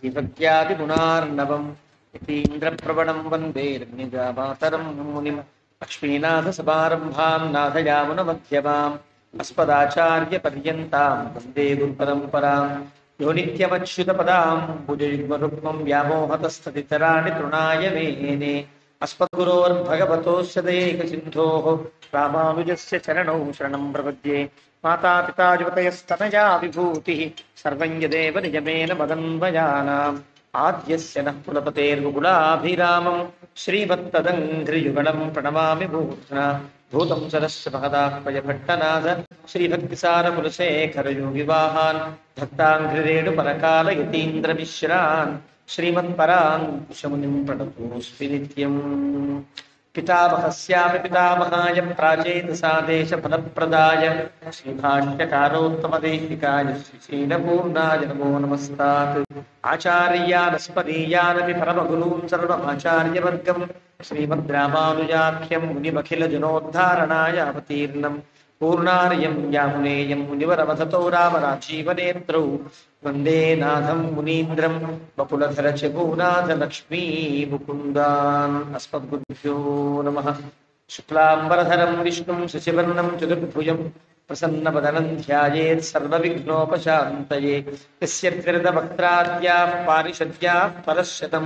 श्रीभक्त्यादिगुणार्णवम् यतीन्द्रप्रवणं वन्दे रम्यजामातरं मुनिं लक्ष्मीनाथसमारम्भां नाथयामुनमध्यमाम् अस्मदाचार्यपर्यन्तां वन्दे गुरुपरम्परां यो नित्यमच्युतपदां भुजयुग्मरुक्मं व्यामोहतस्तदितराणि तृणाय मेने अस्मद्गुरोर्भगवतोऽस्य दयैकसिन्धोः रामानुजस्य चरणौ शरणं प्रपद्ये मातापिता युवतयस्तनया विभूतिः सर्वं यदेव निजमेन मदन्वयानाम् आद्यस्य नः कुलपतेर्मुकुलाभिरामं श्रीमत्तदङ्घ्रियुगलं प्रणमामि भूत्ना भूतं सरस्य महदाह्वयभट्टनाथ श्रीभक्तिसारकुलशेखरयोगिवाहान् भक्ताङ्घ्रिरेणुपरकालयतीन्द्रमिश्रान् श्रीमत्पराङ्कुशमुनिं प्रणतोऽस्मि नित्यम् पितामहस्यापि पितामहाय प्राचेतसादेशफलप्रदाय श्रीभाष्यकारोत्तमदेशिकाय श्रीशीलपूर्णाय नमो नमस्तात् आचार्यानस्मदीयानपि परमगुरून् सर्वमाचार्यवर्गं श्रीमद्रामानुजाख्यं मुनिमखिलजनोद्धारणाय अवतीर्णं पूर्णार्यं यामुनेयं मुनिवरवधतो रामराजीवनेत्रौ वन्दे नाथं मुनीन्द्रं बकुलधरचपूनाथ लक्ष्मी मुकुन्दान् अस्मद्गुरुभ्यो नमः। शुक्लाम्बरधरं विष्णुं शशिवर्णं चतुर्भुजं प्रसन्नवदनं ध्यायेत् सर्वविघ्नोपशान्तये यस्य त्रिरदवक्त्राद्याः पारिषद्याः परश्शतं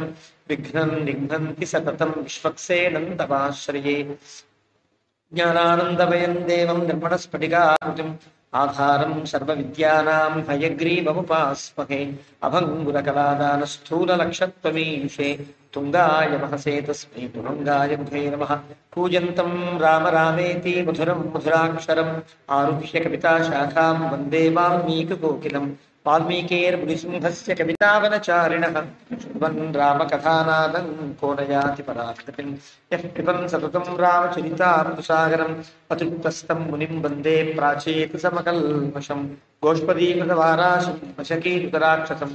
विघ्नं निघ्नन्ति सततं विश्वक्सेनन्तमाश्रये ज्ञानानन्दमयं देवं निर्मलस्फटिकाकृतिम् आधारं सर्वविद्यानां हयग्रीवमुपास्महे अभङ्गुरकलादानस्थूललक्षत्वमीशे तुङ्गाय महसे तस्मै तुरङ्गाय मुखे नमः। कूजन्तं राम रामेति मधुरं मधुराक्षरम् आरुह्य कविताशाखां वन्दे वाल्मीकिकोकिलं वाल्मीकेर्मुनिसिंहस्य कवितावनचारिणः शृण्वन् रामकथानादं को न याति पराकृतिं यः पिबन् सततं रामचरितामृतसागरम् अतृप्तस्तं मुनिं वन्दे प्राचेतसमकल्मषं गोष्पदीकृतवाराशं वशकीकृतराक्षसं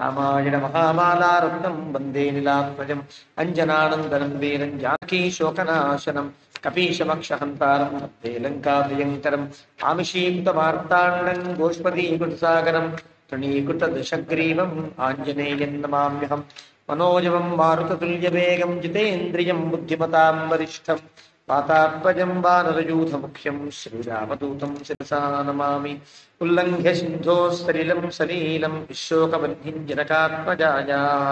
रामायणमहामालारत्नं वन्दे नीलात्मजम् अञ्जनानन्दनं वीरं जानकीशोकनाशनं कपीशमक्षहन्तारं वन्दे लङ्काभयङ्करम् आमिषीकृतमार्ताण्डं गोष्पदीकृतसागरं तृणीकृतदशग्रीवम् आञ्जनेयं नमाम्यहम् मनोजवं मारुततुल्यवेगं जितेन्द्रियं बुद्धिमतां वरिष्ठं वातात्मजं वानरयूथमुख्यं श्रीरामदूतं शिरसा नमामि। उल्लङ्घ्य सिन्धोः सलीलं विशोकवह्निं जनकात्मजायाः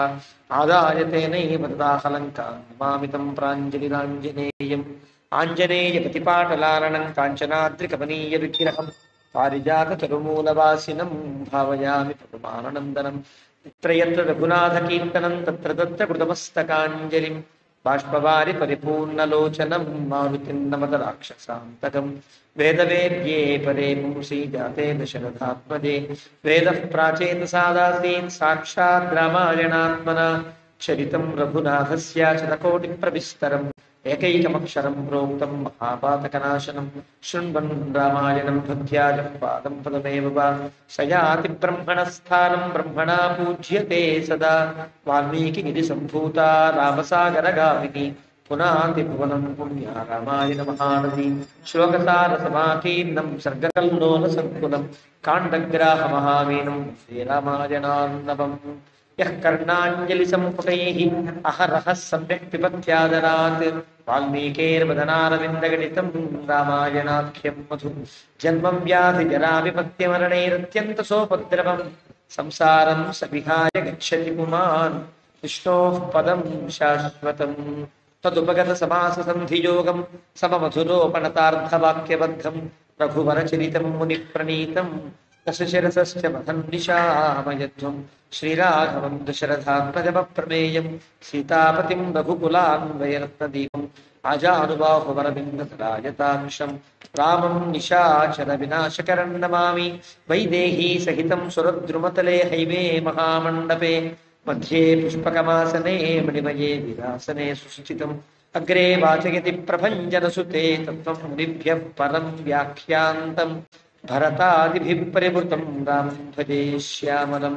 आदाय तेनैव ददाहलङ्कां नमामि तं प्राञ्जलिराञ्जनेयम् आञ्जनेयपतिपाटलारणं काञ्चनाद्रिकमनीयविग्रहं पारिजाततरुमूलवासिनं भावयामि पदमाननन्दनं यत्र यत्र रघुनाथकीर्तनं तत्र तत्र कृतमस्तकाञ्जलिं बाष्पवारि परिपूर्णलोचनं मारुतिं नमत राक्षसान्तकं वेदवेद्ये परे पुंसि जाते दशरथात्मजे वेदः प्राचेतसादासीत् साक्षात् रामायणात्मना चरितं रघुनाथस्य शतकोटिप्रविस्तरम् एकैकमक्षरं प्रोक्तं महापातकनाशनं शृण्वन् रामायणं भक्त्या जह्वादं पदमेव वा स याति ब्रह्मणस्थानं ब्रह्मणा पूज्यते सदा वाल्मीकिगिरिसम्भूता रामसागरगामिनी पुनाति भुवनं पुण्या रामायणमहानदी श्लोकसारसमाकीर्णं सर्गकल्लोलसङ्कुलं काण्डग्राहमहामीनं श्रीरामायणार्णवम् यः कर्णाञ्जलिसम्पुटैः अहरहः सम्यक् पिबत्यादरात् वाल्मीकेर्वदनारविन्दगणितं रामायणाख्यं मधु जन्मं व्याधिजराविपत्यमरणैरत्यन्तसोपद्रवं संसारं सविहाय गच्छति पुमान् विष्णोः पदं शाश्वतम् तदुपगतसमाससन्धियोगं सममधुरोपणतार्धवाक्यबद्धं रघुवरचरितं मुनिप्रणीतं दशशिरसश्च महन्निशामयध्वं श्रीराघवं दशरथात्मजमप्रमेयं सीतापतिं रघुकुलान्वयरत्नदीपम् आजानुबाहुवरबिन्दतरायताक्षं रामं निशाचरविनाशकरं नमामि। वैदेही सहितं सुरद्रुमतले हैवे महामण्डपे मध्ये पुष्पकमासने मणिमये विलासने सुस्थितम् अग्रे वाचयति प्रभञ्जनसुते तत्त्वं मुनिभ्यः परं व्याख्यान्तम् भरतादिभिः परिवृतं रामं भजे श्यामलं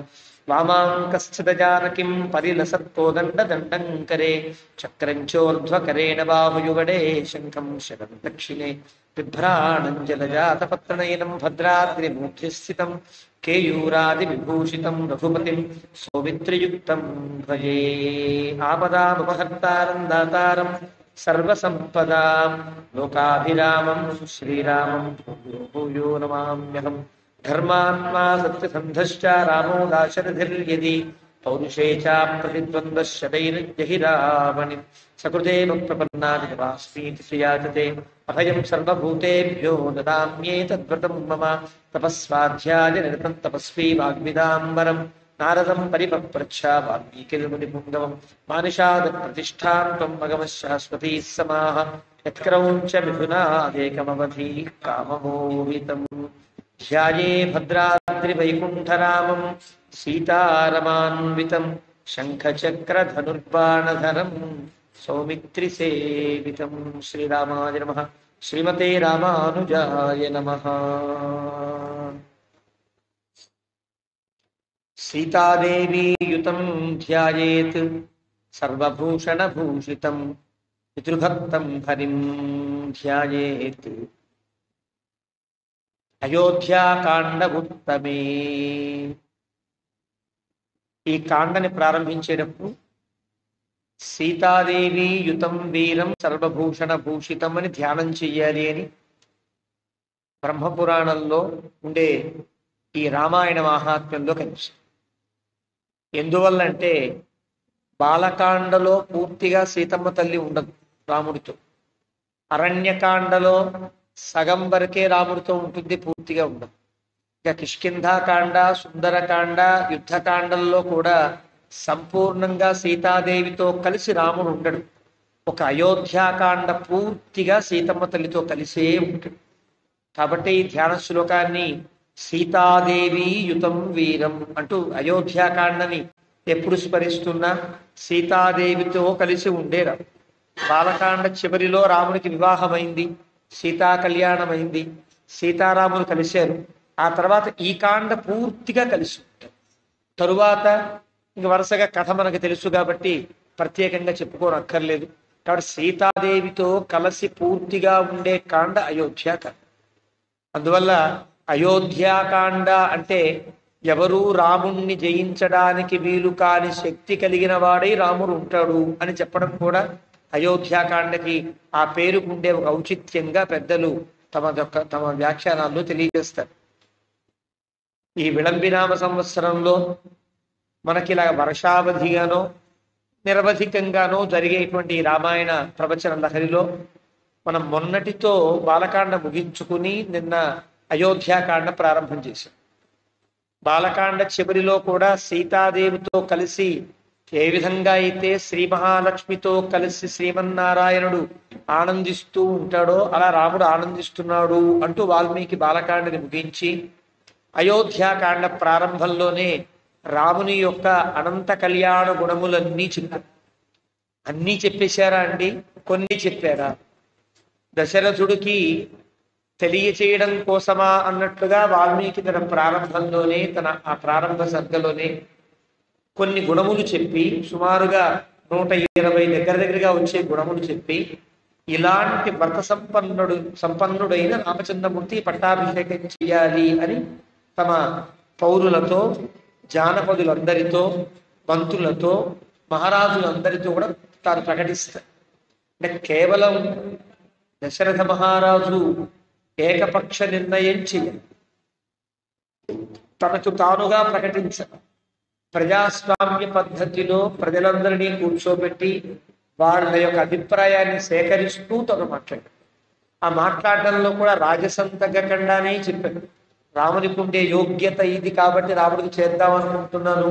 वामाङ्कस्थितजानकीं परिलसत्कोदण्डदण्डं करे चक्रञ्चोर्ध्वकरेण बाहुयुगडे शङ्खं शरं दक्षिणे बिभ्राणं जलजातपत्रनयनं भद्राद्रिमूर्ध्नि स्थितं కేయూరాది విభూషితం రఘుపతిం సౌమిత్రయుక్తం భజే. ఆపదామపహర్తారం దాతారం సర్వసంపదాం లోకాభిరామం శ్రీరామం భూయో భూయో నమామ్యహం. ధర్మాత్మా సత్యసంధశ్చ రామో దాశరథిర్యది పౌరుషే చ ప్రతిద్వంద్వశ్చైర్యహి రావణిం. సకృదేవ ప్రపన్నాదివాస్మీతి శ్రియాచతే అభయం సర్వభూతేభ్యో దదామ్యేతద్వ్రతం మమ. తపస్వాధ్యాయ నిరతం తపస్వీ వాగ్విదాంబరం నారదం పరిపప్రచ్ఛ వాల్మీకిర్మునిపుంగవం. మానిషాద ప్రతిష్టాం త్వం మగమః శాశ్వతీ సమాః. యత్క్రౌంచ మిథునాదేకమవధి కామమోహితం. ధ్యాయే భద్రాద్రివైకుంఠరామం సీతారమాన్వితం శంఖచక్రధనుర్బాణధరం సౌమిత్రిసేవితం. శ్రీరామాయ నమః. శ్రీమతే రామానుజాయ నమః. సీతాదేవీయుతం ధ్యాయేత్ సర్వభూషణభూషితం పితృభక్తం హరిం ధ్యాయేత్. అయోధ్యాకాండముత్తమే. ఈ కాండని ప్రారంభించేటప్పుడు సీతాదేవి యుతం వీరం సర్వభూషణ భూషితం అని ధ్యానం చెయ్యాలి అని బ్రహ్మపురాణంలో ఉండే ఈ రామాయణ మహాత్మ్యంలో కనిపిస్తుంది. ఎందువల్లంటే బాలకాండలో పూర్తిగా సీతమ్మ తల్లి ఉండదు రాముడితో. అరణ్యకాండలో సగం వరకే రాముడితో ఉంటుంది, పూర్తిగా ఉండదు. ఇక కిష్కింధాకాండ, సుందరకాండ, యుద్ధకాండల్లో కూడా సంపూర్ణంగా సీతాదేవితో కలిసి రాముడు ఉండడు. ఒక అయోధ్యాకాండ పూర్తిగా సీతమ్మ తల్లితో కలిసే ఉంటాడు. కాబట్టి ఈ ధ్యాన శ్లోకాన్ని సీతాదేవి యుతం వీరం అంటూ అయోధ్యాకాండని ఎప్పుడు స్మరిస్తున్నా సీతాదేవితో కలిసి ఉండేరా. బాలకాండ చివరిలో రాముడికి వివాహమైంది, సీతా కళ్యాణమైంది, సీతారాములు కలిశారు. ఆ తర్వాత ఈ కాండ పూర్తిగా కలిసి ఉంటారు. తరువాత ఇంక వరుసగా కథ మనకు తెలుసు కాబట్టి ప్రత్యేకంగా చెప్పుకోనక్కర్లేదు. కాబట్టి సీతాదేవితో కలిసి పూర్తిగా ఉండే కాండ అయోధ్యాకాండ. అందువల్ల అయోధ్యాకాండ అంటే ఎవరూ రాముణ్ణి జయించడానికి వీలు కాని శక్తి కలిగిన వాడై రాముడు ఉంటాడు అని చెప్పడం కూడా అయోధ్యాకాండకి ఆ పేరుకుండే ఒక ఔచిత్యంగా పెద్దలు తమ వ్యాఖ్యానాల్లో తెలియజేస్తారు. ఈ విళంబినామ సంవత్సరంలో మనకి ఇలా వర్షావధిగానో నిరవధికంగానో జరిగేటువంటి రామాయణ ప్రవచన లహరిలో మనం మొన్నటితో బాలకాండ ముగించుకుని నిన్న అయోధ్యాకాండ ప్రారంభం చేశాం. బాలకాండ చివరిలో కూడా సీతాదేవితో కలిసి ఏ విధంగా అయితే శ్రీ మహాలక్ష్మితో కలిసి శ్రీమన్నారాయణుడు ఆనందిస్తూ ఉంటాడో అలా రాముడు ఆనందిస్తున్నాడు అంటూ వాల్మీకి బాలకాండని ముగించి అయోధ్యాకాండ ప్రారంభంలోనే రాముని యొక్క అనంత కళ్యాణ గుణములన్నీ చెప్పారు. అన్నీ చెప్పేశారా అండి? కొన్ని చెప్పారా? దశరథుడికి తెలియచేయడం కోసమా అన్నట్లుగా వాల్మీకి తన ప్రారంభంలోనే ఆ ప్రారంభ సర్గలోనే కొన్ని గుణములు చెప్పి సుమారుగా 120 దగ్గరగా వచ్చే గుణములు చెప్పి ఇలాంటి వ్రత సంపన్నుడైన రామచంద్రమూర్తి పట్టాభిషేకం చేయాలి అని తమ పౌరులతో, జానపదులందరితో, మంత్రులతో, మహారాజులందరితో కూడా తాను ప్రకటిస్తారు. అంటే కేవలం దశరథ మహారాజు ఏకపక్ష నిర్ణయం చేయాలి, తనకు తానుగా ప్రకటించాలి. ప్రజాస్వామ్య పద్ధతిలో ప్రజలందరినీ కూర్చోబెట్టి వాళ్ళ యొక్క అభిప్రాయాన్ని సేకరిస్తూ తను మాట్లాడాడు. ఆ మాట్లాడడంలో కూడా రాజసంతకండానే చెప్పాడు. రామునికి ఉండే యోగ్యత ఇది కాబట్టి రాముడికి చేద్దాం అనుకుంటున్నాను,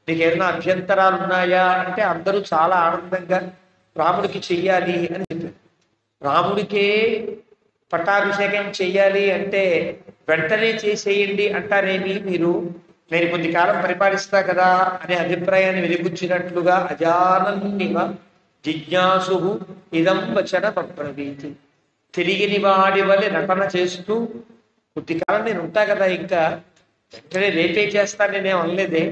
నీకు ఏమైనా అభ్యంతరాలు ఉన్నాయా అంటే అందరూ చాలా ఆనందంగా రాముడికి చెయ్యాలి అని చెప్పారు. రాముడికే పట్టాభిషేకం చెయ్యాలి అంటే వెంటనే చేసేయండి అంటారేమి మీరు, నేను కొద్ది కాలం పరిపాలిస్తా కదా అనే అభిప్రాయాన్ని వెలిబుచ్చినట్లుగా అజానన్నివ జిజ్ఞాసు ఇదం వచన బ్రవీతి. తెలియని వాడి వల్ల నటన చేస్తూ కొద్ది కాలం నేను ఉంటా కదా, ఇంకా వెంటనే రేపే చేస్తాను నేనేం అనలేదే,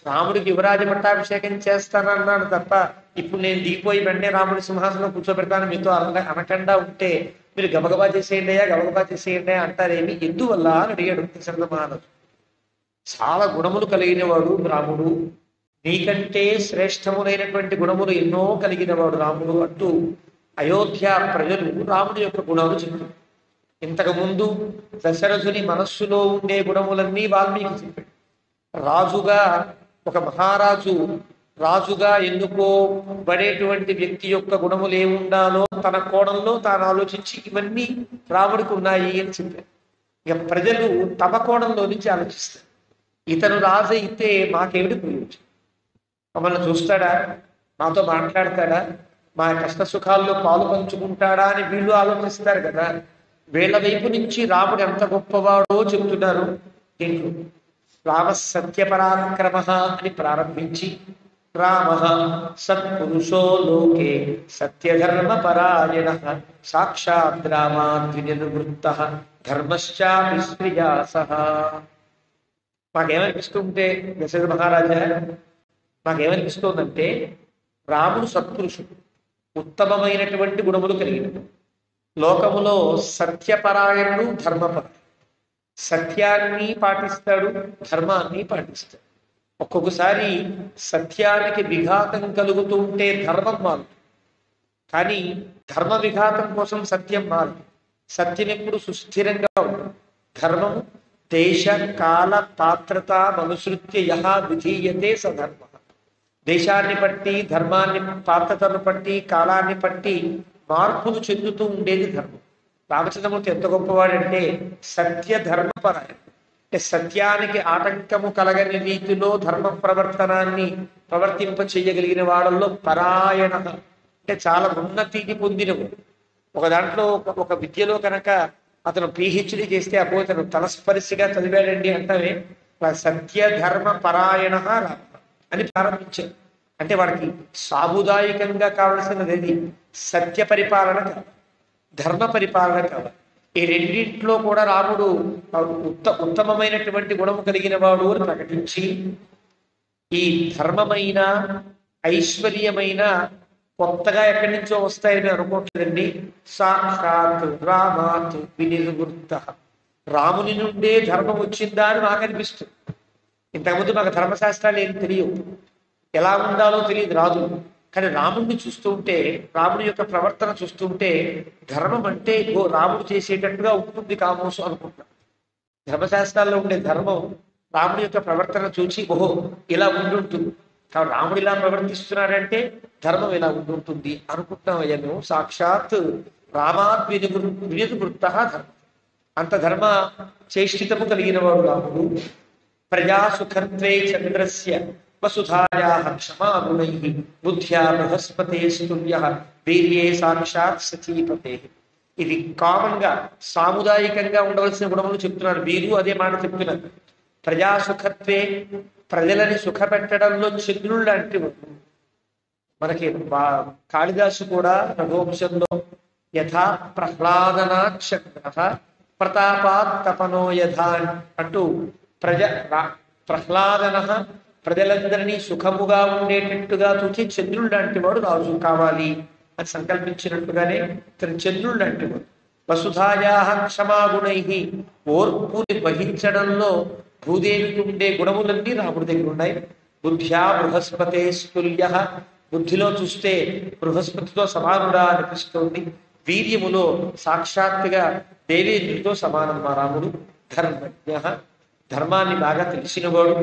రాముడికి యువరాజ పట్టాభిషేకం చేస్తానన్నాను తప్ప ఇప్పుడు నేను దిగిపోయి వెంటనే రాముడి సింహాసనం కూర్చోబెడతాను మీతో అనకుండా ఉంటే మీరు గబగబా చేసేయండి అంటారేమి, ఎందువల్ల అని అడిగాడు దశరథ మహారాజు. చాలా గుణములు కలిగిన వాడు రాముడు, నీకంటే శ్రేష్టములైనటువంటి గుణములు ఎన్నో కలిగిన వాడు రాముడు అంటూ అయోధ్య ప్రజలు రాముడి యొక్క గుణాలు చెప్పారు. ఇంతకు ముందు దశరథుని మనస్సులో ఉండే గుణములన్నీ వాల్మీకి చెప్పాడు. రాజుగా ఒక మహారాజు రాజుగా ఎన్నుకోబడేటువంటి వ్యక్తి యొక్క గుణములు ఏముండాలో తన కోణంలో తాను ఆలోచించి ఇవన్నీ రాముడికి ఉన్నాయి అని చెప్పారు. ఇక ప్రజలు తమ కోణంలో నుంచి ఆలోచిస్తారు. ఇతను రాజు అయితే మాకేమిటి ప్రయోజనం, మమ్మల్ని చూస్తాడా, మాతో మాట్లాడతాడా, మా కష్ట సుఖాల్లో పాలు పంచుకుంటాడా అని వీళ్ళు ఆలోచిస్తారు కదా. వీళ్ళ వైపు నుంచి రాముడు ఎంత గొప్పవాడో చెబుతున్నారు. దీంట్లో రామ సత్యపరాక్రమ అని ప్రారంభించి రామ సత్పురుషో లోకే సత్యధర్మ పరాయణ సాక్షాత్ రామాద్వినిర్వృత్త ధర్మశ్చాపి శ్రియాస. మాకేమనిపిస్తుంటే దశరథ మహారాజా, మాకేమనిపిస్తుందంటే రాముడు సత్పురుషుడు, ఉత్తమమైనటువంటి గుణములు కలిగిన లోకములో సత్యపరాయణుడు, ధర్మపరాయణుడు. సత్యాన్ని పాటిస్తాడు, ధర్మాన్ని పాటిస్తాడు. ఒక్కొక్కసారి సత్యానికి విఘాతం కలుగుతూ ఉంటే ధర్మం మారు, కానీ ధర్మ విఘాతం కోసం సత్యం మారు. సత్యం ఎప్పుడు సుస్థిరంగా ఉంటుంది. ధర్మము దేశ కాల పాత్రత అనుసృత్య యహ విధీయతే సధర్మ. దేశాన్ని బట్టి, ధర్మాన్ని పాత్రతను బట్టి, కాలాన్ని బట్టి మార్పులు చెందుతూ ఉండేది ధర్మం. రామచంద్రమూర్తి ఎంత గొప్పవాడంటే సత్య ధర్మపరాయణ, అంటే సత్యానికి ఆటంకము కలగని రీతిలో ధర్మ ప్రవర్తనాన్ని ప్రవర్తింప చేయగలిగిన వాళ్ళల్లో పరాయణ అంటే చాలా ఉన్నతిని పొందినవు. ఒక దాంట్లో ఒక విద్యలో కనుక అతను పిహెచ్డి చేస్తే అపో అతను తలస్పర్శిగా చదివాడండి అంటామే, సత్య ధర్మ పరాయణ రామ అని ప్రారంభించారు. అంటే వాడికి సాముదాయికంగా కావలసినది ఏది, సత్య పరిపాలన కావాలి, ధర్మ పరిపాలన కావాలి. ఈ రెండింటిలో కూడా రాముడు ఉత్తమమైనటువంటి గుణము కలిగిన వాడు అని ప్రకటించి, ఈ ధర్మమైన ఐశ్వర్యమైన కొత్తగా ఎక్కడి నుంచో వస్తాయని అనుకోవట్లేదండి. సాక్షాత్ రామాత్ వినిర్వృత్త, రాముని నుండే ధర్మం వచ్చిందా అని మాకు అనిపిస్తుంది. ఇంతకుముందు మాకు ధర్మశాస్త్రాలు ఏం తెలియవు, ఎలా ఉండాలో తెలియదు రాజు. కానీ రాముడిని చూస్తూ ఉంటే, రాముడి యొక్క ప్రవర్తన చూస్తుంటే ధర్మం అంటే రాముడు చేసేటట్టుగా ఉంటుంది కామోసు అనుకుంటాం. ధర్మశాస్త్రాల్లో ఉండే ధర్మం రాముడి యొక్క ప్రవర్తన చూసి ఓహో ఇలా ఉండుంటుంది, కాబట్టి రాముడు ఇలా ప్రవర్తిస్తున్నాడంటే ధర్మం ఇలా ఉండుంటుంది అనుకుంటున్నాం. అయ్యా మేము సాక్షాత్ రామాత్ వినిర్వృత్త ధర్మ, అంత ధర్మ చేష్టితము కలిగిన వాడు రాముడు. ప్రజాసుఖత్వే చంద్రస్య వసుధాయా క్షమాగుణై బుద్ధ్యా బృహస్పతే స్తుల్య వీర్యే సాక్షాత్ సచీపతే. ఇది కామన్ గా సాముదాయికంగా ఉండవలసిన గుణములు చెప్తున్నారు. వీరు అదే మాట చెప్తున్నారు. ప్రజాసుఖత్వే, ప్రజలని సుఖపెట్టడంలో చంద్రుడు లాంటి మనకి కాళిదాసు కూడా రఘువంశంలో యథా ప్రహ్లాదనా చంద్ర ప్రతాపాత్ తపనో యథా అంటూ ప్రహ్లాదన ప్రజలందరినీ సుఖముగా ఉండేటట్టుగా చూసి చంద్రుడు లాంటి వాడు రాజు కావాలి అని సంకల్పించినట్టుగానే ఇతను చంద్రుడు లాంటి వాడు. వసుధాయా క్షమాగుణై, ఓర్పుని వహించడంలో భూదేవికి ఉండే గుణములన్నీ రాముడి దగ్గర ఉన్నాయి. బుద్ధ్యా బృహస్పతే స్తుల్య, బుద్ధిలో చూస్తే బృహస్పతితో సమానుడా అనిపిస్తోంది. వీర్యములో సాక్షాత్తుగా దేవేంద్రుడితో సమానం మా రాముడు. ధర్మజ్ఞ, ధర్మాన్ని బాగా తెలిసినవాడు.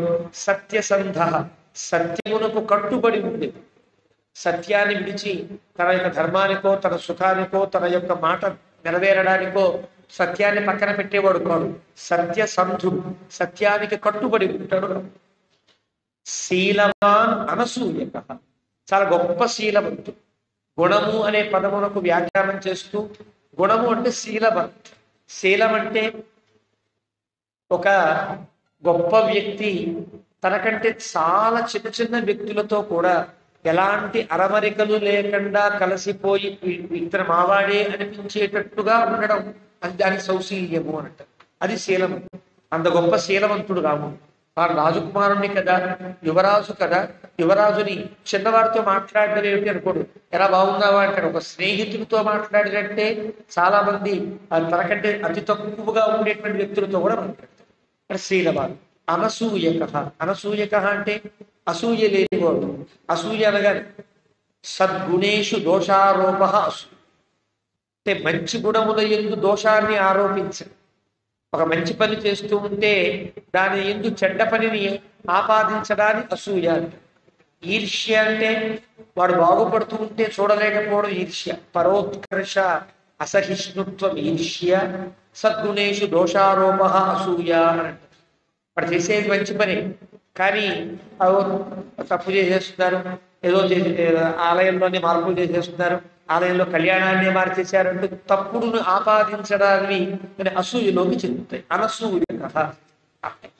సత్యసంధ, సత్యమునకు కట్టుబడి ఉండేది. సత్యాన్ని విడిచి తన యొక్క ధర్మానికో, తన సుఖానికో, తన యొక్క మాట నెరవేరడానికో సత్యాన్ని పక్కన పెట్టేవాడు కాడు. సత్యసంధుడు, సత్యానికి కట్టుబడి ఉంటాడు. శీలవాన్ అనసూయక, చాలా గొప్ప శీలవంతుడు. గుణము అనే పదమునకు వ్యాఖ్యానం చేస్తూ, గుణము అంటే శీలవంత్, శీలం అంటే ఒక గొప్ప వ్యక్తి తనకంటే చాలా చిన్న చిన్న వ్యక్తులతో కూడా ఎలాంటి అరమరికలు లేకుండా కలిసిపోయి ఇతర మావాడే అనిపించేటట్టుగా ఉండడం, అది దాని సౌశీల్యము అని అంటారు. అది శీలం. అంత గొప్ప శీలవంతుడు రాముడు. వాడు రాజకుమారుణ్ణి కదా, యువరాజు కదా, యువరాజుని చిన్నవాడితో మాట్లాడడం ఏమిటి అనుకోడు. ఎలా బాగున్నావా అంటాడు. ఒక స్నేహితుడితో మాట్లాడినట్టే చాలా మంది తనకంటే అతి తక్కువగా ఉండేటువంటి వ్యక్తులతో కూడా మాట్లాడతారు. శీలవాడు అనసూయక. అనసూయక అంటే అసూయ లేనివాడు. అసూయ అనగా సద్గుణేషు దోషారోప అసూయ. అంటే మంచి గుణముల యందు దోషాన్ని ఆరోపించడం. ఒక మంచి పని చేస్తూ ఉంటే దాని యందు చెడ్డ పనిని ఆపాదించడాన్ని అసూయ అంటారు. ఈర్ష్య అంటే వాడు బాగుపడుతూ ఉంటే చూడలేకపోవడం ఈర్ష్య. పరోత్కర్ష అసహిష్ణుత్వం ఈర్ష్య. సద్గుణేషు దోషారోప అసూయ అని అంటారు. వాడు చేసేది మంచి పని కానీ తప్పు చేసేస్తున్నారు, ఏదో ఆలయంలోనే మార్పులు చేసేస్తున్నారు, ఆలయంలో కళ్యాణాన్ని మార్చేశారంటూ తప్పుడును ఆపాదించడాన్ని అసూయలోకి చెందుతాయి. అనసూయ.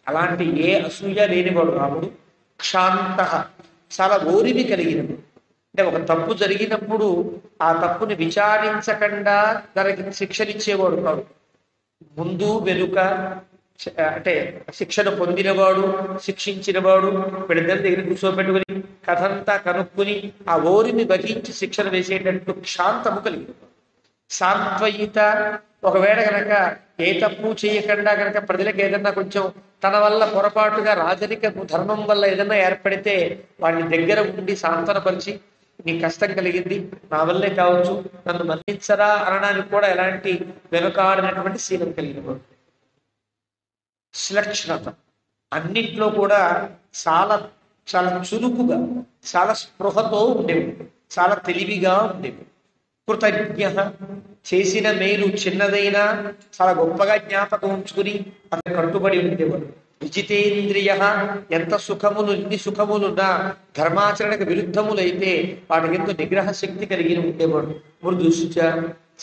అలాంటి ఏ అసూయ లేనివాడు రాముడు. క్షాంత, చాలా ఓరిమి కలిగినప్పుడు. అంటే ఒక తప్పు జరిగినప్పుడు ఆ తప్పుని విచారించకుండా దానికి శిక్షనిచ్చేవాడు కాదు. ముందు వెనుక అంటే శిక్షను పొందినవాడు, శిక్షించినవాడు వీళ్ళిద్దరి దగ్గర కూర్చోబెట్టుకుని కథంతా కనుక్కుని ఆ ఓరిని వహించి శిక్షణ వేసేటట్టు క్షాంతము కలిగి సాంత్వయిత. ఒకవేళ కనుక ఏ తప్పు చేయకుండా కనుక ప్రజలకు ఏదన్నా కొంచెం తన వల్ల పొరపాటుగా రాజరిక ధర్మం వల్ల ఏదన్నా ఏర్పడితే వాడిని దగ్గర ఉండి సాంత్వనపరిచి నీ కష్టం కలిగింది, నా వల్లే కావచ్చు, నన్ను మన్నించరా అనడానికి కూడా ఎలాంటి వెనుకాడినటువంటి శీలం కలిగినవాడు. శ్లక్షణత, అన్నిట్లో కూడా చాలా చాలా చురుకుగా, చాలా స్పృహతో ఉండేవి, చాలా తెలివిగా ఉండేవి. కృతజ్ఞ, చేసిన మేలు చిన్నదైనా చాలా గొప్పగా జ్ఞాపకం ఉంచుకుని అతను కట్టుబడి ఉండేవాడు. విజితేంద్రియ, ఎంత సుఖములు ఎన్ని సుఖములున్నా ధర్మాచరణకు విరుద్ధములైతే వాటి ఎంతో నిగ్రహ శక్తి కలిగి ఉండేవాడు. మృదుశ్చ,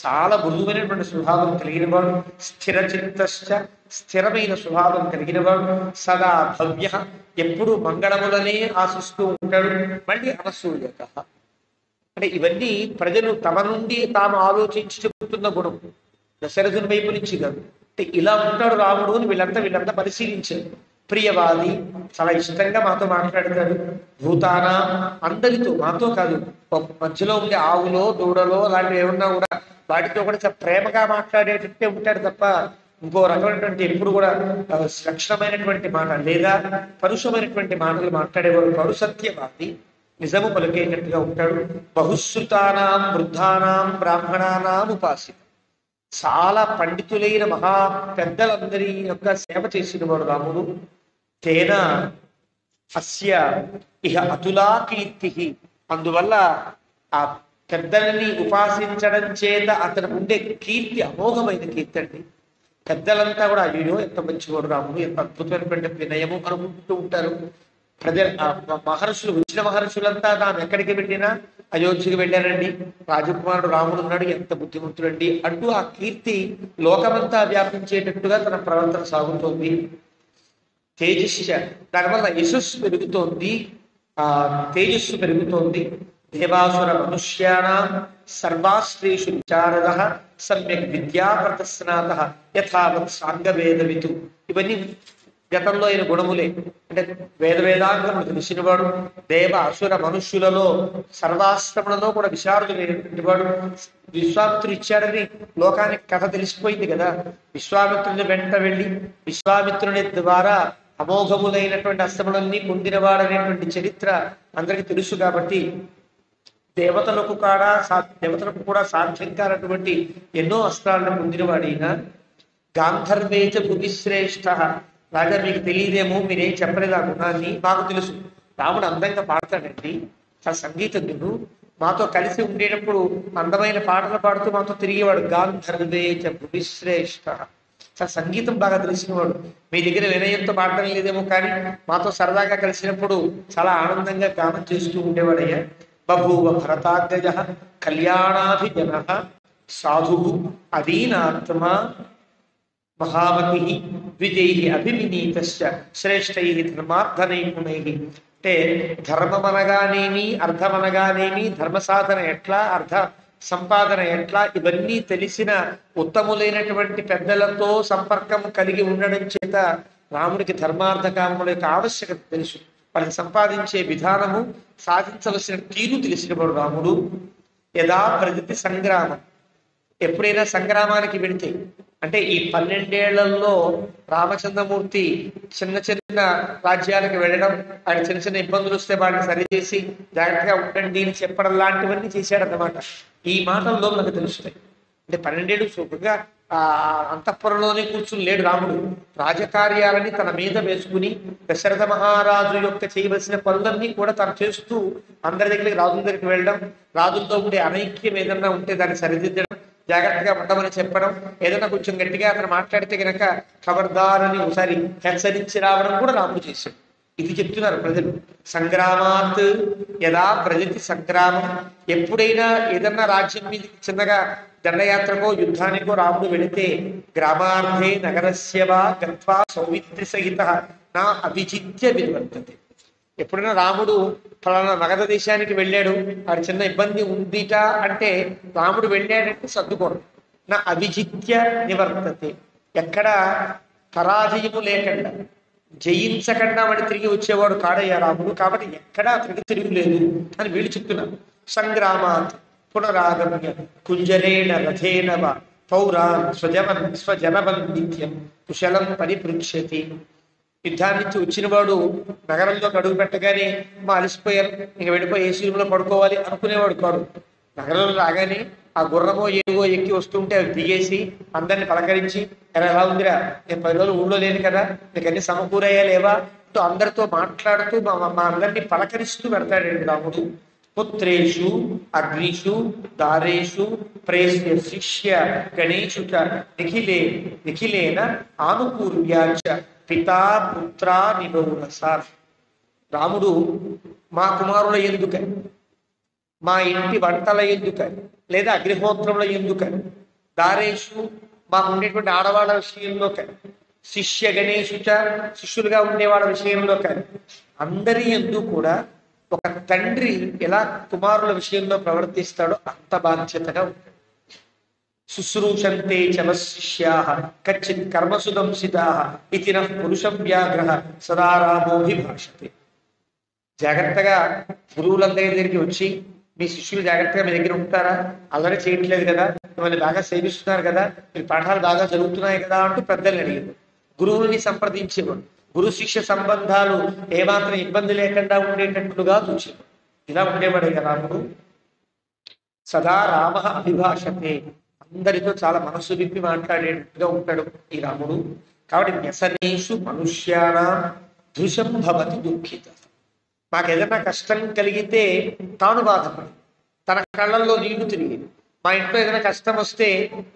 చాలా మృదువైనటువంటి స్వభావం కలిగిన వాడు. స్థిరచిత్తశ్చ, స్థిరమైన స్వభావం కలిగిన వాడు. సదా భవ్య, ఎప్పుడు మంగళములనే ఆశిస్తూ ఉంటాడు. మళ్ళీ అనసూయక, అంటే ఇవన్నీ ప్రజలు తమ నుండి తాము ఆలోచించి చెబుతున్న గుణం, దశరథుని వైపు నుంచి కాదు. అంటే ఇలా ఉంటాడు రాముడు అని వీళ్ళంతా పరిశీలించారు. ప్రియవాది, చాలా ఇష్టంగా మాతో మాట్లాడతాడు. భూతాన, అందరితో, మాతో కాదు, మధ్యలో ఉండే ఆవులో దూడలో అలాంటివి ఏమన్నా కూడా వాటితో కూడా చాలా ప్రేమగా మాట్లాడేటట్టే ఉంటాడు తప్ప ఇంకో రకమైనటువంటి ఎప్పుడు కూడా లక్షణమైనటువంటి మాట లేదా పరుషమైనటువంటి మాటలు మాట్లాడేవాడు కాడు. సత్యవాది, నిజము పలికేటట్టుగా ఉంటాడు. బహుశ్రుతానాం వృద్ధానాం బ్రాహ్మణానాం ఉపాసిత, చాలా పండితులైన మహా పెద్దలందరి యొక్క సేవ చేసిన వాడు రాముడు. తేన అస్య ఇహ అతులా కీర్తి, అందువల్ల ఆ పెద్దలని ఉపాసించడం చేత అతను ఉండే కీర్తి అమోఘమైన కీర్తి అండి. పెద్దలంతా కూడా అయ్యో ఎంత మంచివాడు రాముడు, ఎంత అద్భుతమైనటువంటి వినయము అనుకుంటూ ఉంటారు. మహర్షులు, వచ్చిన మహర్షులంతా తాను ఎక్కడికి వెళ్ళినా అయోధ్యకి వెళ్ళారండి, రాజకుమారుడు రాముడు ఉన్నాడు, ఎంత బుద్ధిమంతుడండి అంటూ ఆ కీర్తి లోకమంతా వ్యాపించేటట్టుగా తన ప్రవర్తన సాగుతోంది. తేజస్య, దానివల్ల యశస్సు పెరుగుతోంది, ఆ తేజస్సు పెరుగుతోంది. దేవాసుర మనుష్యానాం సర్వాశ్రేషు విచారద సమ్యక్ విద్యా ప్రతస్నాత యథావత్ సాంగవేదవితు. ఇవన్నీ గతంలో అయిన గుణములే. అంటే వేదాంగములు తెలిసినవాడు. దేవ అసుర మనుష్యులలో సర్వాశ్రములలో కూడా విశారదుడైనటువంటి వాడు. విశ్వామిత్రుడు ఇచ్చాడని లోకానికి కథ తెలిసిపోయింది కదా. విశ్వామిత్రుని వెంట వెళ్ళి విశ్వామిత్రుని ద్వారా అమోఘములైనటువంటి అస్త్రములన్నీ పొందినవాడనేటువంటి చరిత్ర అందరికీ తెలుసు. కాబట్టి దేవతలకు కూడా సాధ్యం కానటువంటి ఎన్నో అస్త్రాలను పొందినవాడైన గాంధర్వేచ భువిశ్రేష్ఠ. రాజా, మీకు తెలియదేమో, మీరేం చెప్పలేదు ఆ గుణాన్ని, మాకు తెలుసు. రాముడు అందంగా పాడతాడండి, చాలా సంగీతజ్ఞుడు. మాతో కలిసి ఉండేటప్పుడు అందమైన పాటలు పాడుతూ మాతో తిరిగేవాడు. గాంధర్వేచ భువిశ్రేష్ఠ, చాలా సంగీతం బాగా తెలిసినవాడు. మీ దగ్గర వినయంతో పాడడం లేదేమో కానీ మాతో సరదాగా కలిసినప్పుడు చాలా ఆనందంగా గానం చేస్తూ ఉండేవాడయ్యా. బభూవ భరతాగ్రజ కళ్యాణాభిజన సాధు అదీనాత్మ మహామతి విజయీ అభివినీత శ్రేష్టై ధర్మార్థనైపుణై. అంటే ధర్మమనగానేమి అర్థమనగానేమి, ధర్మ సాధన ఎట్లా, అర్థ సంపాదన ఎట్లా, ఇవన్నీ తెలిసిన ఉత్తములైనటువంటి పెద్దలతో సంపర్కం కలిగి ఉండడం చేత రాముడికి ధర్మార్థ కామముల యొక్క ఆవశ్యకత తెలుసు. వాళ్ళని సంపాదించే విధానము, సాధించవలసిన తీరు తెలిసినవాడు రాముడు. యదా ప్రగతి సంగ్రామం, ఎప్పుడైనా సంగ్రామానికి వెళితే అంటే ఈ 12 ఏళ్లలో రామచంద్రమూర్తి చిన్న చిన్న రాజ్యాలకు వెళ్ళడం, ఆయన చిన్న చిన్న ఇబ్బందులు వస్తే వాటిని సరిచేసి జాగ్రత్తగా ఉండండి అని చెప్పడం లాంటివన్నీ చేశాడన్నమాట. ఈ మాటల్లో మనకు తెలుస్తాయి. అంటే 12 ఏళ్ళు సుఖంగా ఆ అంతఃపురంలోనే కూర్చుని లేడు రాముడు. రాజకార్యాలని తన మీద వేసుకుని దశరథ మహారాజు యొక్క చేయవలసిన పనులన్నీ కూడా తను చేస్తూ అందరి దగ్గరికి, రాజుల దగ్గరికి వెళ్ళడం, రాజులతో ఉండే అనైక్యం ఏదన్నా ఉంటే దాన్ని సరిదిద్దడం, జాగ్రత్తగా ఉండమని చెప్పడం, ఏదైనా కొంచెం గట్టిగా అతను మాట్లాడితే కనుక ఖబర్దారని ఒకసారి హెచ్చరించి రావడం కూడా రాముడు చేశాడు. ఇది చెప్తున్నారు ప్రజలు. సంగ్రామాత్ యదా ప్రజతి సంగ్రామం. ఎప్పుడైనా ఏదన్నా రాజ్యం మీదకి చిన్నగా దండయాత్రకో యుద్ధానికో రాముడు వెళితే గ్రామార్థే నగరస్యవా గత్వా సౌమిత్రి సహిత నా అభిజిత్య వినివర్తతే. ఎప్పుడైనా రాముడు ఫలానా నగర దేశానికి వెళ్ళాడు, వాడి చిన్న ఇబ్బంది ఉందిట అంటే రాముడు వెళ్ళాడంటే సర్దుకోవడం. నా అవిజిత్య నివర్తతే. ఎక్కడ పరాజయము లేకుండా, జయించకుండా వాడి తిరిగి వచ్చేవాడు కాడయ్యా రాముడు. కాబట్టి ఎక్కడా అతనికి తిరుగులేదు అని వీళ్ళు చెప్తున్నారు. సంగ్రామాత్ పునరాగమ్య కుంజరేణ రథేన పౌరాన్ స్వజనవన్ నిత్యం కుశలం పరిపృచ్యతి. యుద్ధాన్నించి వచ్చిన వాడు నగరంలో అడుగు పెట్టగానే మా అలసిపోయారు, ఇంక వెళ్ళిపోయి ఏసీ రూమ్లో పడుకోవాలి అనుకునేవాడు కాదు. నగరంలో రాగానే ఆ గుర్రమో ఏవో ఎక్కి వస్తుంటే అవి దిగేసి అందరిని పలకరించి, ఎలా ఉందిరా, నేను 10 రోజులు ఊళ్ళో లేను కదా, నీకు అన్ని సమకూరయ్యా లేవా అంటూ అందరితో మాట్లాడుతూ మా అందరినీ పలకరిస్తూ పెడతాడండి రాముడు. పుత్రేషు అగ్నిషు దారేషు ప్రేస్య శిష్య గణేషు నిఖిలేన ఆనుకూల్యాచ పితా పుత్ర నిబౌరసార్. రాముడు మా కుమారుల ఎందుకని, మా ఇంటి వంటల ఎందుకని, లేదా అగ్నిహోత్రంలో ఎందుకని, దారేషు మాకు ఉండేటువంటి ఆడవాళ్ళ విషయంలో కానీ, శిష్య గణేషుచ శిష్యులుగా ఉండేవాళ్ళ విషయంలో కానీ, అందరి ఎందు కూడా ఒక తండ్రి ఎలా కుమారుల విషయంలో ప్రవర్తిస్తాడో అంత బాధ్యతగా ఉంటాడు. శుశ్రూషంతే చమశిష్యా కచ్చిత్ కర్మసుదంసితా ఇతి నః పురుషం వ్యాఘ్ర సదా రామోభిభాషతే. జాగ్రత్తగా గురువులందరి దగ్గరికి వచ్చి, మీ శిష్యులు జాగ్రత్తగా మీ దగ్గర ఉంటారా, అల్లరి చేయట్లేదు కదా, మిమ్మల్ని బాగా సేవిస్తున్నారు కదా, మీ పాఠాలు బాగా జరుగుతున్నాయి కదా అంటూ పెద్దల్ని అడిగారు. గురువుని సంప్రదించేవాడు. గురు శిష్య సంబంధాలు ఏమాత్రం ఇబ్బంది లేకుండా ఉండేటట్లుగా చూసేవాడు. ఇలా ఉండేవాడే కదా రాముడు. సదా రామ అభిభాషతే. అందరితో చాలా మనసు విప్పి మాట్లాడేట్టుగా ఉంటాడు ఈ రాముడు. కాబట్టి వ్యసనేషు మనుష్యానాం దృశం భవతి దుఃఖిత. మాకు ఏదైనా కష్టం కలిగితే తాను బాధపడి తన కళ్ళల్లో నీళ్లు తిరిగి, మా ఇంట్లో ఏదైనా కష్టం వస్తే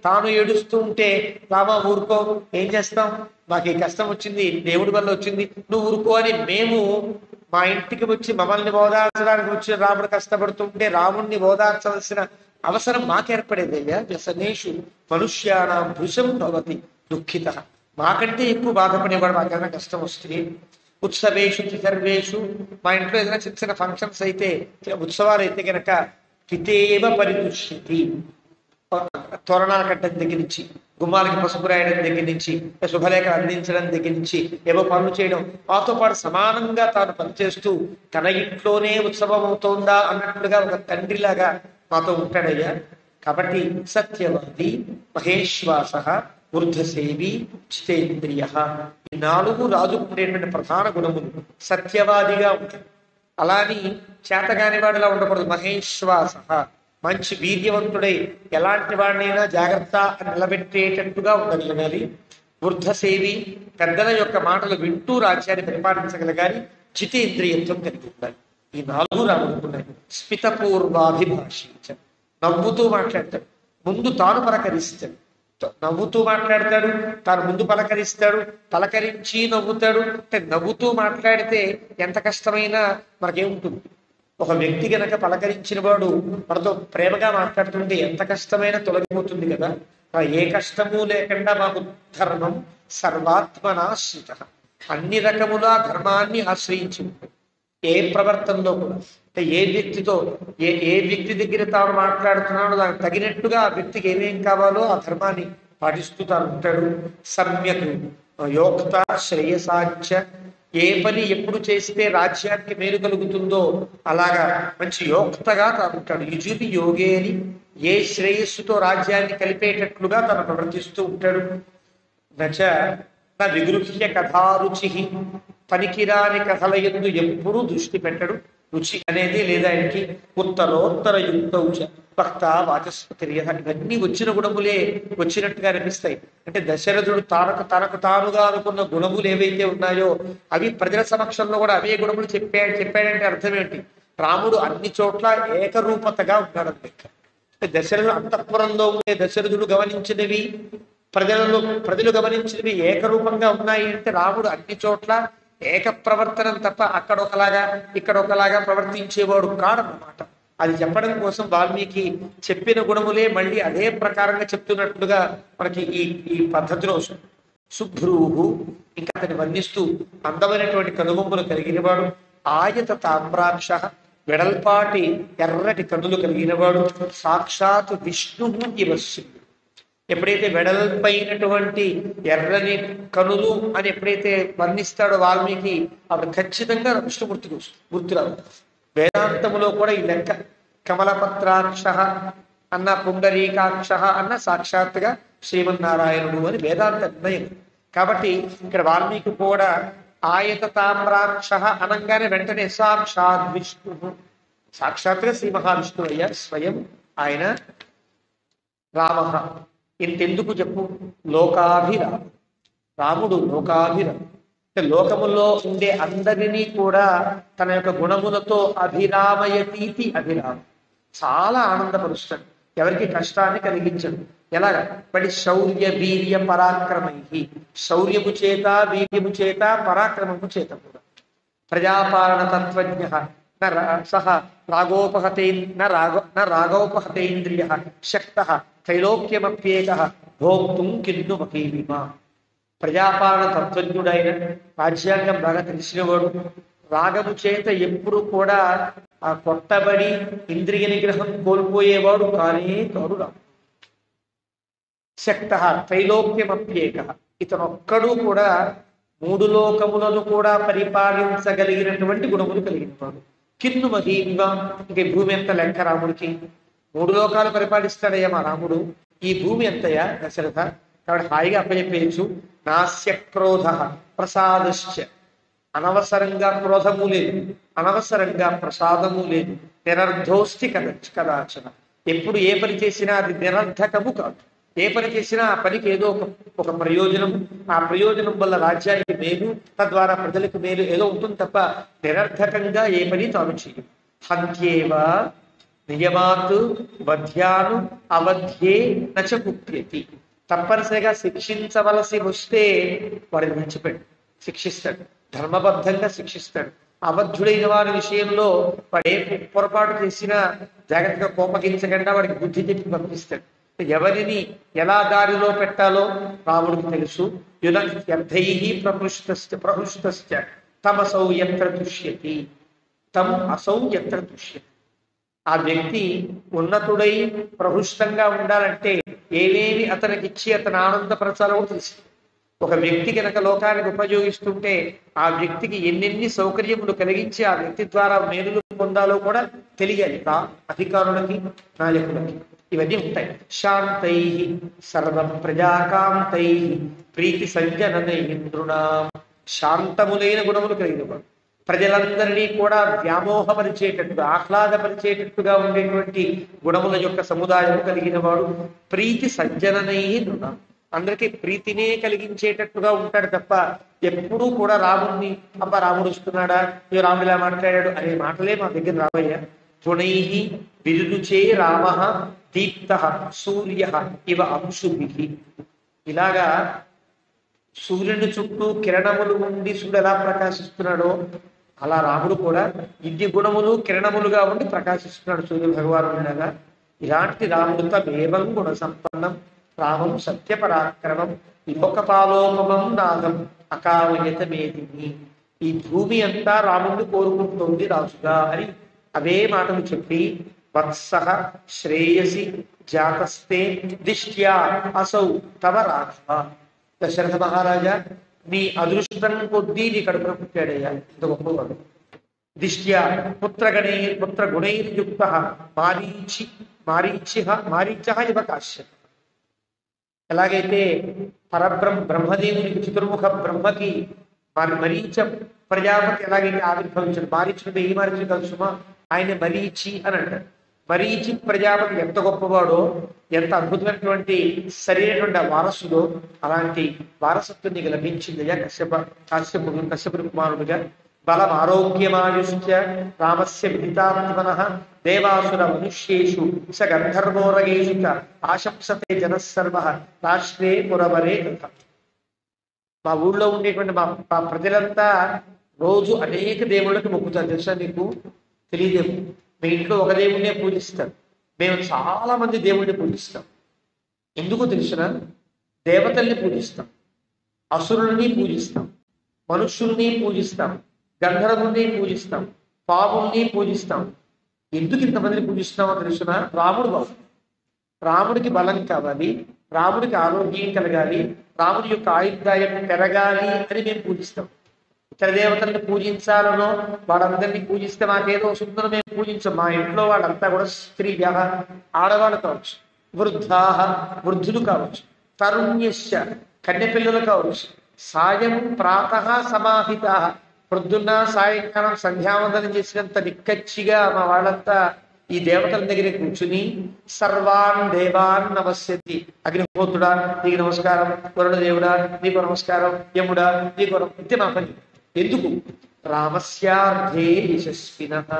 తాను ఏడుస్తూ ఉంటే, రామా ఊరుకో, ఏం చేస్తాం, మాకు ఈ కష్టం వచ్చింది దేవుడి వల్ల వచ్చింది, నువ్వు ఊరుకో అని మేము మా ఇంటికి వచ్చి మమ్మల్ని ఓదార్చడానికి వచ్చిన రాముడు కష్టపడుతుంటే రాముడిని ఓదార్చవలసిన అవసరం మాకేర్పడేదయ్యా. వ్యసనేషు మనుష్యానాం భృశం భవతి దుఃఖిత. మాకంటే ఎక్కువ బాధపడేవాడు మాకేదైనా కష్టం వస్తే. ఉత్సవేషు సర్వేషు. మా ఇంట్లో ఏదైనా చిన్న చిన్న ఫంక్షన్స్ అయితే, ఉత్సవాలు అయితే కనుక పితేవ పరిదుష్యతి. తోరణాలు కట్టడం దగ్గర నుంచి, గుమ్మాలకి పసుపు రాయడం దగ్గర నుంచి, శుభలేఖ అందించడం దగ్గర నుంచి, ఏవో పనులు చేయడం, మాతో పాటు సమానంగా తాను పనిచేస్తూ తన ఇంట్లోనే ఉత్సవం అవుతోందా అన్నట్లుగా ఒక తండ్రిలాగా మాతో ఉంటాడయ్యా. కాబట్టి సత్యవాది, మహేశ్వాస, వృద్ధసేవి, జితేంద్రియ. ఈ 4 రాజుకు ఉండేటువంటి ప్రధాన గుణములు. సత్యవాదిగా ఉంటాయి, అలాని చేతగాని వాడిలా ఉండకూడదు. మహేశ్వాస, మంచి వీర్యవంతుడై ఎలాంటి వాడినైనా జాగ్రత్త అని నిలబెట్టేటట్టుగా ఉండగలగాలి. వృద్ధసేవి, పెద్దల యొక్క మాటలు వింటూ రాజ్యాన్ని పరిపాలించగలగాలి. జితేంద్రియత్వం కలిగి ఉండాలి. ఈ 4 రాముడుకున్నాయి. స్మితపూర్వాభిభాషించ, నవ్వుతూ మాట్లాడతాడు, ముందు తాను పలకరిస్తాడు, నవ్వుతూ మాట్లాడతాడు, తాను ముందు పలకరిస్తాడు, పలకరించి నవ్వుతాడు. అంటే నవ్వుతూ మాట్లాడితే ఎంత కష్టమైనా మనకేముంటుంది. ఒక వ్యక్తి గనక పలకరించిన వాడు మనతో ప్రేమగా మాట్లాడుతుంటే ఎంత కష్టమైనా తొలగిపోతుంది కదా. ఏ కష్టము లేకుండా మాకు ధర్మం సర్వాత్మనాశ్రిత, అన్ని రకముల ధర్మాన్ని ఆశ్రయించి ఏ ప్రవర్తనలో కూడా, అంటే ఏ వ్యక్తితో ఏ వ్యక్తి దగ్గర తాను మాట్లాడుతున్నాడో దానికి తగినట్టుగా ఆ వ్యక్తికి ఏమేం కావాలో ఆ ధర్మాన్ని పాటిస్తూ తాను ఉంటాడు. సమ్యక్ యోక్త శ్రేయసాంచ, ఏ పని ఎప్పుడు చేస్తే రాజ్యానికి మేలు కలుగుతుందో అలాగా మంచి యోక్తగా తాను ఉంటాడు. యుజుని యోగేని ఏ శ్రేయస్సుతో రాజ్యాన్ని కలిపేటట్లుగా తను ప్రవర్తిస్తూ ఉంటాడు. నచ నా విగృహ్య కథారుచి, పనికిరాని కథల యందు ఎప్పుడూ దృష్టి పెట్టడు. రుచి అనేది లేదా ఆయనకి ఉత్తరోత్తర యుక్తౌచ భక్త వాచస్పతిర్య, ఇవన్నీ వచ్చిన గుణములే వచ్చినట్టుగా అనిపిస్తాయి. అంటే దశరథుడు తనకు తానుగా అనుకున్న గుణములు ఏవైతే ఉన్నాయో అవి ప్రజల సమక్షంలో కూడా అవే గుణములు చెప్పాడంటే అర్థం ఏంటి? రాముడు అన్ని చోట్ల ఏకరూపతగా ఉన్నాడు. దశరథుడు అంతఃపురంలో ఉండే దశరథుడు గమనించినవి, ప్రజలు గమనించినవి ఏకరూపంగా ఉన్నాయి అంటే రాముడు అన్ని చోట్ల ఏక ప్రవర్తనం తప్ప అక్కడ ఒకలాగా ప్రవర్తించేవాడు కాడన్నమాట. అది చెప్పడం కోసం వాల్మీకి చెప్పిన గుణములే మళ్ళీ అదే ప్రకారంగా చెప్తున్నట్లుగా మనకి ఈ పద్ధతిలో శుభ్రూహు, ఇంకా అతన్ని వర్ణిస్తూ అందమైనటువంటి కనుబొమ్మలు కలిగినవాడు, ఆయత తామ్రాక్ష, వెడల్పాటి ఎర్రటి కన్నులు కలిగినవాడు, సాక్షాత్ విష్ణువు ఇవస్సు. ఎప్పుడైతే వెడల్పైనటువంటి ఎర్రని కనులు అని ఎప్పుడైతే వర్ణిస్తాడో వాల్మీకి అప్పుడు ఖచ్చితంగా విష్ణుమూర్తికి గుర్తురావు. వేదాంతములో కూడా ఈ లెక్క కమలపత్రాక్ష అన్న, పుండరీకాక్ష అన్న సాక్షాత్తుగా శ్రీమన్నారాయణుడు అని వేదాంత నిర్ణయం. కాబట్టి ఇక్కడ వాల్మీకి కూడా ఆయత తామ్రాక్ష అనంగానే వెంటనే సాక్షాత్ విష్ణు, సాక్షాత్తుగా శ్రీ మహావిష్ణువు అయ్యా స్వయం ఆయన రామ. ఇంతెందుకు చెప్పు, లోకాభిరామ, రాముడు లోకాభిరామ అంటే లోకములో ఉండే అందరినీ కూడా తన యొక్క గుణములతో అభిరామయతీతి, అభిరామ చాలా ఆనందపరుస్తాడు, ఎవరికి కష్టాన్ని కలిగించడు. ఎలాగా? బడి శౌర్య వీర్య పరాక్రమై, శౌర్యము చేత వీర్యము చేత పరాక్రమము చేత కూడా. ప్రజాపాలన తత్వజ్ఞ సహ రాగోపహతేంద్రియ శక్త త్రైలోక్యమప్యేక భోక్తుం కిన్ను మహీమిమ. ప్రజాపాలన తత్వజ్ఞుడైన, రాజ్యాంగం బాగా తెలిసినవాడు, రాగము చేత ఎప్పుడు కూడా ఆ కొట్టబడి ఇంద్రియ నిగ్రహం కోల్పోయేవాడు కానే కాడు రాము. శక్త త్రైలోక్యమప్యేక, ఇతనొక్కడు కూడా మూడు లోకములను కూడా పరిపాలించగలిగినటువంటి గుణములు కలిగినవాడు. కిన్ను మహీమిమ, ఇంక భూమి ఎంత లెక్క రాముడికి? మూడు లోకాలు పరిపాలిస్తాడయ్యా మా రాముడు, ఈ భూమి ఎంతయా దశరథ? కాబట్టి హాయిగా అప్పచెప్పేయచ్చు. నాస్య క్రోధ ప్రసాదశ్చ, అనవసరంగా క్రోధము లేదు, అనవసరంగా ప్రసాదము లేదు. నిరర్ధోస్తి కదాచన, ఎప్పుడు ఏ పని చేసినా అది నిరర్ధకము కాదు. ఏ పని చేసినా ఆ పనికి ఏదో ఒక ప్రయోజనం, ఆ ప్రయోజనం వల్ల రాజ్యానికి మేలు, తద్వారా ప్రజలకు మేలు ఏదో ఉంటుంది తప్ప నిరర్ధకంగా ఏ పని తాను చేయదు. హంత్యేవ నియమాత్ వధ్యాను అవధ్యే నచ కుప్యతి, తప్పనిసరిగా శిక్షించవలసి వస్తే వాడిని విడిచిపెట్టు, శిక్షిస్తాడు, ధర్మబద్ధంగా శిక్షిస్తాడు. అబద్ధుడైన వారి విషయంలో వాడు ఏ పొరపాటు చేసినా జాగ్రత్తగా కోపగించకుండా వాడికి బుద్ధి చెప్పి పంపిస్తాడు. ఎవరిని ఎలా దారిలో పెట్టాలో రాముడికి తెలుసు. యునర్థై ప్రహృష్టశ్చ తమసౌ ఎత్ర తుష్యతి, తమ్ అసౌ ఎత్ర తుష్యతి. ఆ వ్యక్తి ఉన్నతుడై ప్రహృష్టంగా ఉండాలంటే ఏవేవి అతనికి ఇచ్చి అతను ఆనందపరచాలో తెలుసు. ఒక వ్యక్తి కనుక లోకానికి ఉపయోగిస్తుంటే ఆ వ్యక్తికి ఎన్నెన్ని సౌకర్యములు కలిగించి ఆ వ్యక్తి ద్వారా మేలులు పొందాలో కూడా తెలియాలి అధికారులకి, నాయకులకి. ఇవన్నీ ఉంటాయి. శాంతై సర్వ ప్రజాకాంతై ప్రీతి సంజననైంద్రుణ, శాంతములైన గుణములు కలిగినవాడు, ప్రజలందరినీ కూడా వ్యామోహపరిచేటట్టుగా, ఆహ్లాదపరిచేటట్టుగా ఉండేటువంటి గుణముల యొక్క సముదాయము కలిగిన వాడు. ప్రీతి సంజననై నృణ, అందరికీ ప్రీతినే కలిగించేటట్టుగా ఉంటాడు తప్ప ఎప్పుడూ కూడా రాముడిని అబ్బా రాముడు వస్తున్నాడా, ఇవి రాముడు ఇలా మాట్లాడాడు అనే మాటలే మా దగ్గర రావయ్యా. గుణై విరుచే రామ దీప్త సూర్య ఇవ అంశుభి, ఇలాగా సూర్యుని చుట్టూ కిరణములు ఉండి సూర్యుడు ఎలా ప్రకాశిస్తున్నాడో అలా రాముడు కూడా ఇన్ని గుణములు కిరణములుగా ఉండి ప్రకాశిస్తున్నాడు సూర్య భగవానుడిలాగా. ఇలాంటి రాముడు తమేవం గుణ సంపన్నం రామం సత్యపరాక్రమం లోకపాలోపమం నాగం అకామయత మేదిని. ఈ భూమి అంతా రాముడిని కోరుకుంటోంది రాజుగా అని అవే మాటలు చెప్పి వత్సః శ్రేయసి జాతస్తే దిష్ట్యా అసౌ తవ రాఘవ. దశరథ మహారాజా, నీ అదృష్టం కొద్దీ నీ కడుపున పుట్టాడయ్యా, ఇంత గొప్పవాడు. దిష్ట్యా పుత్రగుణైర్యుక్త మారీచి మారీచ ఇవ కాశ్యప. ఎలాగైతే బ్రహ్మదేవునికి చతుర్ముఖ బ్రహ్మకి మరీచ ప్రజాపతి ఎలాగైతే ఆవిర్భవించాడు, మారీచుడు ఏ మారీచుడు కాదు సుమా, ఆయన మరీచి అని అంటారు. మరీచి ప్రజాపతి ఎంత గొప్పవాడో, ఎంత అద్భుతమైనటువంటి సరైనటువంటి ఆ వారసుడో, అలాంటి వారసత్వం నీకు లభించిందిగా కశ్యపుడు కుమారుడుగా. బలం ఆరోగ్యమాయుష్య రామస్య విదితాత్మనః దేవాసుర మనుష్యేషు స గంధర్వోరగేషు చ ఆశంసతే జనస్సర్వః రాష్ట్రే పురవరే తథా. మా ఊళ్ళో ఉండేటువంటి మా ప్రజలంతా రోజు అనేక దేవుళ్ళకి మొక్కుతారు. తెలుసా నీకు? తెలియదేమో. మీ ఇంట్లో ఒక దేవుణ్ణే పూజిస్తారు, మేము చాలా మంది దేవుణ్ణి పూజిస్తాం. ఎందుకు తెలుసునా? దేవతల్ని పూజిస్తాం, అసురుల్ని పూజిస్తాం, మనుష్యుల్ని పూజిస్తాం, గంధర్వుల్ని పూజిస్తాం, పావుల్ని పూజిస్తాం. ఎందుకు ఇంతమందిని పూజిస్తామో తెలుసునా? రాముడు బాబు, రాముడికి బలం కావాలి, రాముడికి ఆరోగ్యం కలగాలి, రాముడి యొక్క ఆయుర్దాయం పెరగాలి అని మేము పూజిస్తాం. ఇతర దేవతలను పూజించాలనో వాళ్ళందరినీ పూజిస్తే మాకేదో వస్తుందో మేము పూజించాం. మా ఇంట్లో వాళ్ళంతా కూడా స్త్రీయ, ఆడవాళ్ళు కావచ్చు, వృద్ధాహ, వృద్ధులు కావచ్చు, తరుణ్యశ్చ, కన్యపిల్లలు కావచ్చు, సాయం ప్రాతః సమాహిత, పొద్దున్న సాయంకాలం సంధ్యావందనం చేసినంత నిక్కచ్చిగా మా వాళ్ళంతా ఈ దేవతల దగ్గర కూర్చుని సర్వాన్ దేవాన్ నమస్యతి. అగ్నిహోత్రుడా నీకు నమస్కారం, వరుణదేవుడా నీకు నమస్కారం, యముడా నీకు ఇంతే మా పని. ఎందుకు? రామస్యార్థే యశస్వినః.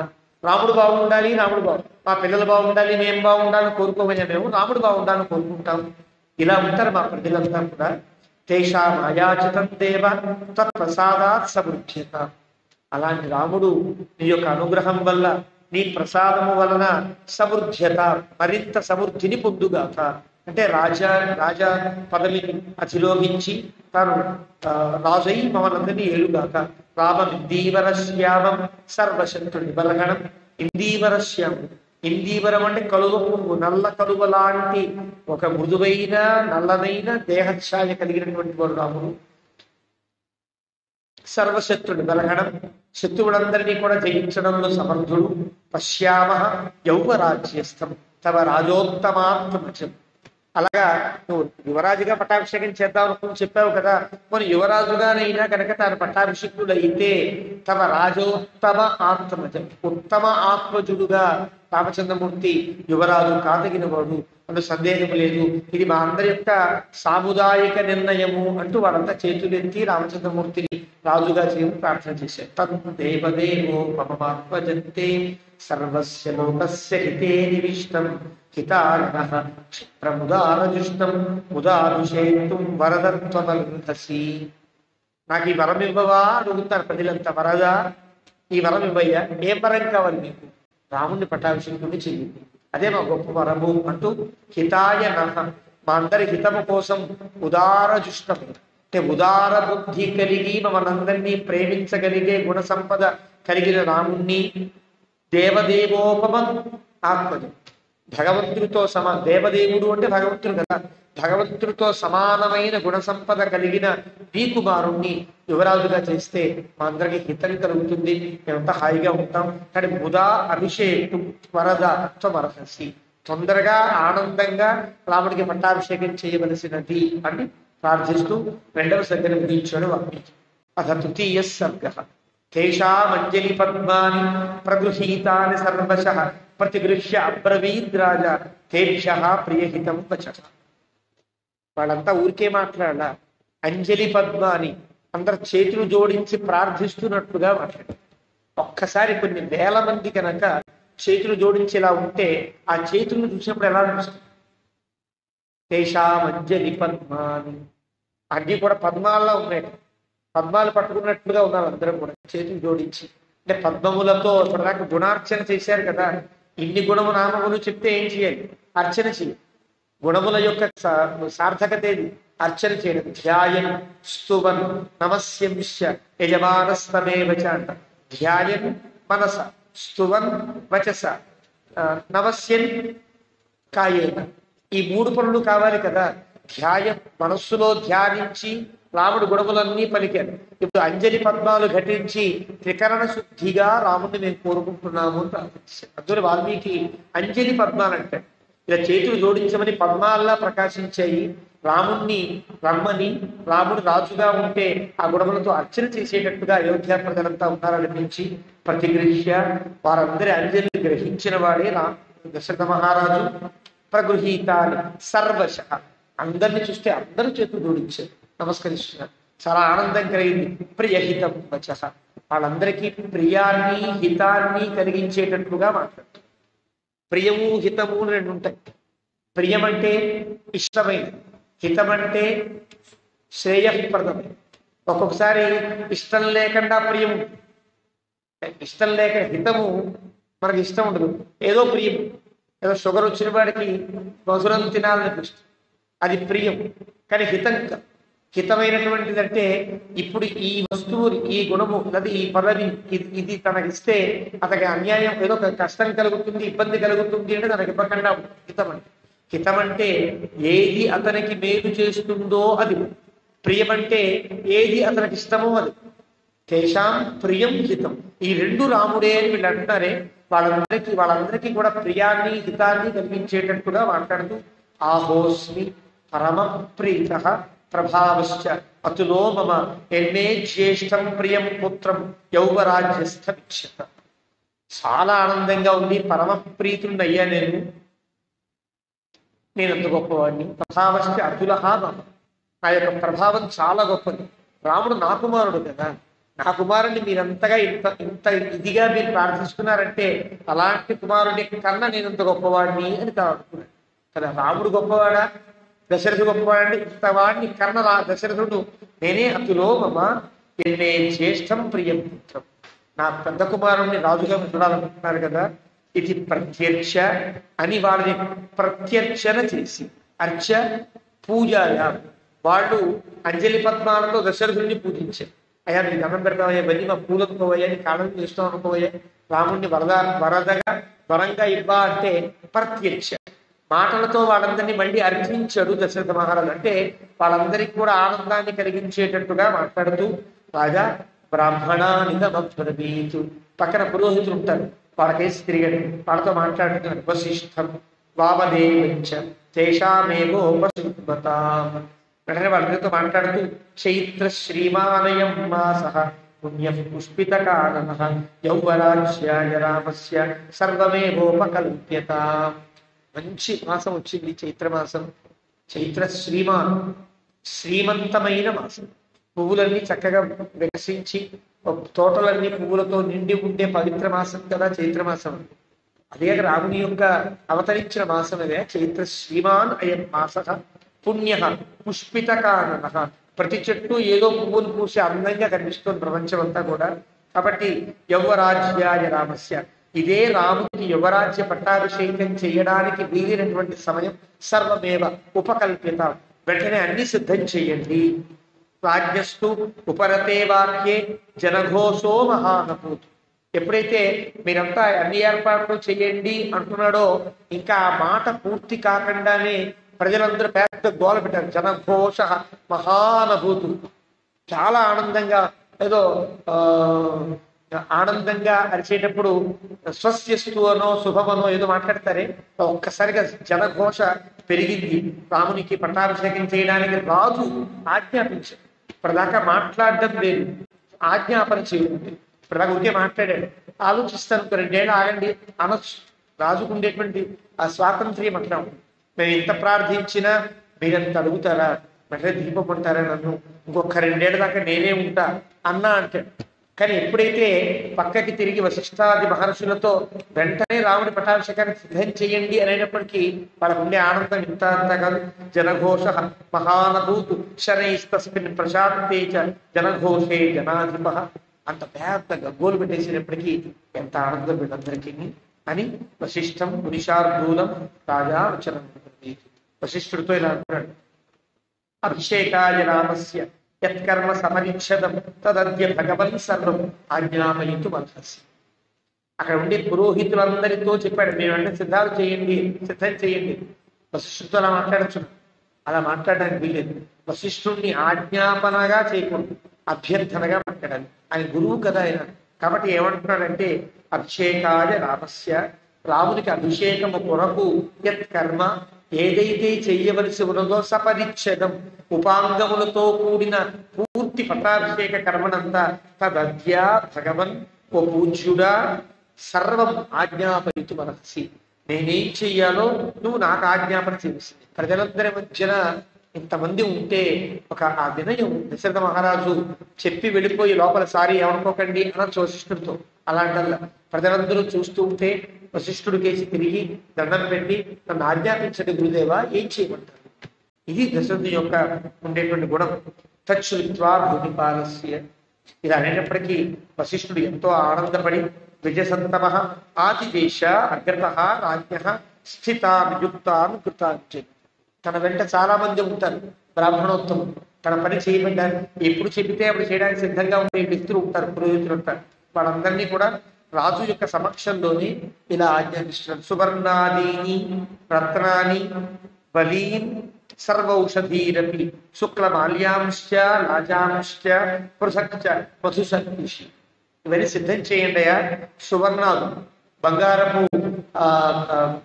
రాముడు బాగుండాలి, రాముడు మా పిల్లలు బాగుండాలి, మేము బాగుండాలని కోరుకోమని మేము రాముడు బాగుండాలని కోరుకుంటాం. ఇలా ఉంటారు మా ప్రజలంతా కూడా. తేషాం అయాచితం దేవ తత్ప్రసాదాత్ సమృద్ధ్యత. అలాంటి రాముడు నీ యొక్క అనుగ్రహం వల్ల, నీ ప్రసాదము వలన సమృద్ధ్యత, మరింత సమృద్ధిని పొందుగాక. అంటే రాజా పదవిని అధిరోహించి తాను రాజై మమ్మల్ందరినీ ఏలుగాక. రామమిందీవరశ్యామం సర్వశత్రుని బలగణం. ఇందీవరశ్యామం, ఇందీవరం అంటే కలువ పువ్వు, నల్ల కలువ లాంటి ఒక మృదువైన నల్లనైన దేహఛాయ కలిగినటువంటి వాడు రాముడు. సర్వశత్రుని బలగణం, శత్రువులందరినీ కూడా జయించడంలో సమర్థుడు. పశ్యామ యౌవరాజ్యస్థం తవ రాజోత్తమాత్మజం. అలాగా నువ్వు యువరాజుగా పట్టాభిషేకం చేద్దాం అనుకుని చెప్పావు కదా, మరి యువరాజుగానైనా కనుక తాను పట్టాభిషిక్తుడు అయితే తమ రాజోత్తమ ఆత్మజం, ఉత్తమ ఆత్మజుడుగా రామచంద్రమూర్తి యువరాజు కాదగిన వాడు, అందులో సందేహం లేదు. ఇది మా అందరి యొక్క సాముదాయిక నిర్ణయము అంటూ వాళ్ళంతా చేతులెత్తి రామచంద్రమూర్తిని రాజుగా చేయమని ప్రార్థన చేశారు. తదేవదేవో మమాత్మజంతే సర్వస్య లోకస్య హితే నివిష్టం హితార్హః క్షిప్రముదారజుష్టం ఉదాభిషేక్తుం వరదత్వమర్హసి. నాకు ఈ వరం ఇవ్వవా అడుగుతారు ప్రజలంతా. వరదా, ఈ వరం ఇవ్వయ్యా. ఏం వరం కావాలి మీకు? రాముణ్ణి పట్టాభిషేకుడిని చెయ్యి, అదే మా గొప్ప వరము అంటూ హితాయ నః, మా అందరి హితము కోసం ఉదారజుష్టం అంటే ఉదార బుద్ధి కలిగి మమ్మల్ందరినీ ప్రేమించగలిగే గుణ సంపద కలిగిన రాముణ్ణి, దేవదేవోపమ ఆత్మజం, భగవంతుడితో దేవదేవుడు అంటే భగవంతుడు కదా, భగవంతుడితో సమానమైన గుణ సంపద కలిగిన ఈ కుమారుణ్ణి యువరాజుగా చేస్తే మా అందరికి హితం కలుగుతుంది, మేమంతా హాయిగా ఉంటాం. కానీ ముదా అభిషేకం వరద త్వమర్హసి, తొందరగా ఆనందంగా రాముడికి పట్టాభిషేకం చేయవలసినది అని ప్రార్థిస్తూ రెండవ సర్గను ముగించాడు వాల్మీకి. అథ తృతీయ సర్గ. తేషామంజలి పద్మాని ప్రగృహీతాని సర్వశః ప్రతిగృహ్య అబ్రవీద్ రాజా తేభ్యః ప్రియహితం వచః. వాళ్ళంతా ఊరికే మాట్లాడాల, అంజలి పద్మాని అందరు చేతులు జోడించి ప్రార్థిస్తున్నట్టుగా మాట్లాడారు. ఒక్కసారి కొన్ని వేల మంది కనుక చేతులు జోడించి ఇలా ఉంటే ఆ చేతులను చూసినప్పుడు ఎలా అనిపిస్తుంది? తేషామంజలి పద్మాని, అన్ని కూడా పద్మాల్లో ఉన్నాయి, పద్మాలు పట్టుకున్నట్లుగా ఉన్నారు అందరం కూడా చేతులు జోడించి. అంటే పద్మములతో ఇప్పటిదాకా గుణార్చన చేశారు కదా, ఇన్ని గుణము నామములు చెప్తే ఏం చేయాలి? అర్చన చేయాలి. గుణముల యొక్క సార్థకత ఏది? అర్చన చేయడం. ధ్యాయన్ స్తువన్ నమస్యంశ్య యజమానస్తమేవచ అంట. ధ్యాయన్ మనస, స్తువన్ వచస, నమస్యన్ కాయేన. ఈ మూడు పనులు కావాలి కదా. మనస్సులో ధ్యానించి రాముడు గుణములన్నీ పలికారు. ఇప్పుడు అంజలి పద్మాలు ఘటించి త్రికరణ శుద్ధిగా రాముడిని మేము కోరుకుంటున్నాము అని ప్రార్థించారు. అందులో వాల్మీకి అంజలి పద్మాలు అంటే ఇలా చేతులు జోడించమని పద్మాల్లా ప్రకాశించాయి. రాముణ్ణి రమ్మని, రాముడు రాజుగా ఉంటే ఆ గుణములతో అర్చన చేసేటట్టుగా అయోధ్య ప్రజలంతా ఉన్నారనిపించి ప్రతిగృహ్య వారందరి అంజలిని గ్రహించిన వాడే దశరథ మహారాజు. ప్రగృహీతాన్ని సర్వశ అందరిని చూస్తే అందరూ చేతులు జోడించారు, నమస్కరిస్తున్నారు. చాలా ఆనందం కలిగింది. ప్రియహితం వచ వాళ్ళందరికీ ప్రియాన్ని హితాన్ని కలిగించేటట్టుగా మాట్లాడుతారు. ప్రియము హితము అని రెండు ఉంటాయి. ప్రియం అంటే ఇష్టమైనది, హితం అంటే శ్రేయప్రదం. ఒక్కొక్కసారి ఇష్టం లేకుండా ప్రియం ఉంటుంది, ఇష్టం లేక హితము మనకి ఇష్టం ఉండదు, ఏదో ప్రియం. ఏదో షుగర్ వచ్చిన వాడికి మధురం తినాలనిపిస్తుంది, అది ప్రియం. కానీ హితం హితమైనటువంటిది అంటే ఇప్పుడు ఈ వస్తువు, ఈ గుణము, అది ఈ పదవి, ఇది తనకిస్తే అతనికి అన్యాయం, ఏదో కష్టం కలుగుతుంది, ఇబ్బంది కలుగుతుంది అంటే తనకి ఇవ్వకుండా హితం అంటే. హితం అంటే ఏది అతనికి మేలు చేస్తుందో అది. ప్రియం అంటే ఏది అతనికి ఇష్టమో అది. తేషాం ప్రియం హితం, ఈ రెండు రాముడే అని వీళ్ళు అంటున్నారే, వాళ్ళందరికీ కూడా ప్రియాన్ని హితాన్ని కలిగించేటట్టుగా మాట్లాడుతూ ఆహోస్మి పరమ ప్రీత ప్రభావశ్చ అతులో మమ ఎన్నే జ్యేష్టం ప్రియం పుత్రం యౌవరాజ్యస్థమిక్షత. చాలా ఆనందంగా ఉంది, పరమ ప్రీతుడిని అయ్యా నేనంత గొప్పవాడిని. ప్రభావశ్చ అతులహ మమ, నా యొక్క ప్రభావం చాలా గొప్పది. రాముడు నా కుమారుడు కదా, నా కుమారుడిని మీరంతగా ఇంత ఇంత ఇదిగా మీరు ప్రార్థిస్తున్నారంటే అలాంటి కుమారుడి కన్నా నేనంత గొప్పవాడిని అని అనుకున్నాడు కదా. రాముడు గొప్పవాడా, దశరథుడు గొప్పవాడంటే ఇంత వాడిని కన్న దశరథుడు నేనే అతులో మమ ఎన్నే జ్యేష్టం ప్రియం పుత్రం, నా పెద్ద కుమారుణ్ణి రాజుగా చూడాలనుకుంటున్నారు కదా. ఇది ప్రత్యక్ష అని వాళ్ళని ప్రత్యర్చన చేసి, అర్చ పూజాయ, వాళ్ళు అంజలి పద్మాలతో దశరథుడిని పూజించారు. అయ్యా మీకు దండం పెడతామయ్యా, ఇవన్నీ మా పూలకు పోవయ్యా, నీ కాలం చేస్తాం అనుకోవయ్యా, రాముడిని వరంగా ఇవ్వా అంటే ప్రత్యక్ష మాటలతో వాళ్ళందరినీ మళ్ళీ అర్చించాడు దశరథ మహారాజు. అంటే వాళ్ళందరికీ కూడా ఆనందాన్ని కలిగించేటట్టుగా మాట్లాడుతూ రాజా బ్రాహ్మణానిదమబ్రవీతు, పక్కన పురోహితులు ఉంటారు, వాళ్ళకేసి తిరిగాడు, వాళ్ళతో మాట్లాడుతున్నారు. వశిష్ఠం వామదేవంచ తేషామేవోపశుద్ధతాం, వెంటనే వాళ్ళతో మాట్లాడుతూ చైత్ర శ్రీమానయం మాసః పుణ్యం పుష్పిత కారణః యౌవరాజ్యాయ రామస్య సర్వమేవోపకల్ప్యతాం. మంచి మాసం వచ్చింది చైత్రమాసం. చైత్ర శ్రీమంతమైన మాసం. పువ్వులన్నీ చక్కగా వికసించి తోటలన్నీ పువ్వులతో నిండి ఉండే పవిత్ర మాసం కదా చైత్రమాసం. అదే రాముని యొక్క అవతరించిన మాసం అదే చైత్ర శ్రీమాన్ అయం మాస పుణ్య పుష్పిత కారణ. ప్రతి చెట్టు ఏదో పువ్వులు పూసి అందంగా కనిపిస్తుంది ప్రపంచం అంతా కూడా. కాబట్టి యౌవరాజ్యాయ రామస్య, ఇదే రాముడికి యువరాజ్య పట్టాభిషేకం చేయడానికి వీలైనటువంటి సమయం. సర్వమేవ ఉపకల్పిత, వెంటనే అన్ని సిద్ధం చేయండి. రాజ్యస్తు ఉపరతే వాక్యే జనఘోషో మహానభూత్. ఎప్పుడైతే మీరంతా అన్ని ఏర్పాట్లు చేయండి అంటున్నాడో ఇంకా ఆ మాట పూర్తి కాకుండానే ప్రజలందరూ పెద్ద గోల పెట్టారు. జనఘోష మహానభూతు, చాలా ఆనందంగా ఏదో ఆనందంగా అరిచేటప్పుడు స్వస్యస్తు అనో శుభమనో ఏదో మాట్లాడతారే, ఒక్కసారిగా జనఘోష పెరిగింది. రామునికి పట్టాభిషేకం చేయడానికి రాజు ఆజ్ఞాపించాడు. ఇప్పటిదాకా మాట్లాడడం లేదు, ఆజ్ఞాపన చేయండి. ఇప్పటిదాకా ఉంటే మాట్లాడాడు, ఆలోచిస్తాను 2 ఏళ్ళు ఆగండి అనొచ్చు. రాజుకు ఉండేటువంటి ఆ స్వాతంత్ర్యం అట్లా. మేము ఎంత ప్రార్థించినా మీరంత అడుగుతారా, వెంటనే దీపం ఉంటారా, నన్ను ఇంకొక 2 ఏళ్ళ దాకా నేనే ఉంటా అన్నా అంటాడు. కానీ ఎప్పుడైతే పక్కకి తిరిగి వశిష్ఠాది మహర్షులతో వెంటనే రాముడి పట్టాభిషేకాన్ని సిద్ధం చేయండి అనేటప్పటికీ వాళ్ళకు ఉండే ఆనందం ఇంత అంతా కాదు. జనఘోష మహానభూతు శనైస్తస్మిన్ ప్రశాంతే చ జనఘోషే జనాధిప. అంత పెద్ద గగ్గోలు పెట్టేసినప్పటికీ ఎంత ఆనందం వీళ్ళందరికీ అని వశిష్ఠం మునిషార్దూలం రాజా వచనం. వశిష్ఠుడితో ఇలా అంటున్నాడు, అభిషేకాయ రామస్య యత్కర్మ సమరిక్షదం తదద్య భగవన్ సర్వం ఆజ్ఞాపయితు మధ్యసి. అక్కడ ఉండే పురోహితులందరితో చెప్పాడు, మీరు అంటే సిద్ధం చేయండి. వశిష్ఠుడితో అలా మాట్లాడచ్చు, అలా మాట్లాడడానికి వీలేదు. వశిష్ఠుడిని ఆజ్ఞాపనగా చేయకూడదు, అభ్యర్థనగా మాట్లాడాలి. ఆయన గురువు కదా ఆయన. కాబట్టి ఏమంటున్నాడంటే అభిషేకాయ రామస్య రామునికి అభిషేకము కొరకు యత్ కర్మ ఏదైతే చెయ్యవలసి ఉన్నదో సపరిచ్ఛేదం ఉపాంగములతో కూడిన పూర్తి పట్టాభిషేక కర్మనంతా తదద్యా భగవన్ ఓ పూజ్యుడా సర్వం ఆజ్ఞాపయితు మనసి, నేనేం చెయ్యాలో నువ్వు నాకు ఆజ్ఞాపన చేసింది. ప్రజలందరి మధ్యన ఇంతమంది ఉంటే ఒక ఆ వినయం దశరథ మహారాజు చెప్పి వెళ్ళిపోయి లోపల సారి ఏమనుకోకండి అనొచ్చు వశిష్ఠుడితో. అలాంటల్లా ప్రజలందరూ చూస్తూ ఉంటే వశిష్ఠుడు కేసి తిరిగి దండం పెట్టి నన్ను ఆజ్ఞాపించండి గురుదేవా, ఏం చేయమంటారు? ఇది దశరథుని యొక్క ఉండేటువంటి గుణం. తచ్చుత్వా భూమిపాలస్య, ఇది అనేటప్పటికీ వశిష్ఠుడు ఎంతో ఆనందపడి విజయసంతమ ఆతిదేశ అగ్రత రాజ్ఞ స్థితాన్ యుక్తాన్ కృతాంచ, తన వెంట చాలా మంది ఉంటారు బ్రాహ్మణోత్తములు, తన పని చేయబడ్డానికి ఎప్పుడు చెబితే అప్పుడు చేయడానికి సిద్ధంగా ఉండే వ్యక్తులు ఉంటారు, పురోహితులు ఉంటారు. వాళ్ళందరినీ కూడా రాజు యొక్క సమక్షంలోనే ఇలా ఆజ్ఞాపిస్తున్నారు. సువర్ణాదీని రత్నాని బలీన్ సర్వౌషధీరపి శుక్లమాల్యాంశ్చ లాజాంశ్చ పృథక్చ మధుసర్పిషి, ఇవన్నీ సిద్ధం చేయండి అయ్యా. సువర్ణాలు బంగారపు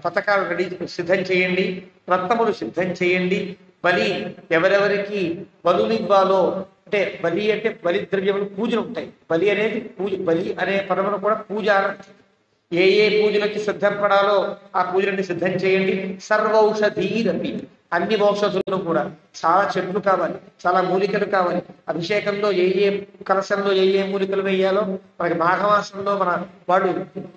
పథకాలు రెడీ సిద్ధం చేయండి, రత్నములు సిద్ధం చేయండి. బలి ఎవరెవరికి బలులు ఇవ్వాలో, అంటే బలి అంటే బలి ద్రవ్యములు పూజలు ఉంటాయి. బలి అనేది పూజ, బలి అనే పదమును కూడా పూజ అనర్థం. ఏ ఏ పూజలకి సిద్ధపడాలో ఆ పూజలన్నీ సిద్ధం చేయండి. సర్వౌషధీరపి, అన్ని ఔషధులను కూడా, చాలా చెట్లు కావాలి, చాలా మూలికలు కావాలి. అభిషేకంలో ఏ ఏ కలశంలో ఏ ఏ మూలికలు వేయాలో మనకి మాఘమాసంలో మన వాళ్ళు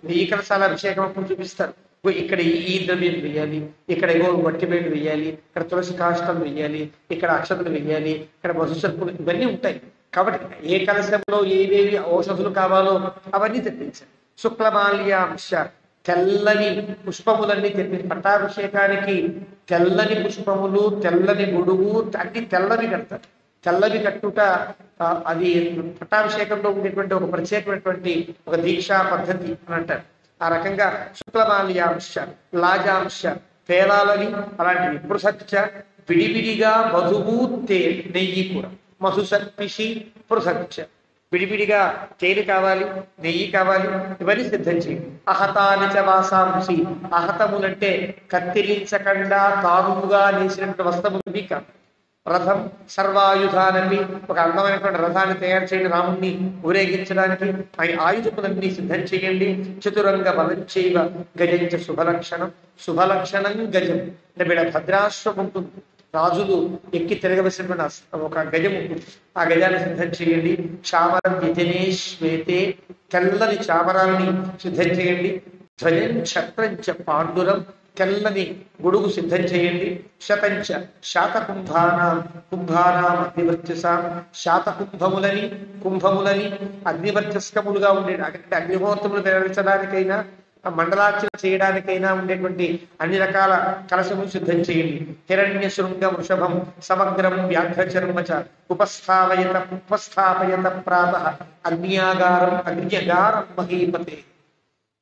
1000 కలశాల అభిషేకం అప్పుడు చూపిస్తారు. ఇక్కడ ఈ ద్రవ్యం వేయాలి, ఇక్కడ ఏవో వట్టిబేలు వేయాలి, ఇక్కడ తులసి కాష్టం వేయాలి, ఇక్కడ అక్షతలు వేయాలి, ఇక్కడ మధుసర్పులు, ఇవన్నీ ఉంటాయి. కాబట్టి ఏ కలశంలో ఏవేవి ఔషధులు కావాలో అవన్నీ తెప్పించాలి. శుక్లమాల్యాంశ, తెల్లని పుష్పములన్నీ తెప్పి, పట్టాభిషేకానికి తెల్లని పుష్పములు, తెల్లని గొడుగు అన్ని తెల్లవి కడతారు. తెల్లవి కట్టుట అది పట్టాభిషేకంలో ఉండేటువంటి ఒక ప్రత్యేకమైనటువంటి ఒక దీక్షా పద్ధతి అని అంటారు. ఆ రకంగా శుక్లమాల్యాంశ, లాజాంశ, పేలాలని అలాంటివి, పృథక్చ విడివిడిగా మధువు నెయ్యి కూడా, మధుసర్పిషి పృథక్చ, విడివిడిగా తేనె కావాలి, నెయ్యి కావాలి, ఇవన్నీ సిద్ధం చేయండి. అహతాని చ వాసాంసి, అహతములంటే కత్తిరించకుండా తానుగా నేసినటువంటి వస్త్రములు కాదు. రథం సర్వాయుధాలని, ఒక అందమైనటువంటి రథాన్ని తయారు చేయండి రాముణ్ణి ఊరేగించడానికి. ఆయుధములన్నీ సిద్ధం చేయండి. చతురంగ బలంచైవ గజంచ శుభలక్షణం, శుభలక్షణం గజం అంటే వీళ్ళ భద్రాశ్వం ఉంటుంది, రాజులు ఎక్కి తిరగవలసినటువంటి ఒక గజం ఉంటుంది, ఆ గజాన్ని సిద్ధం చేయండి. చామరం యజనే శ్వేతే, తెల్లని చామరాన్ని సిద్ధం చేయండి. ధ్వజం ఛత్రంచ పాండురం, తెల్లని గొడుగు సిద్ధం చేయండి. శతంచ శాతకుంభానాం, కుంభానాం అగ్నివర్చసాం, శాతకుంభములని కుంభములని అగ్నివర్చస్కములుగా ఉండే, అంటే అగ్నిహోత్రములు నిర్వహించడానికైనా మండలార్చన చేయడానికైనా ఉండేటువంటి అన్ని రకాల కలశములు సిద్ధం చేయండి. హిరణ్య శృంగ వృషభం సమగ్రం వ్యాఘ్రచర్మచ ఉపస్థాపయత ప్రాతః అగ్నియాగారం అగ్నియగారం మహీపతే,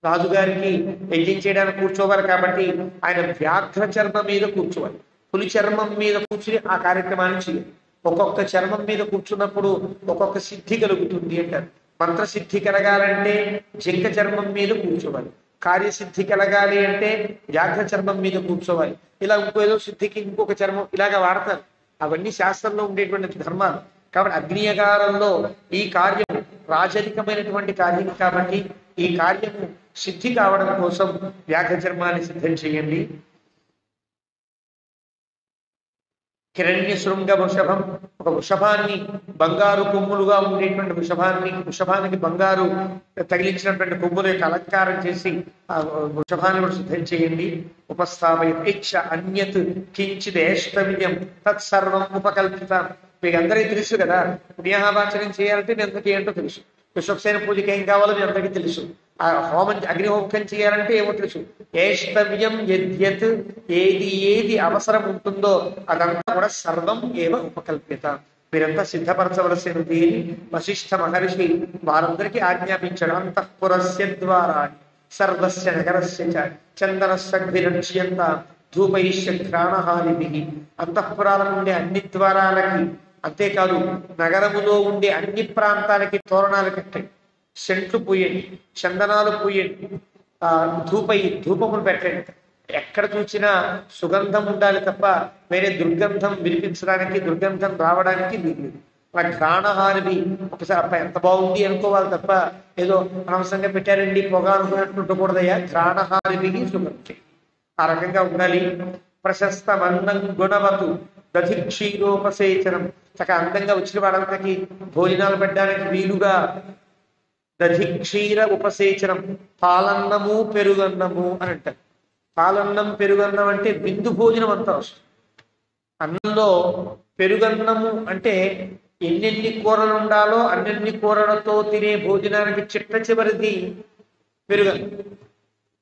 రాజుగారికి యజ్ఞం చేయడానికి కూర్చోవాలి కాబట్టి ఆయన వ్యాఘ్ర చర్మం మీద కూర్చోవాలి, పులి చర్మం మీద కూర్చుని ఆ కార్యక్రమాన్ని చేయాలి. ఒక్కొక్క చర్మం మీద కూర్చున్నప్పుడు ఒక్కొక్క సిద్ధి కలుగుతుంది అంటారు. మంత్రసిద్ధి కలగాలంటే జింక చర్మం మీద కూర్చోవాలి, కార్యసిద్ధి కలగాలి అంటే వ్యాఘ్ర చర్మం మీద కూర్చోవాలి. ఇలా ఇంకో సిద్ధికి ఇంకొక చర్మం ఇలాగా వాడతారు. అవన్నీ శాస్త్రంలో ఉండేటువంటి ధర్మాలు. కాబట్టి అగ్నియగారంలో ఈ కార్యం రాజరికమైనటువంటి కార్యం కాబట్టి ఈ కార్యము సిద్ధి కావడం కోసం వ్యాఘ్ర చర్మాన్ని సిద్ధం చేయండి. హిరణ్య శృంగ వృషభం, ఒక వృషభాన్ని బంగారు కొమ్ములుగా ఉండేటువంటి వృషభానికి బంగారు తగిలించినటువంటి కొమ్ముల యొక్క అలంకారం చేసి ఆ వృషభాన్ని కూడా సిద్ధం చేయండి. ఉపస్థాపయ ఇచ్చ అన్యత్ కించిత్ ఏష్టవ్యం తత్సర్వం ఉపకల్పిత, మీకు అందరికీ తెలుసు కదా, పుణ్యాహవాచనం చేయాలంటే మీ అందరికీ ఏంటో తెలుసు. విశ్వక్సేన పూజకి ఏం కావాలో మీ అందరికీ తెలుసు. ఆ అగ్నిహోమం చేయాలంటే ఏమో తెలుసు. ఏష్టవ్యం యద్యత్, ఏది ఏది అవసరం ఉంటుందో అదంతా కూడా సర్వం ఏవ ఉపకల్పిత, మీరంతా సిద్ధపరచవలసినది అని వశిష్ఠ మహర్షి వారందరికీ ఆజ్ఞాపించాడు. అంతఃపురస్య ద్వారాణి సర్వస్య నగరస్య చందనస్సగ్భిరక్ష్యంత ధూపైశ్య ఘ్రాణహారిభిః, అంతఃపురాల ఉండే అన్ని ద్వారాలకి, అంతేకాదు నగరములో ఉండే అన్ని ప్రాంతాలకి తోరణాలు కట్టండి, సెంట్లు పూయండి, చందనాలు పూయండి, ఆ ధూపములు పెట్టండి. ఎక్కడ చూసినా సుగంధం ఉండాలి తప్ప వేరే దుర్గంధం వినిపించడానికి, దుర్గంధం రావడానికి వీలు. అలా ఘ్రాణహారివి ఒకసారి అప్ప ఎంత బాగుంది అనుకోవాలి తప్ప ఏదో అనవసరంగా పెట్టారండి పొగ అనుకున్నట్టు ఉండకూడదయ్యా. ఘ్రాణహారివి సుగంధి ఆ రకంగా ఉండాలి. ప్రశస్తమన్నం గుణవతు దధిక్షీరోపసేచనం, చక్కగా అందంగా వచ్చిన వాళ్ళందరికీ భోజనాలు పెట్టడానికి వీలుగా దధిక్షీర ఉపసేచనం, పాలన్నము పెరుగన్నము అని అంటారు. పాలన్నం పెరుగన్నం అంటే బిందు భోజనం అంతా వస్తుంది. అన్నంలో పెరుగన్నము అంటే ఎన్నెన్ని కూరలు ఉండాలో అన్నెన్ని కూరలతో తినే భోజనానికి చిట్ట చివరిది పెరుగన్నం.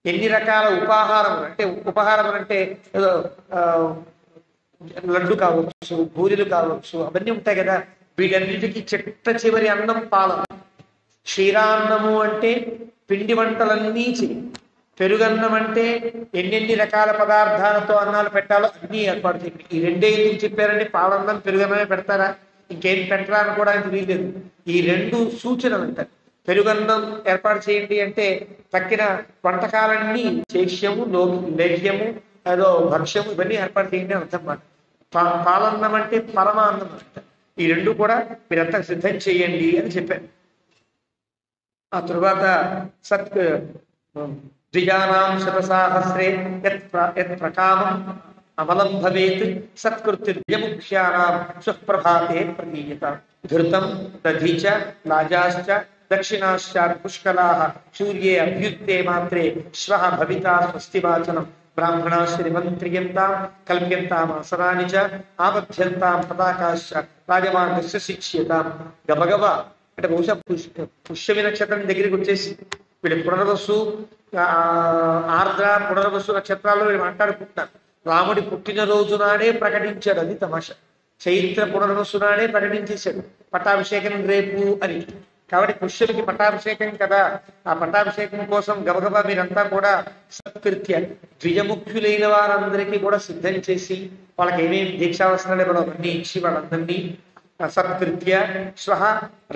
ఎన్ని రకాల ఉపాహారం అంటే, ఉపహారం అంటే ఏదో లడ్డు కావచ్చు, పూరీలు కావచ్చు, అవన్నీ ఉంటాయి కదా. వీటన్నిటికీ చిట్ట చివరి అన్నం పాలన. క్షీరాన్నము అంటే పిండి వంటలన్నీ చెయ్యి. పెరుగన్నం అంటే ఎన్నెన్ని రకాల పదార్థాలతో అన్నాలు పెట్టాలో అన్నీ ఏర్పాటు చేయండి. ఈ రెండే ఎందుకు చెప్పారంటే పాలన్నం పెరుగన్నమే పెడతారా, ఇంకేం పెట్టరా అనుకోవడానికి వీల్లేదు. ఈ రెండు సూచనలు అంటారు. పెరుగన్నం ఏర్పాటు చేయండి అంటే తక్కిన వంటకాలన్నీ చేష్యము, లేహ్యము, ఏదో భక్ష్యము, ఇవన్నీ ఏర్పాటు చేయండి అని అర్థం మాట. పాలన్నం అంటే పరమాన్నం అంటారు. ఈ రెండు కూడా మీరంతా సిద్ధం చేయండి అని చెప్పారు. ఆ తరువాత ద్విజానాం శతసాహస్రే యత్ ప్రకామం అమలం భవేత్ సత్కృత్యుర్యముఖ్యానాం సుప్రభాతే ప్రతీయత. ఘృతం దధి చ లాజాశ్చ దక్షిణాశ్చాత్ పుష్కలాః సూర్యే అభ్యుత్తే మాత్రే శ్వః భవితా స్వస్తివాచనం. బ్రాహ్మణాశ్చ నిమంత్రియంతాం కల్ప్యంతాం ఆసనాని చ ఆబధ్యంతాం పతాకాశ్చ రాజమార్గస్య శిక్ష్యతాం. గబగబ అంటే బహుశా పుష్యమి నక్షత్రం దగ్గరికి వచ్చేసి వీళ్ళు పునర్వసు, ఆర్ద్ర, పునర్వసు నక్షత్రాల్లో వీళ్ళు మాట్లాడుకుంటున్నారు. రాముడి పుట్టినరోజు నాడే ప్రకటించాడు, అది తమాషా. చైత్ర పునర్వసు నాడే ప్రకటించేశాడు పట్టాభిషేకం రేపు అని. కాబట్టి పుష్యమికి పట్టాభిషేకం కదా, ఆ పట్టాభిషేకం కోసం గబగబా మీరంతా కూడా సత్కృత్య ద్విజముఖ్యులైన వారందరికీ కూడా సిద్ధం చేసి వాళ్ళకి ఏమేమి దీక్షావసరాలు ఇవ్వడం అవన్నీ ఇచ్చి వాళ్ళందరినీ సత్కృత్య శ్వః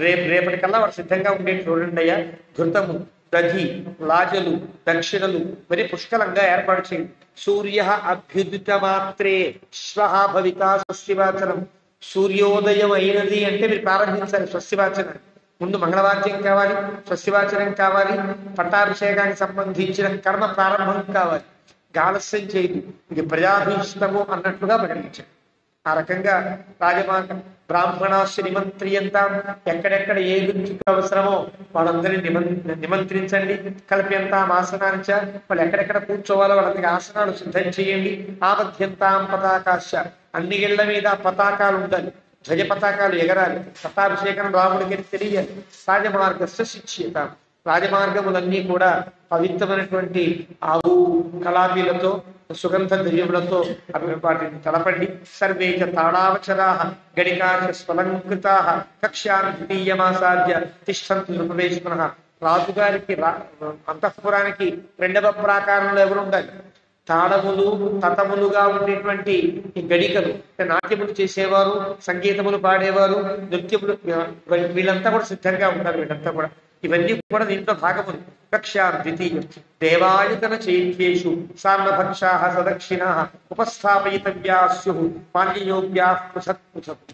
రేపటికల్లా వాడు సిద్ధంగా ఉండేది చూడండి అయ్యా. ఘృతము, దధి, లాజలు, దక్షిణలు మరి పుష్కలంగా ఏర్పాటు చేయండి. సూర్య అభ్యుదిత మాత్రే శ్వః భవితా స్వస్తివాచనం. సూర్యోదయం అయినది అంటే మీరు ప్రారంభించాలి స్వస్తివాచనం. ముందు మంగళవాద్యం కావాలి, స్వస్తివాచనం కావాలి, పట్టాభిషేకానికి సంబంధించిన కర్మ ప్రారంభం కావాలి. ఆలస్యం చేయదు, ఇది ప్రజాభీష్టము అన్నట్లుగా ప్రకటించాడు. ఆ రకంగా రాజమార్గం బ్రాహ్మణాశ్చ నిమంత్రియంతాం, ఎక్కడెక్కడ ఏ గురించి అవసరమో వాళ్ళందరినీ నిమంత్రించండి. కల్ప్యంతాం ఆసనాంచ, వాళ్ళు ఎక్కడెక్కడ కూర్చోవాలో వాళ్ళకి ఆసనాలు సిద్ధం చేయండి. ఆబధ్యంతాం పతాకాశ్చ, అన్ని ఇళ్ల మీద పతాకాలు ఉండాలి, ధ్వజ పతాకాలు ఎగరాలి. పట్టాభిషేకం రాముడికి తెలియాలి. రాజమార్గస్య శిక్ష్యతాం, రాజమార్గములన్నీ కూడా పవిత్రమైనటువంటి ఆవు కలాపీలతో సుగంధ ద్రవ్యములతో వాటిని తలపండి. సర్వే చ తాళావచరాః గణికాశ స్వలంకృతాః కక్ష్యాం ద్వితీయమాసాద్య తిష్టంతు నృపవేశమనః. రాజుగారికి అంతఃపురానికి రెండవ ప్రాకారంలో ఎవరు ఉండాలి? తాళములు తతములుగా ఉండేటువంటి ఈ గణికలు, నాట్యములు చేసేవారు, సంగీతములు పాడేవారు, నృత్యములు, వీళ్ళంతా కూడా సిద్ధంగా ఉంటారు. వీళ్ళంతా కూడా ఇవన్నీ కూడా దీంట్లో భాగములు. కక్ష్యాం ద్వితీయం దేవాయతన చైత్యేషు సార్వభక్షాః సదక్షిణాః ఉపస్థాపయితవ్యాః స్యుః పాల్యయోగ్యాః పృథక్ పృథక్.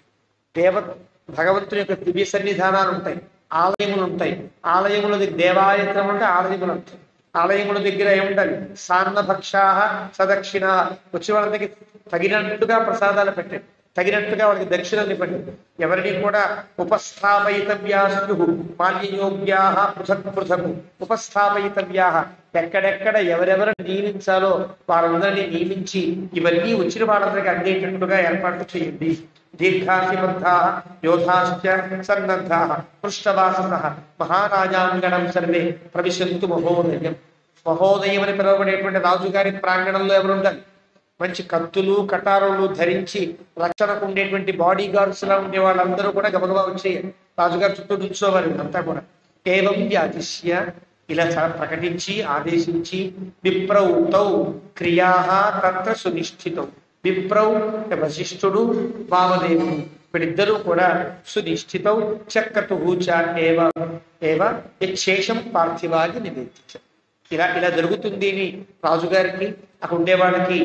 భగవంతుని యొక్క దివ్య సన్నిధానాలు ఉంటాయి, ఆలయములు ఉంటాయి. ఆలయముల దేవాయతం అంటే ఆలయములు ఉంటాయి. ఆలయముల దగ్గర ఏముండాలి? సాన్నభక్షాః సదక్షిణాః, వచ్చే వాళ్ళ దగ్గర తగినట్టుగా ప్రసాదాలు పెట్టండి, తగినట్టుగా వాళ్ళకి దక్షిణలు ఇవ్వండి. ఎవరిని కూడా ఉపస్థాపయితవ్యాస్తు మాల్యయోగ్యాః పృథక్ పృథక్. ఉపస్థాపయితవ్యాః, ఎక్కడెక్కడ ఎవరెవరు నియమించాలో వారందరినీ నియమించి ఇవన్నీ వచ్చిన వాళ్ళందరికీ అందేటట్టుగా ఏర్పాటు చేయండి. దీర్ఘాశిబద్ధాః యోధాశ్చ సన్నద్ధాః పృష్ఠవాససః మహారాజాంగణం సర్వే ప్రవిశంతు మహోదయం. మహోదయం అని పిలువబడేటువంటి రాజుగారి ప్రాంగణంలో ఎవరుండాలి? మంచి కత్తులు కటారులు ధరించి రక్షణకు ఉండేటువంటి బాడీ గార్డ్స్ లా ఉండే వాళ్ళందరూ కూడా గబగబా వచ్చేయాలి. రాజుగారు చుట్టూ నిల్చోవాలి. అంతా కూడా ఏవం వ్యాతిష్య, ఇలా ప్రకటించి ఆదేశించి విప్రౌతౌ క్రియాః తత్ర సునిష్ఠితౌ. విప్రౌ వశిష్ఠుడు వామదేవుడు వీళ్ళిద్దరూ కూడా సునిష్ఠితౌ చక్రతుః చ ఏవ యచ్చేషం పార్థివాది నివేదించారు. ఇలా ఇలా జరుగుతుంది అని రాజుగారికి అక్కడ ఉండేవాళ్ళకి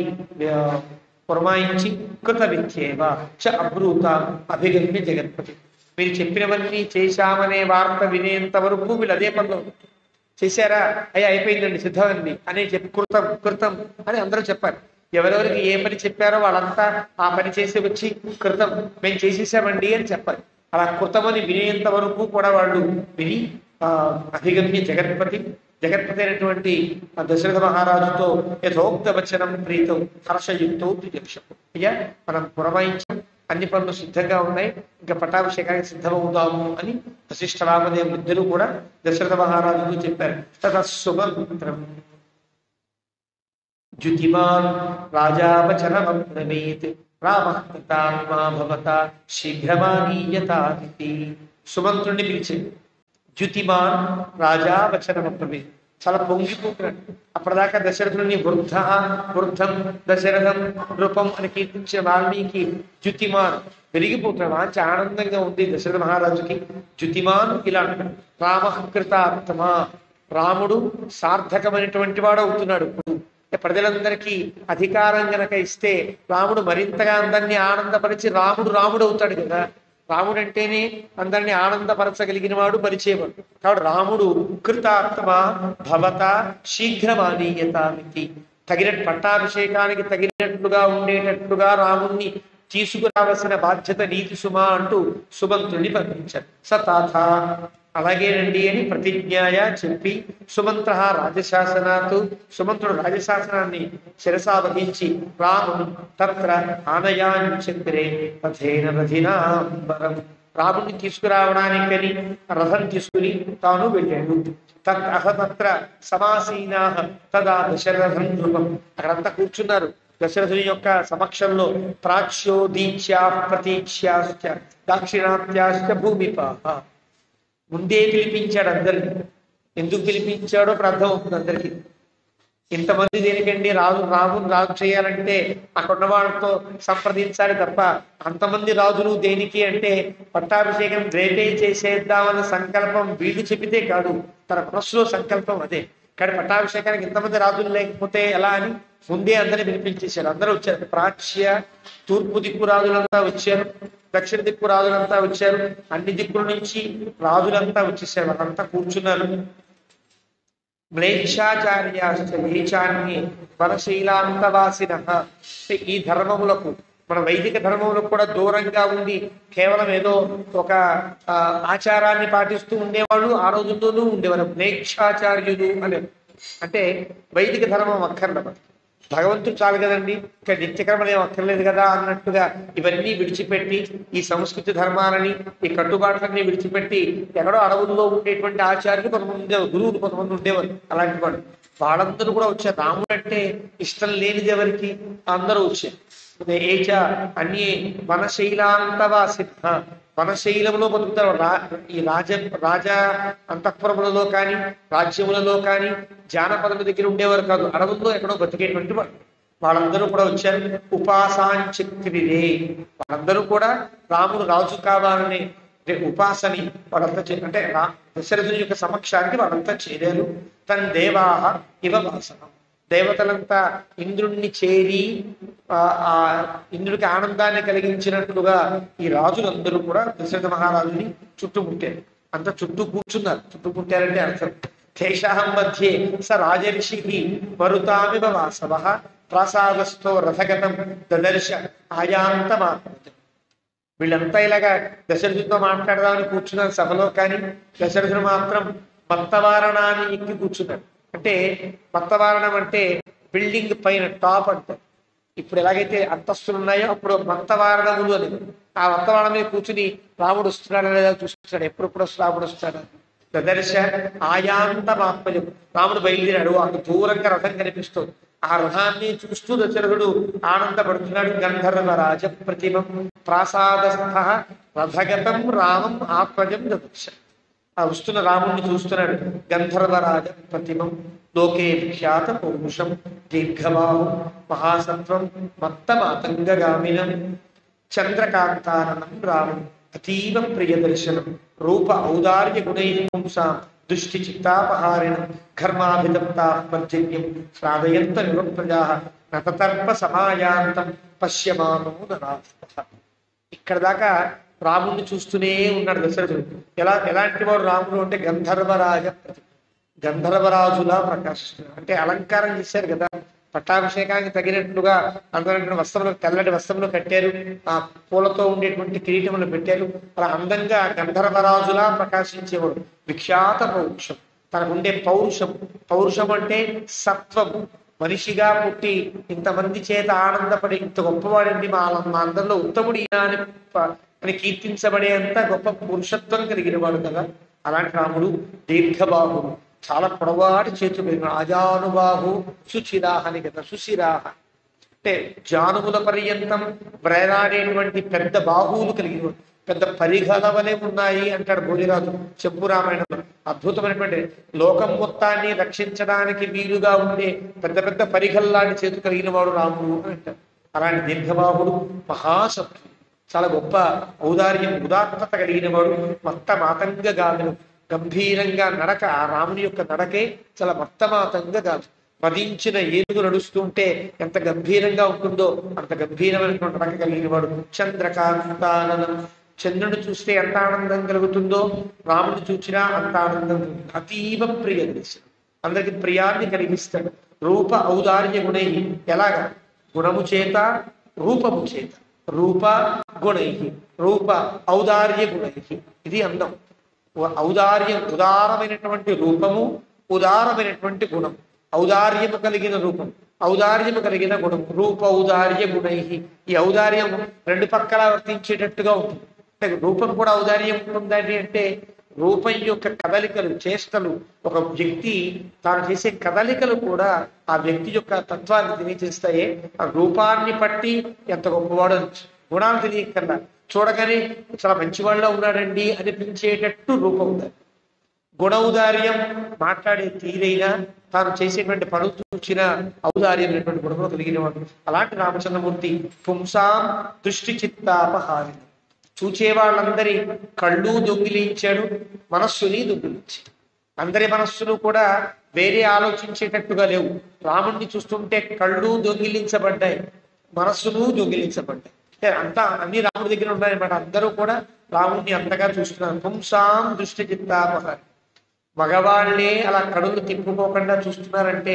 పురమాయించి కృత విద్యేవ చ అబ్రూత అభిగమ్య జగత్పతి. మీరు చెప్పినవన్నీ చేశామనే వార్త వినేంత వరకు వీళ్ళు అదే పనులు చేశారా, అయ్యా అయిపోయిందండి సిద్ధమండి అని చెప్పి కృతం కృతం అని అందరూ చెప్పారు. ఎవరెవరికి ఏ పని చెప్పారో వాళ్ళంతా ఆ పని చేసి వచ్చి కృతం మేము చేసేసామండి అని చెప్పాలి. అలా కృతమని వినేంత వరకు కూడా వాళ్ళు విని అధిగమ్య జగత్పతి జగత్పతి దశరథ మహారాజుతో యథోక్త వచనం ప్రీతం హర్షయుక్తో దిజక్షం. అయ్యా మనం పురమాయించాం, అన్ని పనులు సిద్ధంగా ఉన్నాయి, ఇంకా పట్టాభిషేకానికి సిద్ధమవుతాము అని వశిష్ఠ వామదేవులు ఇద్దరు కూడా దశరథ మహారాజుకు చెప్పారు. తతస్సుమంత్రం ద్యుతిమాన్ రాజావచనమబ్రవీత్ రామః కృతాత్మా భవతా శీఘ్రమానీయతాతి. సుమంత్రుణ్ణి పిలిచి ద్యుతిమాన్ రాజావచనమబ్రవీత్, చాలా పొంగిపోతున్నాడు. అప్పటిదాకా దశరథుని వృద్ధం దశరథం రూపం అని కీర్తించిన వాల్మీకి ద్యుతిమాన్ పెరిగిపోతున్నాడు. మంచి ఆనందంగా ఉంది దశరథ మహారాజుకి. ద్యుతిమాన్ ఇలా అంటాడు, రామః కృతాత్మ, రాముడు సార్థకమైనటువంటి వాడు అవుతున్నాడు. ప్రజలందరికీ అధికారం గనక ఇస్తే రాముడు మరింతగా అందరినీ ఆనందపరిచి రాముడు అవుతాడు కదా. రాముడు అంటేనే అందరినీ ఆనందపరచగలిగిన వాడు, పరిచేవాడు. కాబట్టి రాముడు కృతాత్మ భవత శీఘ్రమానీయతామితి, పట్టాభిషేకానికి తగినట్లుగా ఉండేటట్లుగా రాముణ్ణి తీసుకురావలసిన బాధ్యత నీతి సుమా అంటూ సుమంత్రుని పంపించారు. సతాథ అలాగేనండి అని ప్రతిజ్ఞాయ చెప్పి సుమంత్ర రాజశాసనాత్, సుమంత్రుడు రాజశాసనాన్ని శిరసా వహించి రాముడు తత్ర ఆనయాచక్రే రథేన రథినాంబరం, రాముడిని తీసుకురావడానికని రథం తీసుకుని తాను వెళ్ళాడు. తత్ర సమాసీనా తదా దశరథం ధ్రువం, అక్కడంతా కూర్చున్నారు దశరథుని యొక్క సమక్షంలో. ప్రాచ్యో దీక్ష్యా ప్రతీక్ష్యాశ్చ దాక్షిణాత్యాశ్చ భూమిపాహ, ముందే పిలిపించాడు అందరినీ. ఎందుకు పిలిపించాడో ఇప్పుడు అర్థం అవుతుంది అందరికీ. ఇంతమంది దేనికండి, రాజు చేయాలంటే అక్కడ ఉన్న వాళ్ళతో సంప్రదించాలి తప్ప అంతమంది రాజులు దేనికి అంటే పట్టాభిషేకం రేపే చేసేద్దామన్న సంకల్పం వీళ్ళు చెప్పితే కాదు, తన మనస్సులో సంకల్పం అదే. కానీ పట్టాభిషేకానికి ఇంతమంది రాజులు లేకపోతే ఎలా అని ముందే అందరినీ పిలిపించేశారు. అందరూ వచ్చారు. ప్రాచ్య తూర్పు దిక్కు రాజులంతా వచ్చారు, దక్షిణ దిక్కు రాజులంతా వచ్చారు, అన్ని దిక్కుల నుంచి రాజులంతా వచ్చేసారు. వాళ్ళంతా కూర్చున్నారు. మ్లేచ్ఛాచార్యాన్ని వనశీలాంతవాసిన, ఈ ధర్మములకు మన వైదిక ధర్మములకు కూడా దూరంగా ఉండి కేవలం ఏదో ఒక ఆచారాన్ని పాటిస్తూ ఉండేవాళ్ళు ఆ రోజుల్లోనూ ఉండేవారు. మ్లేచ్ఛాచార్యులు అనే అంటే వైదిక ధర్మం అక్కర్లేదు, భగవంతుడు చాలు కదండి, ఇంకా నిత్యకర్మలు ఏం అక్కర్లేదు కదా అన్నట్టుగా ఇవన్నీ విడిచిపెట్టి ఈ సంస్కృతి ధర్మాలని ఈ కట్టుబాట్లన్నీ విడిచిపెట్టి ఎక్కడో అడవుల్లో ఉండేటువంటి ఆచార్యులు కొంతమంది ఉండేవారు, గురువులు కొంతమంది ఉండేవారు. అలాంటి వాళ్ళు వాళ్ళందరూ కూడా వచ్చారు. రాముడు అంటే ఇష్టం లేనిది ఎవరికి, అందరూ వచ్చారు. ఏచ అన్ని వనశైలాంతవాసి, వనశైలంలో బతుకుతారు. ఈ రాజా అంతఃపురములలో కానీ రాజ్యములలో కానీ జానపదుల దగ్గర ఉండేవారు కాదు, అడవుల్లో ఎక్కడో బతికేటువంటి వాళ్ళు. వాళ్ళందరూ కూడా వచ్చారు. ఉపాసాంచక్రిరే, వాళ్ళందరూ కూడా రాముడు రాజు కావాలనే ఉపాసని వాళ్ళంతా అంటే దశరథుని యొక్క సమక్షానికి వాళ్ళంతా చేరారు. తన్ దేవాహ ఇవ వాసనం, దేవతలంతా ఇంద్రుణ్ణి చేరి ఆ ఇంద్రుడికి ఆనందాన్ని కలిగించినట్లుగా ఈ రాజులందరూ కూడా దశరథ మహారాజుని చుట్టుముట్టారు. అంత చుట్టూ కూర్చున్నారు. చుట్టుముట్టారంటే అర్థం తేషాహం మధ్యే స రాజర్షి మరుతామివ వాసవ ప్రసాదస్థో రథగతం దదర్శ ఆయాంతమాత్మ. వీళ్ళంతా ఇలాగా దశరథుడితో మాట్లాడదామని కూర్చున్నారు సభలో, కానీ దశరథుడు మాత్రం మత్తవారణాన్ని ఎక్కి కూర్చున్నాడు. అంటే మత్తవారణం అంటే బిల్డింగ్ పైన టాప్ అంటారు. ఇప్పుడు ఎలాగైతే అంతస్తులు ఉన్నాయో అప్పుడు మత్తవారణములు అని, ఆ మత్తవారణం మీద కూర్చుని రాముడు వస్తున్నాడా లేదా చూస్తున్నాడు. ఎప్పుడెప్పుడు రాముడు వస్తాడు. దదర్శ ఆయాంతమాత్మజం, రాముడు బయలుదేరాడు. అక్కడ దూరంగా రథం కనిపిస్తుంది. ఆ రథాన్ని చూస్తూ దశరథుడు ఆనందపడుతున్నాడు. గంధర్వరాజ ప్రతిమం ప్రాసాదస్థ రథగతం రామం ఆత్మజం దదర్శ, ఆ వస్తున్న రాముణ్ణి చూస్తున్నాడు. గంధర్వరాజ ప్రతిమం లోకే విఖ్యాత పౌరుషం దీర్ఘబాహు మహాసత్వం మత్తమాతంగగామినం చంద్రకాంతానం రామం అతీవ ప్రియ దర్శనం రూప ఔదార్య గుణై పుంసాం దృష్టి చిత్తాపహారిణం ఘర్మాభిదప్తా పర్జన్యం శ్రాదయంత వివప్రజా నతతర్ప సమాయాంతం పశ్యమానో నరాధ. ఇక్కడ దాకా రాముడిని చూస్తూనే ఉన్నాడు దశరథుడు. ఎలాంటి వాడు రాముడు అంటే గంధర్వరాజ ప్రతిమ, గంధర్వరాజులా ప్రకాశిస్తున్నాడు. అంటే అలంకారం చేశారు కదా, పట్టాభిషేకానికి తగినట్లుగా అందరూ వస్త్రములు, తెల్లటి వస్త్రములు కట్టారు, ఆ పూలతో ఉండేటువంటి కిరీటములు పెట్టారు. అలా అందంగా గంధర్వరాజులా ప్రకాశించేవాడు. విఖ్యాత పౌరుషం, తనకుండే పౌరుషం అంటే సత్వము. మనిషిగా పుట్టి ఇంతమంది చేత ఆనందపడి ఇంత గొప్పవాడండి, మా అందరిలో ఉత్తముడు ఈయన అని కీర్తించబడేంత గొప్ప పురుషత్వం కలిగిన వాడు కదా. అలాంటి రాముడు దీర్ఘబాహుడు, చాలా పొడవాటి చేతులు కలిగిన అజానుబాహు సుచిరాహ అని కదా. సుశిరాహ అంటే జానుముల పర్యంతం వ్రేలాడేటువంటి పెద్ద బాహువులు కలిగిన, పెద్ద పరిఘల వలె ఉన్నాయి అంటాడు భోజరాజు చెంపు రామాయణంలో. అద్భుతమైనటువంటి లోకం మొత్తాన్ని రక్షించడానికి వీలుగా ఉండే పెద్ద పెద్ద పరిఘల్లాంటి చేతు కలిగిన వాడు రాముడు అని అంటారు. అలాంటి దీర్ఘబాహుడు, మహాశత్రుడు, చాలా గొప్ప ఔదార్యం ఉదాత్తత కలిగిన వాడు. మత్తమాతంగా గాను గంభీరంగా నడక, ఆ రాముని యొక్క నడకే చాలా మత్తమాతంగా కాదు. మదించిన ఏనుగు నడుస్తూ ఉంటే ఎంత గంభీరంగా ఉంటుందో అంత గంభీరమైనటువంటి నడక కలిగిన వాడు. చంద్రకాంతానందం, చంద్రుని చూస్తే ఎంత ఆనందం కలుగుతుందో రాముని చూసినా అంత ఆనందం కలుగుతుంది. అతీవ ప్రియ దర్శనం, అందరికి ప్రియాన్ని కలిగిస్తాడు. రూప ఔదార్య గుణై, ఎలాగా? గుణము చేత రూపము చేత, రూప గుణై, రూప ఔదార్య గుణై, ఇది అందం. ఔదార్యం, ఉదారమైనటువంటి రూపము, ఉదారమైనటువంటి గుణం. ఔదార్యము కలిగిన రూపం, ఔదార్యము కలిగిన గుణం, రూప ఔదార్య గుణై. ఈ ఔదార్యం రెండు పక్కల వర్తించేటట్టుగా ఉంటుంది. అంటే రూపం కూడా ఔదార్యం ఉంటుందండి అంటే రూపం యొక్క కదలికలు, చేష్టలు, ఒక వ్యక్తి తాను చేసే కదలికలు కూడా ఆ వ్యక్తి యొక్క తత్వాన్ని తెలియజేస్తాయే. ఆ రూపాన్ని బట్టి ఎంత గొప్పవాడు, గుణాలు తెలియకల్లా చూడగానే చాలా మంచివాళ్ళ ఉన్నాడండి అనిపించేటట్టు రూపం ఉండాలి. గుణ ఔదార్యం, మాట్లాడే తీరైనా తాను చేసేటువంటి పనులు చూసిన ఔదార్యం అనేటువంటి గుణంలో కలిగిన వాడు. అలాంటి రామచంద్రమూర్తి పుంసాం దృష్టి చిత్తాపహారి, చూచే వాళ్ళందరి కళ్ళు దొంగిలించాడు, మనస్సుని దొంగిలించాడు. అందరి మనస్సులు కూడా వేరే ఆలోచించేటట్టుగా లేవు. రాముణ్ణి చూస్తుంటే కళ్ళు దొంగిలించబడ్డాయి, మనస్సును దొంగిలించబడ్డాయి. అంతా అన్ని రాముడి దగ్గర ఉన్నాయన్నమాట. అందరూ కూడా రాముడిని అంతగా చూస్తున్నారు. పుంసాం దృష్టి చిత్తాపహారి, మగవాళ్ళే అలా కడులు తిప్పుకోకుండా చూస్తున్నారంటే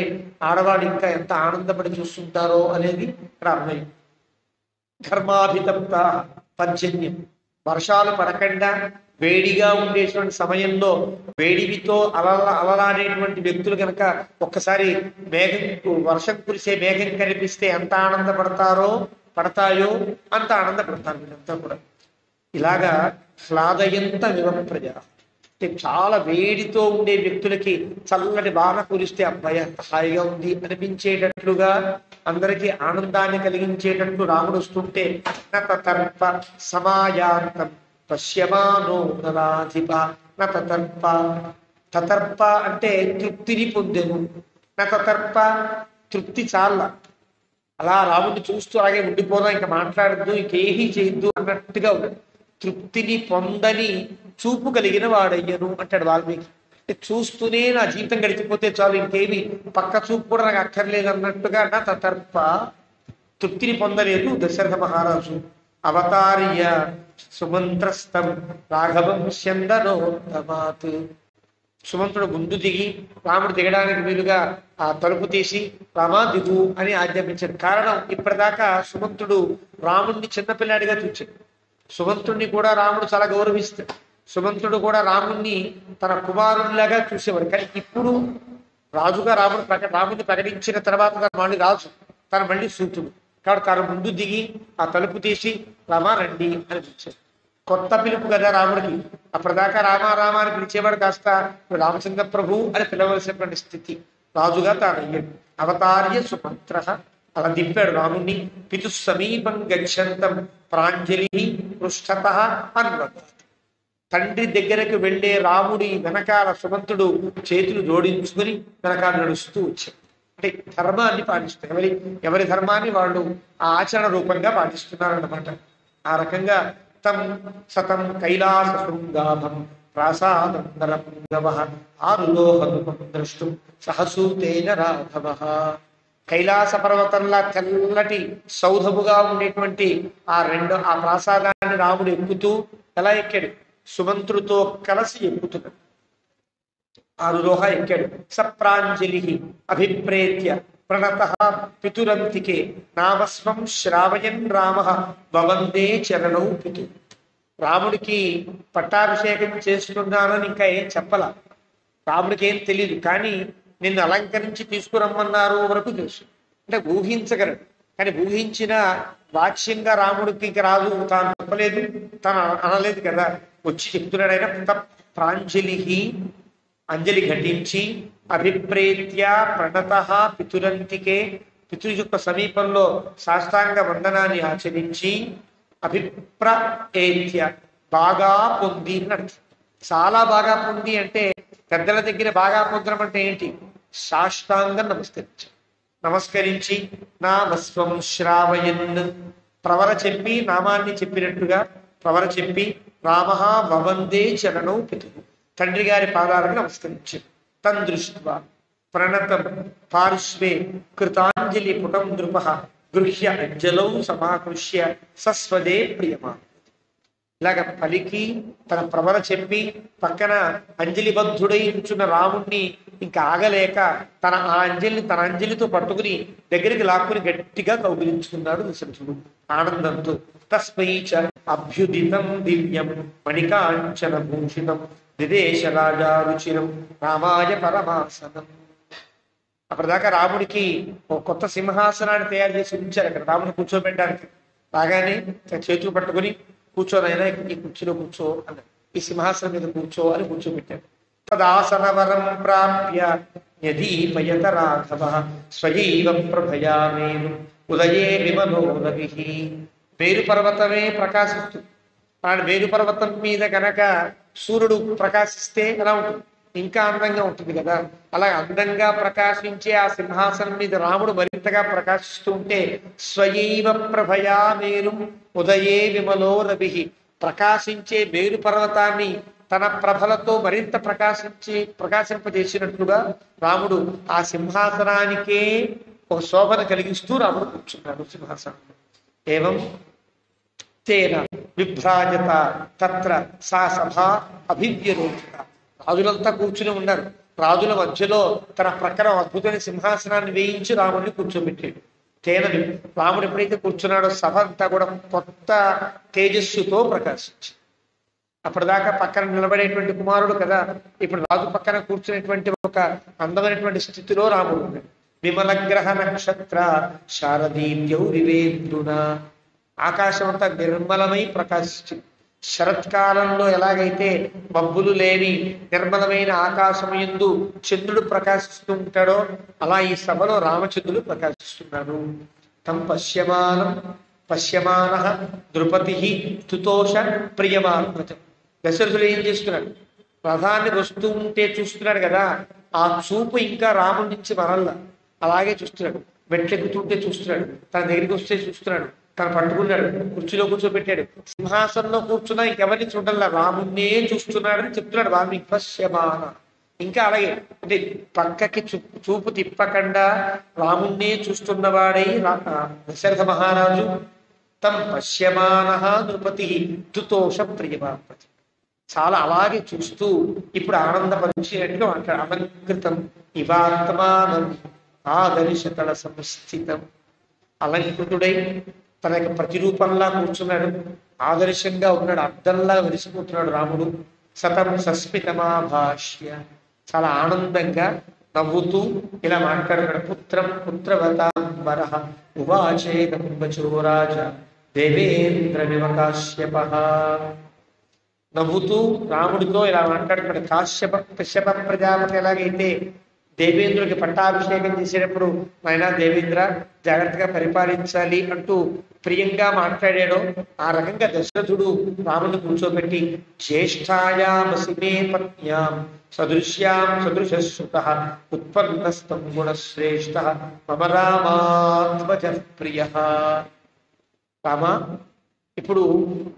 ఆడవాళ్ళు ఇంకా ఎంత ఆనందపడి చూస్తుంటారో అనేది ఇక్కడ అర్థం. ధర్మాభితప్త పర్జన్యం, వర్షాలు పడకుండా వేడిగా ఉండేటువంటి సమయంలో వేడివితో అలలాడేటువంటి వ్యక్తులు కనుక ఒక్కసారి వర్షం కురిసే మేఘం కనిపిస్తే ఎంత పడతాయో అంత ఆనందపడతారు వీళ్ళంతా కూడా. ఇలాగా హ్లాదయంత వివప్రజ అంటే చాలా వేడితో ఉండే వ్యక్తులకి చల్లటి బాణ కురిస్తే అబ్బాయి అంత హాయిగా ఉంది అనిపించేటట్లుగా, అందరికీ ఆనందాన్ని కలిగించేటట్లు రాముడు వస్తుంటే నతతర్ప సమాయాంతం పశ్యమానో నరాధిప. నతతర్ప, తతర్ప అంటే తృప్తిని పొందెను. నతతర్ప తృప్తి చాల, అలా రాముడిని చూస్తూ అలాగే ఉండిపోదాం, ఇంకా మాట్లాడద్దు, ఇంకేమీ చేయొద్దు అన్నట్టుగా తృప్తిని పొందని చూపు కలిగిన వాడయ్యను అంటాడు వాల్మీకి. అంటే చూస్తూనే నా జీవితం గడిచిపోతే చాలు, ఇంకేమి పక్క చూపు కూడా నాకు అక్కర్లేదు అన్నట్టుగా నా తతర్ప తృప్తిని పొందలేదు దశరథ మహారాజు. అవతార్య సుమంత్రస్తం రాఘవం స్యందనోత్తమాత్, సుమంతుడు ముందు దిగి రాముడు దిగడానికి వీలుగా ఆ తలుపు తీసి రామా దిగు అని ఆజ్ఞాపించాడు. కారణం, ఇప్పటిదాకా సుమంతుడు రాముడిని చిన్నపిల్లాడిగా చూచాడు. సుమంతుడిని కూడా రాముడు చాలా గౌరవిస్తాడు. సుమంతుడు కూడా రాముడిని తన కుమారునిలాగా చూసేవాడు. కానీ ఇప్పుడు రాజుగా రాముడిని ప్రకటించిన తర్వాత తన మళ్ళీ రాజు, తన మళ్ళీ సూతుడు కాబట్టి తను ముందు దిగి ఆ తలుపు తీసి రామా రండి అని పిలిచాడు. కొత్త పిలుపు కదా రాముడికి. అప్పటిదాకా రామా అని పిలిచేవాడు కాస్త రామచంద్ర ప్రభు అని పిలవలసినటువంటి స్థితి రాజుగా తాను అయ్యాడు. అవతార్య సుమంత్ర, అలా దింపాడు రాముణ్ణి. పితు సమీపం గచ్చంతం ప్రాంజలి పృష్ఠత అన్వత, తండ్రి దగ్గరకు వెళ్లే రాముడి వెనకాల సుమంతుడు చేతులు జోడించుకుని వెనకాల నడుస్తూ వచ్చాడు. అంటే ధర్మాన్ని పాటిస్తారు, ఎవరి ధర్మాన్ని వాళ్ళు ఆ ఆచరణ రూపంగా పాటిస్తున్నారన్నమాట. ఆ రకంగా తం సతం కైలాస శృంగాభం ప్రాసాదంబరపుంగవ ఆరులోహనుపం ద్రష్టుం సహసూతేన రాఘవ. కైలాస పర్వతంలా తెల్లటి సౌధముగా ఉండేటువంటి ఆ ప్రాసాదాన్ని రాముడు ఎక్కుతూ ఎలా ఎక్కాడు? సుమంత్రుతో కలిసి ఎక్కుతున్నాడు. ఆరులోహ ఎక్కాడు. సప్రాంజలి అభిప్రేత్య ప్రణత పితురంతికే నామస్వం శ్రావయన్ రామ భవందే చరణౌ పితు. రాముడికి పట్టాభిషేకం చేసుకున్నానని ఇంకా ఏం చెప్పల. రాముడికి ఏం తెలియదు, కానీ నిన్ను అలంకరించి తీసుకురమ్మన్నారు వరకు తెలుసు. అంటే ఊహించగలడు, కానీ ఊహించిన వాచ్యంగా రాముడికి ఇంక రాదు. తాను చెప్పలేదు, తాను అనలేదు కదా, వచ్చి చెప్తున్నాడు ఆయన. ప్రాంజలి అంజలి ఘటించి అభిప్రేత్య ప్రణత పితురంతికే పితృ యొక్క సమీపంలో సాష్టాంగ వందనాన్ని ఆచరించి అభిప్రేత్య బాగా పొంది అన్నట్టు. చాలా బాగా పొంది అంటే పెద్దల దగ్గర బాగా పొందడం అంటే ఏంటి? సాష్టాంగం నమస్కరించి నామస్వం శ్రావయన్ ప్రవర చెప్పి నామాన్ని చెప్పినట్టుగా ప్రవర చెప్పి రామ భవందే చరణౌ పితు తండ్రి గారి పాదాలకు నమస్కరించారు. తన్ దృష్ట్వా ప్రణతం పార్శ్వే కృతాంజలి పుటం నృప గృహ్య అంజలౌ సమాకృష్య సస్వదే ప్రియమా. ఇలాగ పలికి తన ప్రవర చెప్పి పక్కన అంజలిబద్ధుడై ఉంచున్న రాముణ్ణి ఇంకా ఆగలేక తన అంజలితో పట్టుకుని దగ్గరికి లాక్కుని గట్టిగా కౌగిలించుకున్నాడు దశరథుడు ఆనందంతో. తస్మై చ అభ్యుదితం దివ్యం మణికాంచన భూషితం విదేశ రాజా రుచిరం రామాయ పరమాసనం. అప్పటిదాకా రాముడికి ఒక కొత్త సింహాసనాన్ని తయారు చేసి ఉంచారు అక్కడ రాముని కూర్చోబెట్టడానికి. రాగానే చేతులు పట్టుకుని కూర్చోనైనా ఈ కుర్చీలో కూర్చో అన్న, ఈ సింహాసనం మీద కూర్చో అని కూర్చోబెట్టాడు. తదాసనవరం ప్రాప్య యదీపయత రాఘవ స్వయైవ ప్రభయామేను ఉదయే విమలో రవి. మేరు పర్వతమే ప్రకాశిస్తుంది. ఆ మేరు పర్వతం మీద కనుక సూర్యుడు ప్రకాశిస్తే ఎలా ఉంటుంది? ఇంకా అందంగా ఉంటుంది కదా. అలా అందంగా ప్రకాశించే ఆ సింహాసనం మీద రాముడు మరింతగా ప్రకాశిస్తూ ఉంటే స్వయైవ ప్రభయా మేరు ఉదయే విమలో రవి. ప్రకాశించే మేరు పర్వతాన్ని తన ప్రభలతో మరింత ప్రకాశింపజేసినట్లుగా రాముడు ఆ సింహాసనానికే ఒక శోభను కలిగిస్తూ రాముడు కూర్చున్నాడు సింహాసనం. ఏవం తేన విభ్రాజత తత్ర సా సభ అభివ్యరోచిత. రాజులంతా కూర్చుని ఉన్నారు. రాజుల మధ్యలో తన ప్రక్కన అద్భుతమైన సింహాసనాన్ని వేయించి రాముడిని కూర్చోబెట్టాడు. తేనని రాముడు ఎప్పుడైతే కూర్చున్నాడో సభ అంతా కూడా కొత్త తేజస్సుతో ప్రకాశించింది. అప్పటిదాకా పక్కన నిలబడేటువంటి కుమారుడు కదా, ఇప్పుడు రాజు పక్కన కూర్చునేటువంటి ఒక అందమైనటువంటి స్థితిలో రాముడు ఉన్నాడు. విమల గ్రహ నక్షత్ర శారదీద్యౌ వివేంద్రున. ఆకాశం అంతా నిర్మలమై ప్రకాశించింది. శరత్కాలంలో ఎలాగైతే మబ్బులు లేని నిర్మలమైన ఆకాశం యందు చంద్రుడు ప్రకాశిస్తూ ఉంటాడో అలా ఈ సభలో రామచంద్రుడు ప్రకాశిస్తున్నాడు. తం పశ్యమాన ద్రుపతి తుతోష ప్రియమాత్మజం. దశరథుడు ఏం చేస్తున్నాడు? రథాన్ని వస్తూ ఉంటే చూస్తున్నాడు కదా, ఆ చూపు ఇంకా రాముడి నుంచి మరల్లా అలాగే చూస్తున్నాడు. మెట్లెక్కుతుంటే చూస్తున్నాడు, తన దగ్గరికి వస్తే చూస్తున్నాడు, తను పట్టుకున్నాడు, కుర్చీలో కూర్చోబెట్టాడు. సింహాసనంలో కూర్చున్నా ఇంకెవరిని చూడాల, రాముణ్ణే చూస్తున్నాడని చెప్తున్నాడు వాల్మీకి. పశ్యమాన ఇంకా అలాగే అంటే పక్కకి చూపు తిప్పకుండా రాముణ్ణే చూస్తున్నవాడై దశరథ మహారాజు తం పశ్యమాన నృపతి తుతోష ప్రియమాత్మతి. చాలా అలాగే చూస్తూ ఇప్పుడు ఆనందపరిచినట్టుగా అంటాడు. అలంకృతం ఇవాత్మానం ఆదర్శతల సంస్థితం. అలంకృతుడై తన యొక్క ప్రతిరూపంలా కూర్చున్నాడు, ఆదర్శంగా ఉన్నాడు, అద్దంలా వెలిసిపోతున్నాడు రాముడు. సతం సస్మితమాభాష్య, చాలా ఆనందంగా నవ్వుతూ ఇలా మాట్లాడుతున్నాడు. పుత్రం పుత్రవతాంబర ఉవాచేదంబచో రాజ దేవేంద్ర వివకాశ్యప. నవ్వుతూ రాముడితో ఇలా మాట్లాడుతున్నాడు. కశ్యప ప్రజాపతి ఎలాగైతే దేవేంద్రుడికి పట్టాభిషేకం చేసేటప్పుడు ఆయన దేవేంద్ర జాగ్రత్తగా పరిపాలించాలి అంటూ ప్రియంగా మాట్లాడాడో ఆ రకంగా దశరథుడు రాముడిని కూర్చోబెట్టి జ్యేష్ఠాయామసి మే పత్న్యాం సదృశ్యాం సదృశశ్రుత ఉత్పన్నస్తం గుణశ్రేష్ఠ మమ రామాత్మజ ప్రియ. రామ, ఇప్పుడు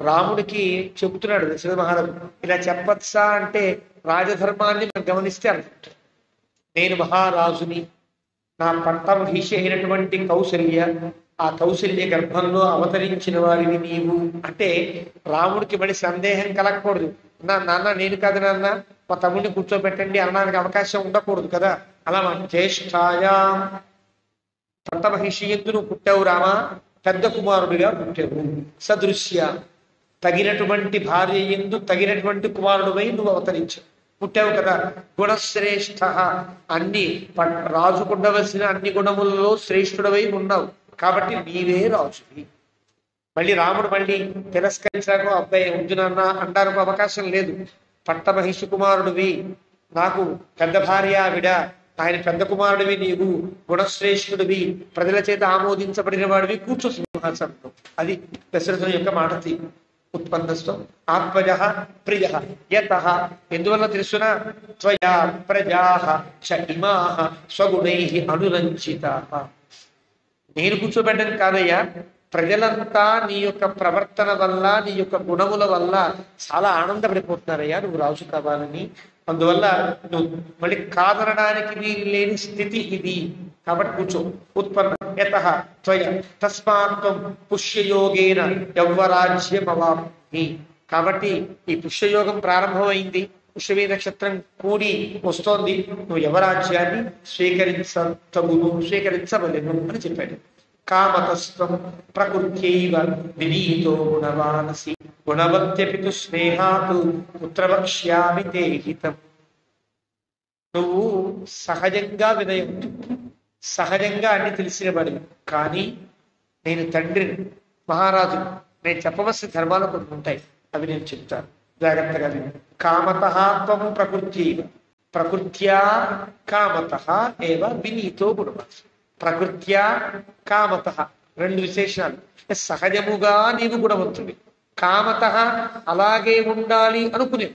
రాముడికి చెప్తున్నాడు దశరథ మహారాజు, ఇలా చెప్పచ్చా అంటే రాజధర్మాన్ని మనం గమనిస్తే అర్థం. నేను మహారాజుని, నా పట్టమహిషి అయినటువంటి కౌసల్య, ఆ కౌసల్య గర్భంలో అవతరించిన వారిని నీవు అంటే రాముడికి మళ్ళీ సందేహం కలగకూడదు. నాన్న నేను కాదు నాన్న, మా తమ్ముడిని కూర్చోబెట్టండి అనడానికి అవకాశం ఉండకూడదు కదా. అలా మన జ్యేష్ఠాయా పట్టమహిషి ఎందు నువ్వు పుట్టావు రామా, పెద్ద కుమారుడిగా పుట్టావు. సదృశ్య తగినటువంటి భార్య ఎందు తగినటువంటి కుమారుడివై నువ్వు అవతరించావు, పుట్టావు కదా. గుణశ్రేష్ఠ అన్ని రాజుకు ఉండవలసిన అన్ని గుణములలో శ్రేష్ఠుడవై ఉన్నావు కాబట్టి నీవే రాజువి. మళ్ళీ రాముడు మళ్ళీ తిరస్కరించాక అబ్బాయి ఉంచునన్నా అంటానికి అవకాశం లేదు. పట్టమహిషి కుమారుడివి, నాకు పెద్ద భార్య ఆవిడ, ఆయన పెద్ద కుమారుడివి నీవు, గుణశ్రేష్ఠుడివి, ప్రజల చేత ఆమోదించబడిన వాడివి, కూర్చో సింహాసనంలో. అది దశరథుని యొక్క మాట తీరు. ఉత్పన్నస్వం ఆత్మజ ప్రియ యత, ఎందువల్ల తెలుసునా, త్వయా ప్రజా చ ఇమా స్వగుణై అనురంచితా. నేను కూర్చోబెట్టడం కాదయ్యా, ప్రజలంతా నీ యొక్క ప్రవర్తన వల్ల నీ యొక్క గుణముల వల్ల చాలా ఆనందపడిపోతున్నారయ్యా నువ్వు రాజు కావాలని. అందువల్ల నువ్వు మళ్ళీ కాదనడానికి వీలు లేని స్థితి ఇది కాబట్టి కూర్చో. ఉత్పన్న యత త్వయ తస్మాత్వం పుష్యయోగేన యవ్వరాజ్యమవాప్ని. కాబట్టి ఈ పుష్యయోగం ప్రారంభమైంది, పుష్యమీ నక్షత్రం కూడి వస్తోంది, నువ్వు యవరాజ్యాన్ని స్వీకరించవలెను అని చెప్పాడు. కామతస్త్వం ప్రకృత్యైవ వినీతో గుణవానసి గుణవత్యపి తు స్నేహాతు పుత్రవక్ష్యామి తే హితం. నువ్వు సహజంగా వినయం, సహజంగా అన్ని తెలిసిన వాడివి, కానీ నేను తండ్రిని, మహారాజు, నేను చెప్పవలసిన ధర్మాలు కొన్ని ఉంటాయి, అవి నేను చెప్తాను, జాగ్రత్తగా విను. కామతః త్వం ప్రకృత్యైవ, ప్రకృత్యా కామతః ఏవ వినీతో గుణవాసి. ప్రకృత్యా కామతః రెండు విశేషాలు. సహజముగా నీవు గుణవంతుడి, కామతః అలాగే ఉండాలి అనుకునే.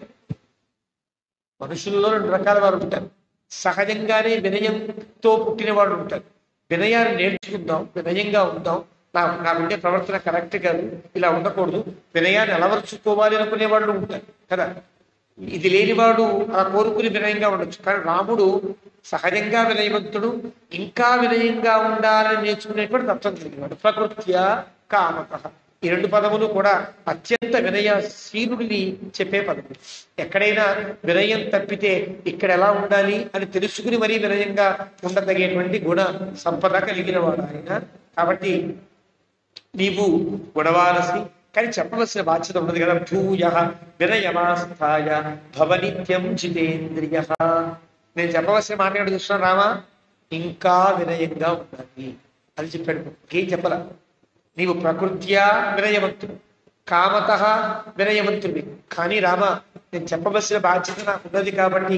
మనుషుల్లో రెండు రకాల వారు ఉంటారు. సహజంగానే వినయంతో పుట్టిన వాళ్ళు ఉంటారు. వినయాన్ని నేర్చుకుందాం, వినయంగా ఉందాం, నాకుండే ప్రవర్తన కరెక్ట్ కాదు, ఇలా ఉండకూడదు, వినయాన్ని అలవర్చుకోవాలి అనుకునే వాళ్ళు ఉంటారు కదా. ఇది లేనివాడు అలా కోరుకుని వినయంగా ఉండొచ్చు. కానీ రాముడు సహజంగా వినయవంతుడు, ఇంకా వినయంగా ఉండాలని నేర్చుకునేటువంటి తత్వం కలిగినవాడు. ప్రకృత్యా కామతః, ఈ రెండు పదములు కూడా అత్యంత వినయశీలుడిని చెప్పే పదములు. ఎక్కడైనా వినయం తప్పితే ఇక్కడ ఎలా ఉండాలి అని తెలుసుకుని మరీ వినయంగా ఉండదగేటువంటి గుణ సంపద కలిగిన వాడు ఆయన. కాబట్టి నీవు గుణవానసి, కానీ చెప్పవలసిన బాధ్యత ఉన్నది కదా. భూయ వినయమాస్థాయ భవనిత్యం జితేంద్రియ. నేను చెప్పవలసిన మాట ఏంటో చూస్తున్నాను రామా, ఇంకా వినయంగా ఉండాలి అని చెప్పాడు. ఇంకేం చెప్పలా. నీవు ప్రకృత్యా వినయవంతుడు, కామతః వినయవంతుడివి, కానీ రామా నేను చెప్పవలసిన బాధ్యత నాకు ఉన్నది కాబట్టి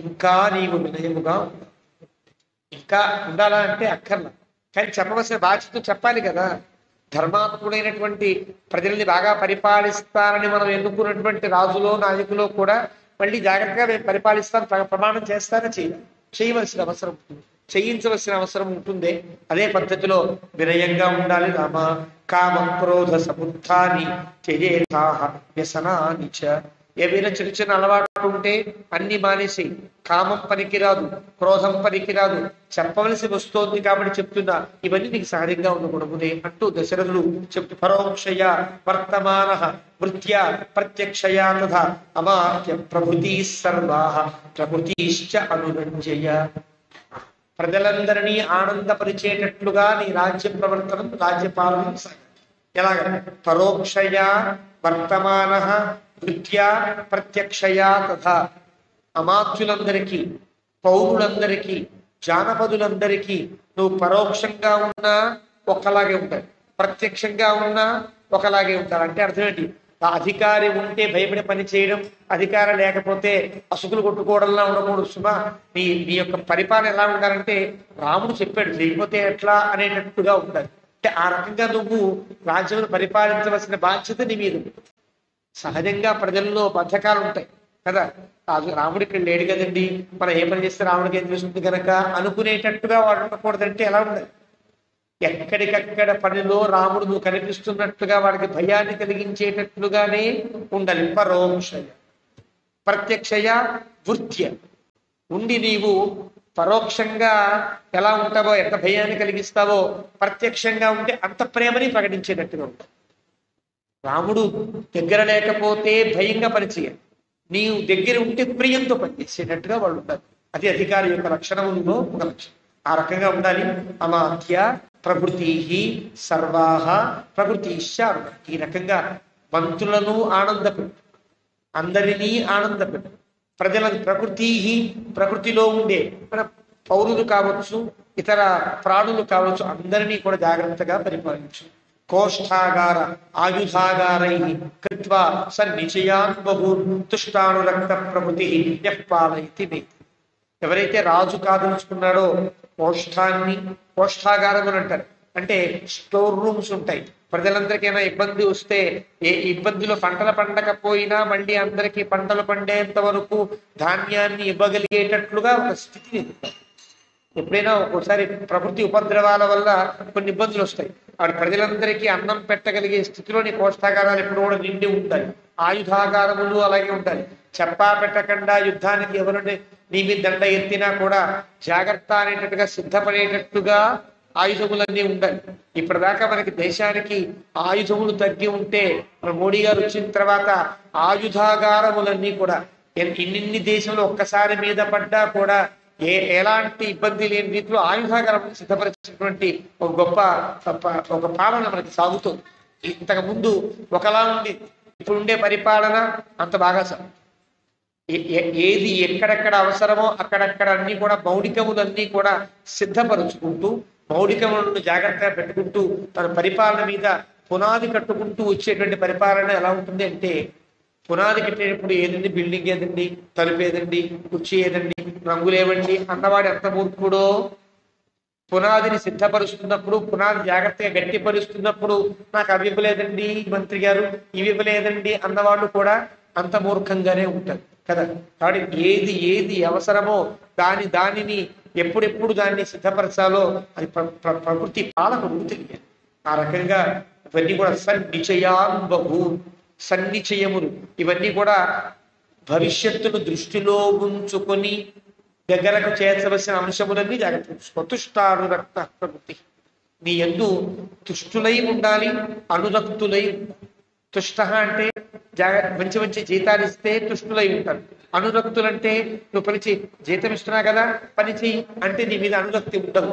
ఇంకా నీవు వినయముగా ఉండాలి. ఇంకా ఉండాలా అంటే అక్కర్లా, కానీ చెప్పవలసిన బాధ్యత చెప్పాలి కదా. ధర్మాత్ముడైనటువంటి ప్రజల్ని బాగా పరిపాలిస్తారని మనం ఎన్నుకున్నటువంటి రాజులో నాయకులో కూడా మళ్ళీ జాగ్రత్తగా మేము పరిపాలిస్తాను ప్రమాణం చేస్తానని చేయవలసిన అవసరం ఉంటుంది, చేయించవలసిన అవసరం ఉంటుంది. అదే పద్ధతిలో వినయంగా ఉండాలి రామ. కామ క్రోధ సముద్ధాని త్యజేతాః వ్యసనాని చ. ఏవైనా చిన్న చిన్న అలవాట్లు ఉంటే అన్ని మానేసి. కామం పనికిరాదు, క్రోధం పనికిరాదు, చెప్పవలసి వస్తోంది కాబట్టి చెప్తున్నా, ఇవన్నీ నీకు సహజంగా ఉండకూడదునే అంటూ దశరథుడు చెప్తూ పరోక్షయ వర్తమాన వృత్యా ప్రత్యక్షయా తథా అమాత్య ప్రభృతి సర్వా ప్రకృతిశ్చ అనురంజయ. ప్రజలందరినీ ఆనందపరిచేటట్లుగా నీ రాజ్య ప్రవర్తనం, రాజ్యపాలన ఎలాగ? పరోక్షయా వర్తమాన వృత్యా ప్రత్యక్షయా తథా. అమాత్యులందరికీ, పౌరులందరికీ, జానపదులందరికీ నువ్వు పరోక్షంగా ఉన్నా ఒకలాగే ఉంటారు, ప్రత్యక్షంగా ఉన్నా ఒకలాగే ఉంటారు. అంటే అర్థం ఏంటి? ఆ అధికారి ఉంటే భయపడి పని చేయడం, అధికారం లేకపోతే అసుకులు కొట్టుకోవడంలా ఉండకూడదు సుమా. నీ యొక్క పరిపాలన ఎలా ఉండాలంటే రాముడు చెప్పాడు, లేకపోతే ఎట్లా అనేటట్టుగా ఉండాలి. అంటే ఆ రకంగా నువ్వు రాజ్యం పరిపాలించవలసిన బాధ్యత నీ మీద. సహజంగా ప్రజల్లో బద్ధకాలు ఉంటాయి కదా. రాముడు ఇక్కడ లేడు కదండి, మనం ఏ పని చేస్తే రాముడికి ఏం తెలుస్తుంది కనుక అనుకునేటట్టుగా వాడు ఉండకూడదంటే ఎలా ఉండాలి? ఎక్కడికక్కడ పనిలో రాముడు నువ్వు కనిపిస్తున్నట్టుగా వాడికి భయాన్ని కలిగించేటట్లుగానే ఉండాలి. పరోక్షయ ప్రత్యక్షయ వృత్య ఉండి నీవు పరోక్షంగా ఎలా ఉంటావో, ఎంత భయాన్ని కలిగిస్తావో, ప్రత్యక్షంగా ఉంటే అంత ప్రేమని ప్రకటించేటట్టుగా ఉంటావు. రాముడు దగ్గర లేకపోతే భయంగా పనిచేయాలి, నీవు దగ్గర ఉంటే ప్రియంతో పనిచేసేటట్టుగా వాళ్ళు ఉంటారు. అది అధికారి యొక్క లక్షణములో ఒక లక్షణం. ఆ రకంగా ఉండాలి. అమాత్య ప్రకృతి సర్వాహ ప్రకృతిశ్చ. ఈ రకంగా మంత్రులను ఆనందపెట్టు, అందరినీ ఆనందపెట్టు, ప్రజలను ప్రకృతిలో ఉండే మన పౌరులు కావచ్చు, ఇతర ప్రాణులు కావచ్చు, అందరినీ కూడా జాగ్రత్తగా పరిపాలించు. కోష్ఠాగార ఆయుధాగారై కృత్వా సన్నిచయాన్ బహూన్ తుష్టానురక్త ప్రకృతి పాలయతి వేది. ఎవరైతే రాజు కాదలుచుకున్నాడో కోష్ఠాగారం అని అంటారు. అంటే స్టోర్ రూమ్స్ ఉంటాయి. ప్రజలందరికైనా ఇబ్బంది వస్తే, ఏ ఇబ్బందిలో పంటలు పండకపోయినా మళ్ళీ అందరికీ పంటలు పండేంత వరకు ధాన్యాన్ని ఇవ్వగలిగేటట్లుగా ఒక స్థితిని. ఎప్పుడైనా ఒక్కోసారి ప్రకృతి ఉపద్రవాల వల్ల కొన్ని ఇబ్బందులు వస్తాయి. ఆవిడ ప్రజలందరికీ అన్నం పెట్టగలిగే స్థితిలోని కోష్ఠాగారాలు ఎప్పుడు కూడా నిండి ఉంటాయి. ఆయుధాగారములు అలాగే ఉంటాయి. చెప్పా పెట్టకుండా యుద్ధానికి ఎవరుంటే నీ మీద దండ ఎత్తినా కూడా జాగ్రత్త అనేటట్టుగా సిద్ధపడేటట్టుగా ఆయుధములన్నీ ఉండాలి. ఇప్పటిదాకా మనకి దేశానికి ఆయుధములు తగ్గి ఉంటే, మన మోడీ గారు వచ్చిన తర్వాత ఆయుధాగారములన్నీ కూడా ఇన్ని దేశంలో ఒక్కసారి మీద పడ్డా కూడా ఎలాంటి ఇబ్బంది లేని రీతిలో ఆయుధాగారం సిద్ధపరిచినటువంటి ఒక గొప్ప ఒక పాలన మనకి సాగుతుంది. ఇంతకు ముందు ఒకలా ఉంది, ఇప్పుడు ఉండే పరిపాలన అంత బాగా ఏది ఎక్కడెక్కడ అవసరమో అక్కడక్కడ అన్ని కూడా మౌలికములన్నీ కూడా సిద్ధపరుచుకుంటూ, మౌలికములను జాగ్రత్తగా పెట్టుకుంటూ తన పరిపాలన మీద పునాది కట్టుకుంటూ వచ్చేటువంటి పరిపాలన ఎలా ఉంటుంది అంటే, పునాది కట్టేటప్పుడు ఏదండి, బిల్డింగ్ ఏదండి, తలుపు ఏదండి, కుర్చీ ఏదండి, రంగులేవండి అన్నవాడు ఎంత మూర్ఖుడో, పునాదిని సిద్ధపరుస్తున్నప్పుడు, పునాది జాగ్రత్తగా గట్టిపరుస్తున్నప్పుడు నాకు అవి ఇవ్వలేదండి మంత్రి గారు, ఇవి ఇవ్వలేదండి అన్నవాళ్ళు కూడా అంత మూర్ఖంగానే ఉంటారు కదా. కాబట్టి ఏది అవసరమో దానిని ఎప్పుడెప్పుడు దాన్ని సిద్ధపరచాలో అది ప్రకృతి పాలకుడు తెలియాలి. ఆ రకంగా ఇవన్నీ కూడా సన్నిచయాన్ బహు, సన్నిచయములు ఇవన్నీ కూడా భవిష్యత్తును దృష్టిలో ఉంచుకొని దగ్గరకు చేర్చవలసిన అంశములన్నీ జాగ్రత్త చూసుకో. తుష్టానురక్త ప్రకృతి, నీ యందు తుష్టులై ఉండాలి, అనురక్తులై ఉండాలి. తుష్ట అంటే మంచి మంచి జీతాలు ఇస్తే తుష్టులై ఉంటారు. అనురక్తులంటే నువ్వు పనిచి జీతం ఇస్తున్నా కదా పని చెయ్యి అంటే నీ మీద అనురక్తి ఉండదు.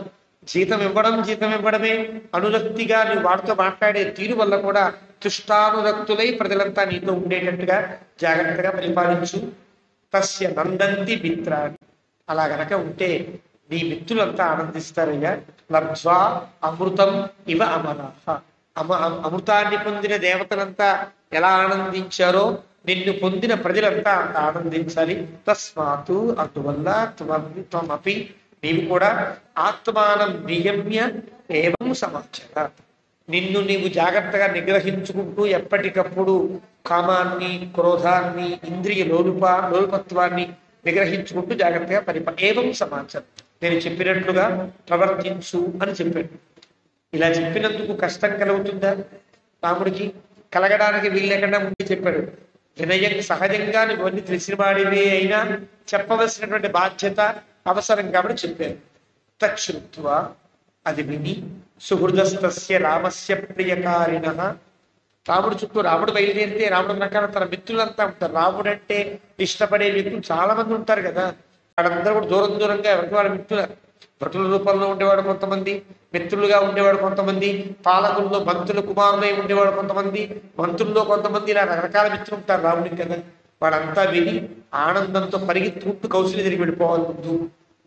జీతం ఇవ్వడమే అనురక్తిగా నువ్వు వాడితో మాట్లాడే తీరు వల్ల కూడా తుష్టానురక్తులై ప్రజలంతా నీతో ఉండేటట్టుగా జాగ్రత్తగా పరిపాలించు. తస్య నందంతి మిత్రాన్ని, అలా గనక ఉంటే నీ మిత్రులంతా ఆనందిస్తారయ్యా. లబ్ధ్వా అమృతం ఇవ అమరాహ, అమృతాన్ని పొందిన దేవతలంతా ఎలా ఆనందించారో నిన్ను పొందిన ప్రజలంతా అంత ఆనందించాలి. తస్మాతు, అందువల్ల త్వమపి నీవు కూడా ఆత్మానం నియమ్య ఏవం సమాచార, నిన్ను నీవు జాగ్రత్తగా నిగ్రహించుకుంటూ ఎప్పటికప్పుడు కామాన్ని, క్రోధాన్ని, ఇంద్రియ లోలుపత్వాన్ని నిగ్రహించుకుంటూ జాగ్రత్తగా ఏవం సమాచారం, నేను చెప్పినట్లుగా ప్రవర్తించు అని చెప్పాడు. ఇలా చెప్పినందుకు కష్టం కలుగుతుందా? రాముడికి కలగడానికి వీల్లేకుండా ముందు చెప్పాడు. సహజంగా నువ్వన్నీ తెలిసిన వాడివే అయినా చెప్పవలసినటువంటి బాధ్యత అవసరం కాబట్టి చెప్పారు. తచ్చుత్వ, అది విని సుహృదస్తస్య రామస్య ప్రియకారిణ, రాముడు చుట్టూ రాముడు బయలుదేరితే రాముడు ప్రకారం తన మిత్రులంతా ఉంటారు. రాముడు అంటే ఇష్టపడే వ్యక్తులు చాలా మంది ఉంటారు కదా. వాళ్ళందరూ కూడా దూరంగా ఎవరికి వాళ్ళ మిత్రులు, భటుల రూపంలో ఉండేవాడు కొంతమంది, మిత్రులుగా ఉండేవాడు కొంతమంది, పాలకుల్లో మంత్రుల కుమారులై ఉండేవాడు కొంతమంది, మంత్రుల్లో కొంతమంది, ఇలా రకరకాల మిత్రులు ఉంటారు రాముడికి కదా. వాళ్ళంతా విని ఆనందంతో పరిగెత్తుకుంటూ కౌశల్య తిరిగి వెళ్ళిపోవాలి. ముందు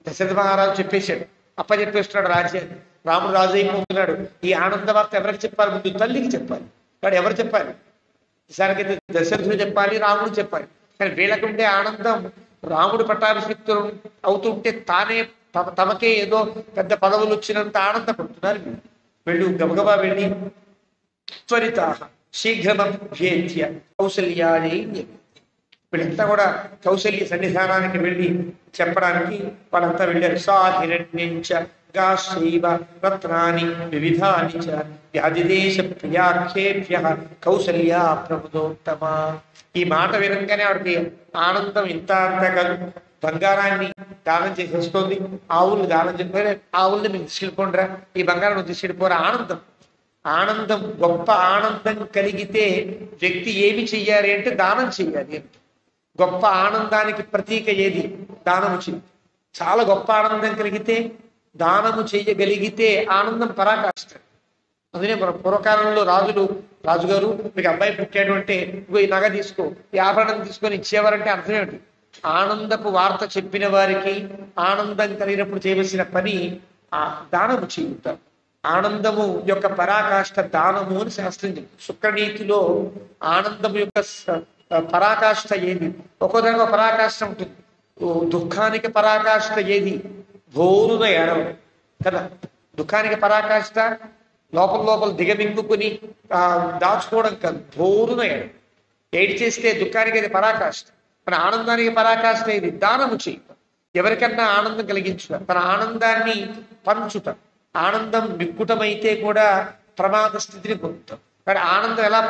దశరథ మహారాజు చెప్పేశాడు, అప్పచెప్పేస్తున్నాడు రాజ్యాన్ని. రాముడు రాజు అయిపోతున్నాడు. ఈ ఆనంద వార్త ఎవరికి చెప్పాలి? ముందు తల్లికి చెప్పాలి. వాడు ఎవరు చెప్పాలి? ఈసారికైతే దశరథుడు చెప్పాలి, రాముడు చెప్పాలి. కానీ వీళ్ళకుండే ఆనందం రాముడు పట్టాభిషిక్తులు అవుతుంటే తానే తమకే ఏదో పెద్ద పదవులు వచ్చినంత ఆనందపడుతున్నారు. వెళ్ళు గబగబా వెళ్ళి త్వరిత శీఘ్రమభ్యేత్య కౌశల్యాయ, వీళ్ళంతా కూడా కౌశల్య సన్నిధానానికి వెళ్ళి చెప్పడానికి వాళ్ళంతా వెళ్ళారు. సా హిరణ్యంచ దుర్గాశ్చైవ రత్నాని వివిధాని చ వ్యాధిదేశ ప్రియాఖ్యేభ్య కౌసల్యా ప్రముదోత్తమ. ఈ మాట వినంగానే ఆవిడకి ఆనందం ఇంత అంత కాదు. బంగారాన్ని దానం చేసేస్తోంది. ఆవుల్ని దానం చేసి ఆవుల్ని మీరు తీసుకెళ్ళిపోండిరా, ఈ బంగారం తీసుకెళ్ళిపోరా. ఆనందం ఆనందం గొప్ప ఆనందం కలిగితే వ్యక్తి ఏమి చెయ్యాలి అంటే దానం చెయ్యాలి. గొప్ప ఆనందానికి ప్రతీక ఏది? దానము చెయ్యి. చాలా గొప్ప ఆనందం కలిగితే దానము చెయ్యగలిగితే ఆనందం పరాకాష్ట. అందుకే మన పూర్వకాలంలో రాజుగారు మీకు అబ్బాయి పుట్టాడు అంటే ఇగో ఈ నగ తీసుకో, ఈ ఆభరణం తీసుకొని ఇచ్చేవారంటే అర్థం ఏమిటి? ఆనందపు వార్త చెప్పిన వారికి ఆనందం కలిగినప్పుడు చేయవలసిన పని ఆ దానము చేయుతారు. ఆనందము యొక్క పరాకాష్ఠ దానము అని శాస్త్రం చెప్తుంది. శుక్రనీతిలో ఆనందము యొక్క పరాకాష్ఠ ఏది? ఒక్కోదానికి ఒక పరాకాష్ఠ ఉంటుంది. దుఃఖానికి పరాకాష్ఠ ఏది? భోరున ఏడవడం కదా. దుఃఖానికి పరాకాష్ఠ లోపల దిగమింగుకుని దాచుకోవడం కాదు, భోరున ఏడవడం. ఏడి చేస్తే దుఃఖానికి అది పరాకాష్ఠ. మన ఆనందానికి పరాకాష్ఠ ఇది దానము చేయటం. ఎవరికన్నా ఆనందం కలిగించుట, తన ఆనందాన్ని పంచుట. ఆనందం విక్కుటమైతే కూడా ప్రమాద స్థితిని పొందుతాం. కానీ ఆనందం ఎలా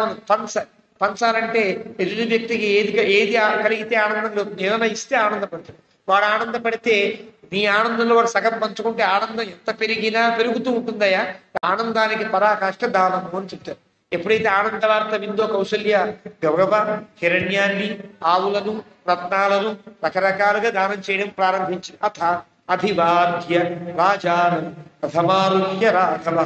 పంచాలంటే ఎదుటి వ్యక్తికి ఏది కలిగితే ఆనందం కలుగుతుంది. ఏదైనా ఇస్తే ఆనందపడతాడు. వాడు ఆనందపడితే నీ ఆనందంలో వాడు సగం పంచుకుంటే ఆనందం ఎంత పెరిగినా పెరుగుతూ ఉంటుందయ్యా. ఆనందానికి పరాకాష్ఠ దానము అని చెప్తారు. ఎప్పుడైతే ఆనంద వార్త విందో కౌసల్య గౌరవ హిరణ్యాన్ని, ఆవులను, రత్నాలను రకరకాలుగా దానం చేయడం ప్రారంభించింది. అథ అభివాద్య రాజానం ప్రథమారుహ్య రాఘవ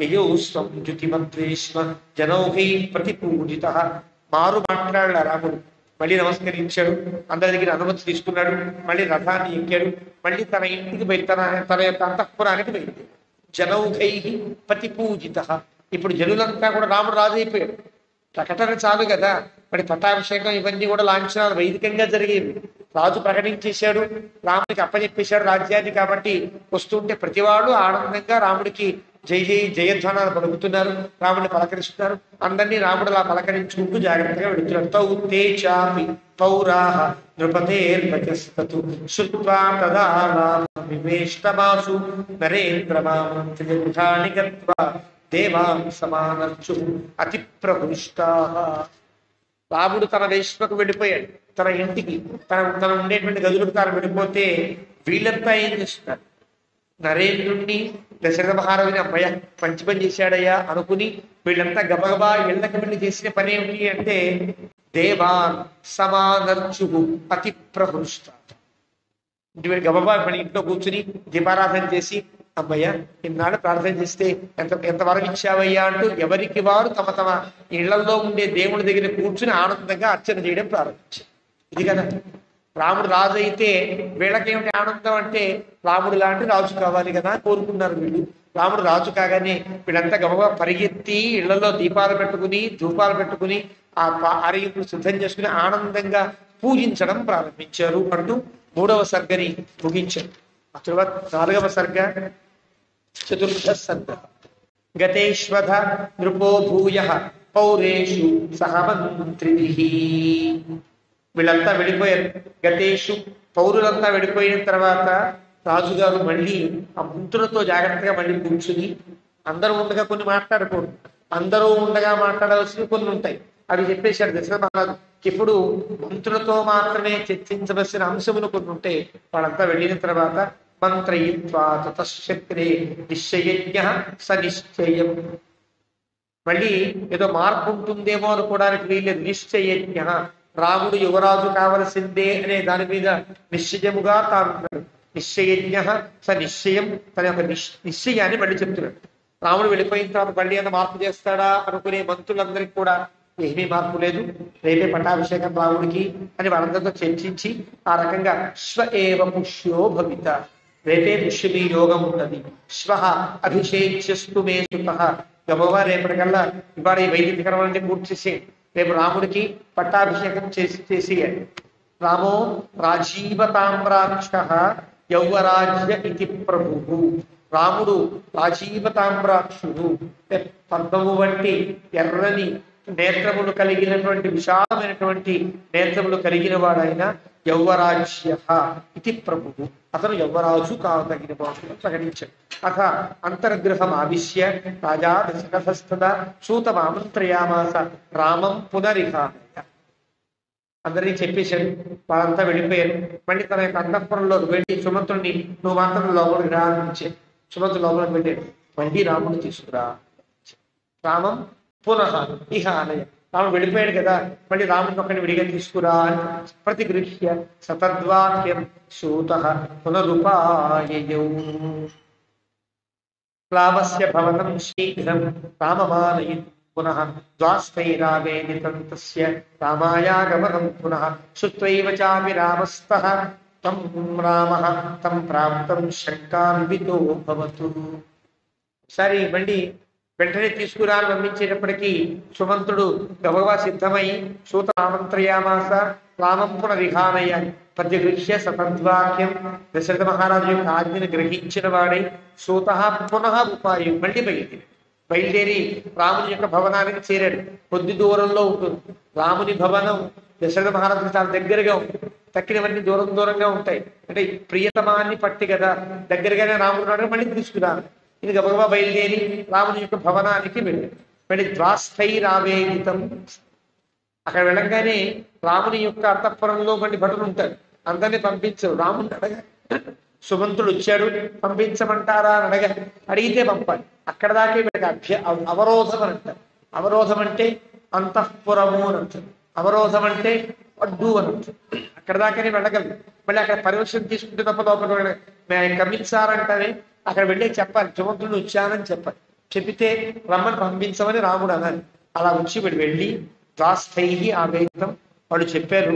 యయోస్వం జ్యుతిమద్వేష్మ జనౌహై ప్రతిపూజిత. మారు మాట్లాడాడు రాముడు. మళ్ళీ నమస్కరించాడు, అందరి దగ్గర అనుమతి తీసుకున్నాడు. మళ్ళీ రథాన్ని ఎక్కాడు. మళ్ళీ తన ఇంటికి బయట తన యొక్క అంతఃపురానికి బయలుదేరాడు. జనౌహై ప్రతిపూజిత. ఇప్పుడు జనులంతా కూడా రాముడు రాజు అయిపోయాడు. ప్రకటన చాలు కదా, మరి పట్టాభిషేకం ఇవన్నీ కూడా లాంఛనాలు వైదికంగా జరిగేవి. రాజు ప్రకటించేశాడు, రాముడికి అప్పచెప్పేశాడు రాజ్యాన్ని. కాబట్టి వస్తుంటే ప్రతివాడు ఆనందంగా రాముడికి జై జై జయధ్వానాలు పలుకుతున్నారు, రాముడిని పలకరిస్తున్నారు. అందరినీ రాముడు అలా పలకరించుకుంటూ జాగ్రత్తగా వెళుతున్నారు. తౌ తే చాపి పౌరాః నృపతేర్భజస్తతు శ్రుత్వా తదా వివేష్టమాసు నరేంద్రమామంత్రిజాని గత్వా దేవాం సమానర్చు అతి ప్రహృష్టాః. రాముడు తన వేశ్మకు వెళ్ళిపోయాడు, తన ఇంటికి, తన ఉండేటువంటి గదులకు తాను వెళ్ళిపోతే వీళ్ళంతా ఏం చేస్తున్నారు? నరేంద్రుణ్ణి, దశరథ మహారాజుని అమ్మయ్య మంచి పని చేశాడయ్యా అనుకుని వీళ్ళంతా గబగబా ఇళ్ళకి వెళ్ళి చేసిన పని ఏమిటి అంటే దేవాన్ సమానర్చు అతి ప్రహృష్ట. ఇంటి గబగబా మన ఇంట్లో కూర్చుని దీపారాధన చేసి అమ్మయ్య ఇన్నాళ్ళు ప్రార్థన చేస్తే ఎంతవరకు ఇచ్చావయ్యా అంటూ ఎవరికి వారు తమ తమ ఇళ్లలో ఉండే దేవుడి దగ్గర కూర్చుని ఆనందంగా అర్చన చేయడం ప్రారంభించారు. ఇది కదా రాముడు రాజు అయితే వీళ్ళకేమిటి ఆనందం అంటే రాముడు లాంటి రాజు కావాలి కదా కోరుకున్నారు వీళ్ళు. రాముడు రాజు కాగానే వీళ్ళంతా గబగబా పరిగెత్తి ఇళ్లలో దీపాలు పెట్టుకుని ధూపాలు పెట్టుకుని ఆ ఆరోగ్యం సిద్ధం చేసుకుని ఆనందంగా పూజించడం ప్రారంభించారు అంటూ 3వ సర్గని ముగించారు. ఆ తరువాత 4వ సర్గ చతుర్థ సర్గ. గతేష్వధ నృపో భూయః పౌరేషు సహమంత్రిభిః. వీళ్ళంతా వెళ్ళిపోయారు. గతేషు పౌరులంతా వెళ్ళిపోయిన తర్వాత రాజుగారు మళ్ళీ ఆ మంత్రులతో జాగ్రత్తగా మళ్ళీ కూర్చుని, అందరూ ఉండగా కొన్ని మాట్లాడకూడదు, అందరూ ఉండగా మాట్లాడవలసినవి కొన్ని ఉంటాయి. అవి చెప్పేశాడు దశరథ మహారాజు. ఇప్పుడు మంత్రులతో మాత్రమే చర్చించవలసిన అంశములు కొన్ని ఉంటాయి. వాళ్ళంతా వెళ్ళిన తర్వాత మంత్రయిత్వా తతశ్చక్రే నిశ్చయజ్ఞః స నిశ్చయం. మళ్ళీ ఏదో మార్పు ఉంటుందేమో అనుకోవడానికి వీల్లేదు. నిశ్చయజ్ఞ, రాముడు యువరాజు కావలసిందే అనే దాని మీద నిశ్చయముగా తానున్నాడు. నిశ్చయజ్ఞ స నిశ్చయం, తన యొక్క నిశ్చయాన్ని మళ్ళీ చెప్తున్నాడు. రాముడు వెళ్ళిపోయిన తర్వాత మళ్ళీ ఏమైనా మార్పు చేస్తాడా అనుకునే మంత్రులందరికీ కూడా ఏమీ మార్పు లేదు, రేపే పట్టాభిషేకం రాముడికి అని వాళ్ళందరితో చర్చించి ఆ రకంగా శ్వ ఏవ పుష్యో భవిత, రేపే పుష్యమీ యోగం ఉన్నది. శ్వ అభిషేక్యస్తు మే సుతః, గబగబా రేపటికల్లా ఇవాళ ఈ వైదిక కర్మలన్నీ పూర్తి చేసేయండి, రేపు రాముడికి పట్టాభిషేకం చేసేయండి. రామో రాజీవతామ్రాక్ష యౌవరాజ్య ఇది ప్రభు. రాముడు రాజీవతామ్రాక్షుడు, పద్మము వంటి ఎర్రని నేత్రములు కలిగినటువంటి విశాలమైనటువంటి నేత్రములు కలిగిన వాడైన యౌవరాజ్య ఇది ప్రభువు, అతను యౌవరాజు కావదగిన వాడు ప్రకటించాడు. అథ అంతర్గృహం ఆవిశ్య రాజా దశరథస్తదా సూతమామంత్రయామాస రామం పునరిహాయ. అందరినీ చెప్పేశాడు, వాళ్ళంతా వెళ్ళిపోయారు. మళ్ళీ తన యొక్క అంతఃపురంలో వెళ్ళి సుమంతుడిని నువ్వు మాత్రం లోపలికి రా అని సుమంతుడు లోపలికి వెళ్ళాడు. మళ్ళీ రాముడు తీసుకురా, రామం పునః ఇహ అనయ. రాముడు వెళ్ళిపోయాడు కదా, మళ్ళీ రాముడిని ఒక్కడిని విడిగా తీసుకురా అని ప్రతిగృహ్య సతద్వాక్యం సూత పునరుపాయయౌ. ప్లావస్య భవనం శీఘ్రం రామమానయి పునః ద్వాస్తైరావేదితం తస్య రామాయాగమనం పునః శుత్వైవ చాపి రామస్తః తం రామః తం ప్రాప్తం శంకాన్వితో భవతు. సరే మళ్ళీ వెంటనే తీసుకురాని పంపించేటప్పటికీ సుమంతుడు గబగబా సిద్ధమై సూత ఆమంత్రయామాస రామం పునరిహానయ ప్రతిగృహ్య సతద్వాక్యం. దశరథ మహారాజు యొక్క ఆజ్ఞను గ్రహించిన వాడై సూత పునః ఉపాయం మళ్ళీ బయలుదేరి రాముని యొక్క భవనానికి చేరాడు. కొద్ది దూరంలో ఉంటుంది రాముని భవనం. దశరథ మహారాజుకి చాలా దగ్గరగా ఉంటుంది, తక్కినవన్నీ దూరం దూరంగా ఉంటాయి. అంటే ప్రియతమాన్ని పట్టి కదా దగ్గరగానే రాముడు నాడు మళ్ళీ తీసుకురాను. ఇది గబగబా బయలుదేరి రాముని యొక్క భవనానికి వెళ్ళాడు. మళ్ళీ ద్వాస్థైరావేదితం, అక్కడ వెళ్ళంగానే రాముని యొక్క అంతఃపురంలో మళ్ళీ భటులు ఉంటారు, అందరినీ పంపించరు. రాముని అడగా సుమంతుడు వచ్చాడు పంపించమంటారా అని అడిగితే పంపాలి. అక్కడ దాకే వీళ్ళకి అవరోధం అని అంటారు. అవరోధం అంటే అంతఃపురము అని అంటారు, అవరోధం అంటే అడ్డు అని అంటారు. అక్కడ దాకానే వెళ్ళగలరు. మళ్ళీ అక్కడ పర్మిషన్ తీసుకుంటే తప్ప లోపల గమనించారంటే అక్కడ వెళ్ళి చెప్పాలి, సుమంతుడు వచ్చానని చెప్పాలి. చెప్పితే రమ్మని పంపించమని రాముడు అనాలి. అలా వచ్చి వీడు వెళ్ళి ద్వాస్థై ఆవేదితం వాళ్ళు చెప్పారు.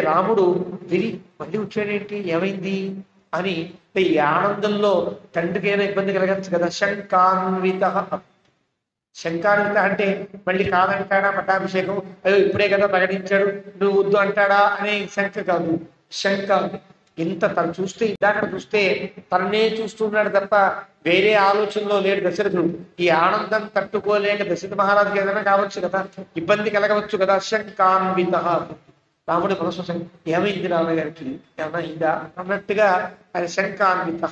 రాముడు విని మళ్ళీ వచ్చాడేంటి, ఏమైంది అని ఈ ఆనందంలో తండ్రికైనా ఇబ్బంది కలగచ్చు కదా. శంకాన్విత, శంకాన్విత అంటే మళ్ళీ కాదంటాడా పట్టాభిషేకం, అయ్యో ఇప్పుడే కదా ప్రకటించాడు నువ్వు వద్దు అంటాడా అనే శంక కాదు. శంక ఇంత తను చూస్తే ఇందాక చూస్తే తననే చూస్తున్నాడు తప్ప వేరే ఆలోచనలో లేడు దశరథుడు. ఈ ఆనందం తట్టుకోలేక దశరథ మహారాజుకి ఏదైనా కావచ్చు కదా, ఇబ్బంది కలగవచ్చు కదా. శంకాన్విత, రాముడి మనసు ఏమైంది రామగారికి ఏమన్నా అయిందా అన్నట్టుగా ఆయన శంకాన్విత.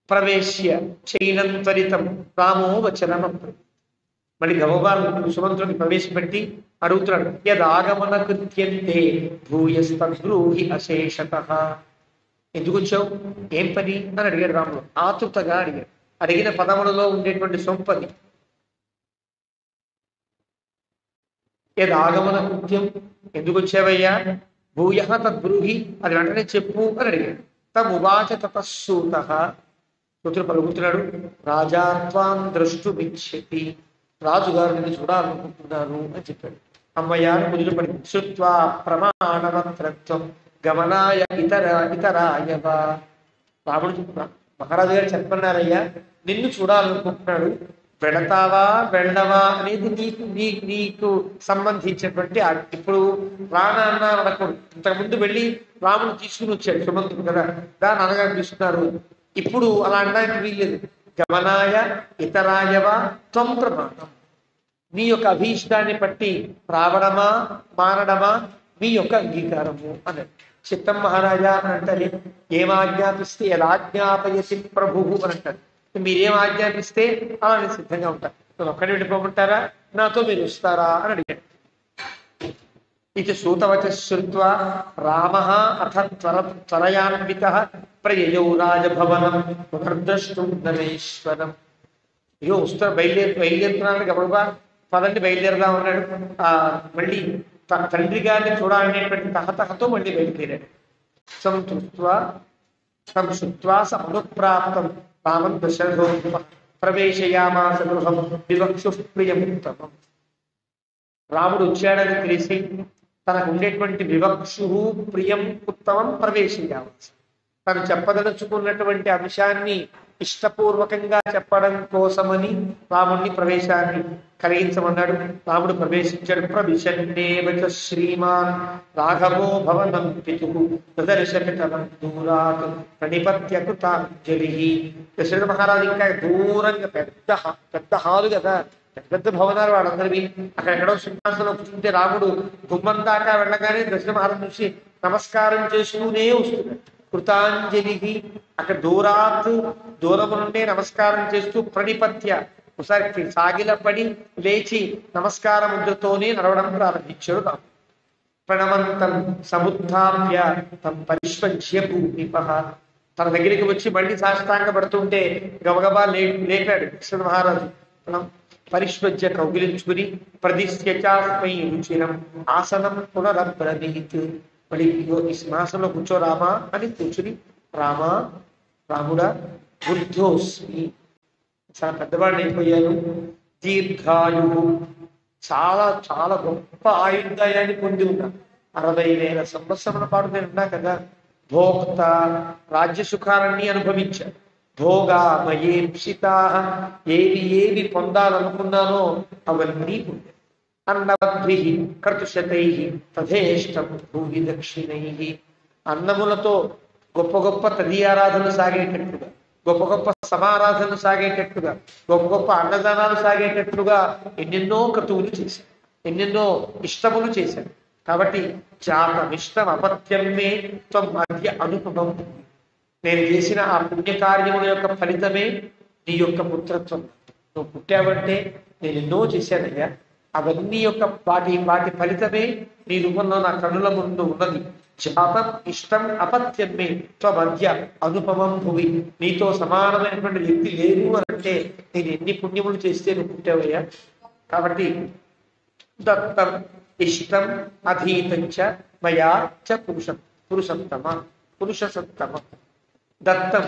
ప్రవేశ్య చైనం త్వరితం రామో వచనం. మళ్ళీ గవగాలు సుమంతుడిని ప్రవేశపెట్టి అడుగుతున్నాడు, యదాగమన కృత్యంతే భూయస్తద్బ్రూహి అశేషత. ఎందుకు వచ్చావు, ఏం పని అని అడిగాడు రాముడు. ఆతృతగా అడిగాడు. అడిగిన పదములలో ఉండేటువంటి సొంపది. యదాగమన కృత్యం, ఎందుకు వచ్చావయ్యా, భూయ తద్బ్రూహి, అది వెంటనే చెప్పు అని అడిగాడు. తమువాచ తతస్సూత, సూతుడు పలుకుతున్నాడు, రాజాత్వాన్ ద్రష్టుమిచ్చతి, రాజుగారు నిన్ను చూడాలనుకుంటున్నాను అని చెప్పాడు. అమ్మయ్యాను ముదులు పడి శుత్వా ప్రమాణవత్రత్వం గమనాయ ఇతరాయవా. రాముడు మహారాజు గారు చెప్పన్నారయ్యా, నిన్ను చూడాలనుకుంటున్నాడు, వెళతావా వెళ్ళవా అనేది నీకు సంబంధించినటువంటి. ఇప్పుడు రానా అన్నా అనకూడదు. ఇంతకుముందు వెళ్ళి రాముడు తీసుకుని వచ్చాడు సుమంతుడు కదా, దాన్ని అనగా తీసుకున్నారు. ఇప్పుడు అలా అనడానికి వీల్లేదు. గమనాయ ఇతరాయవా త్వం ప్రమాణం, నీ యొక్క అభీష్టాన్ని బట్టి రావడమా మానడమా మీ యొక్క అంగీకారము అన్నది. చిత్తం మహారాజా అని అంటారు. ఏం ఆజ్ఞాపిస్తే ఎలా ఆజ్ఞాపయసి ప్రభువు అని అంటారు. మీరేం ఆజ్ఞాపిస్తే అలా నేను సిద్ధంగా ఉంటాను. నేను ఒక్కడే వెళ్ళిపోమంటారా, నాతో మీరు వస్తారా అని అడిగాడు. ఇది సూతవచ శ్రుత్వా రామః అథ త్వరయాన్వితః ప్రయయౌ రాజభవనం పునర్ద్రష్టుం నరేశ్వరం. అయ్యో వస్తా బయలుదేరుతున్నాను గబగబా పదండి బయలుదేరదా ఉన్నాడు. మళ్ళీ తండ్రి గారిని చూడాలనేటువంటి తహతహతో మళ్ళీ బయలుదేరాడు. సంశుత్వా సముప్రాప్తం రామం దశరథోత్తమ ప్రవేశయామాస గృహం వివక్షు ప్రియముత్తమం. రాముడు వచ్చాడని తెలిసి తనకు ఉండేటువంటి వివక్షు ప్రియం ఉత్తమం ప్రవేశయామాస, తను చెప్పదలుచుకున్నటువంటి అంశాన్ని ఇష్టపూర్వకంగా చెప్పడం కోసమని రాముడిని ప్రవేశాన్ని కలిగించమన్నాడు. రాముడు ప్రవేశించాడు. ప్రవిశన్నేవచ శ్రీమాన్ రాఘవో భవనం పితుః ప్రదర్శకటం దూరాత్ ప్రణిపత్య కృతాంజలి. దశరథ మహారాజు ఇంకా దూరంగా పెద్ద హాలు కదా, పెద్ద పెద్ద భవనాలు వాళ్ళందరివి. అక్కడెక్కడో సింహాసనం కూర్చుంటే రాముడు గుమ్మం దాకా వెళ్ళగానే దశరథ మహారాజు చూసి నమస్కారం చేస్తూనే వస్తున్నాడు. కృతాంజలి, అక్కడ దూరం నుండే నమస్కారం చేస్తూ ప్రణిపత్య ఒకసారి సాగిలపడి లేచి నమస్కార ముద్రతోనే నడవడం ప్రారంభించాడు రాముడు. ప్రణవంతం సముత్థాప్య తం పరిష్పజ్య భూమిప, తన దగ్గరికి వచ్చి మళ్ళీ సాష్టాంగ పడుతుంటే గబగబా లేపాడు దశరథ మహారాజు. పరిష్పజ్య కౌగిలించుకుని ప్రదిశ్యచాస్మై రుచిరం ఆసనం పునరబ్రవీత్, మళ్ళీ ఈ సింహాసనంలో కూర్చో రామా అని కూర్చుని, రామా రాముడా వృద్ధోస్మి, చాలా పెద్దవాడిని అయిపోయాను, దీర్ఘాయు, చాలా చాలా గొప్ప ఆయుర్దాయాన్ని పొంది ఉన్నా, 60,000 సంవత్సరముల పాటు నేను ఉన్నా కదా, భోక్త రాజ్య సుఖాలన్నీ అనుభవించా, భోగా మయేప్సితా, ఏవి పొందాలనుకున్నానో అవన్నీ పొందాను, అన్నవద్భి కర్తుశతై తథేష్టం భూమి దక్షిణై, అన్నములతో గొప్ప గొప్ప తదీయారాధనలు సాగేటట్లుగా, గొప్ప గొప్ప సమారాధనలు సాగేటట్లుగా, గొప్ప గొప్ప అన్నదానాలు సాగేటట్లుగా ఎన్నెన్నో క్రతువులు చేశాను, ఎన్నెన్నో ఇష్టములు చేశాను. కాబట్టి జాతమిష్టం అపత్యమే త్వం మధ్య అనుపమం, నేను చేసిన ఆ పుణ్యకార్యముల యొక్క ఫలితమే నీ యొక్క పుత్రత్వం. నువ్వు పుట్టావంటే నేను ఎన్నో చేశానయ్యా, అవన్నీ యొక్క వాటి ఫలితమే నీ రూపంలో నా కన్నుల ముందు ఉన్నది. జాతం ఇష్టం అపత్యమే త్వమధ్య అనుపమం భువి, నీతో సమానమైనటువంటి వ్యక్తి లేరు అని అంటే నేను ఎన్ని పుణ్యములు చేస్తే నువ్వు పుట్టావయ్యా. కాబట్టి దత్తం ఇష్టం అధీతం చ మయా చ పురుషసత్తమ, దత్తం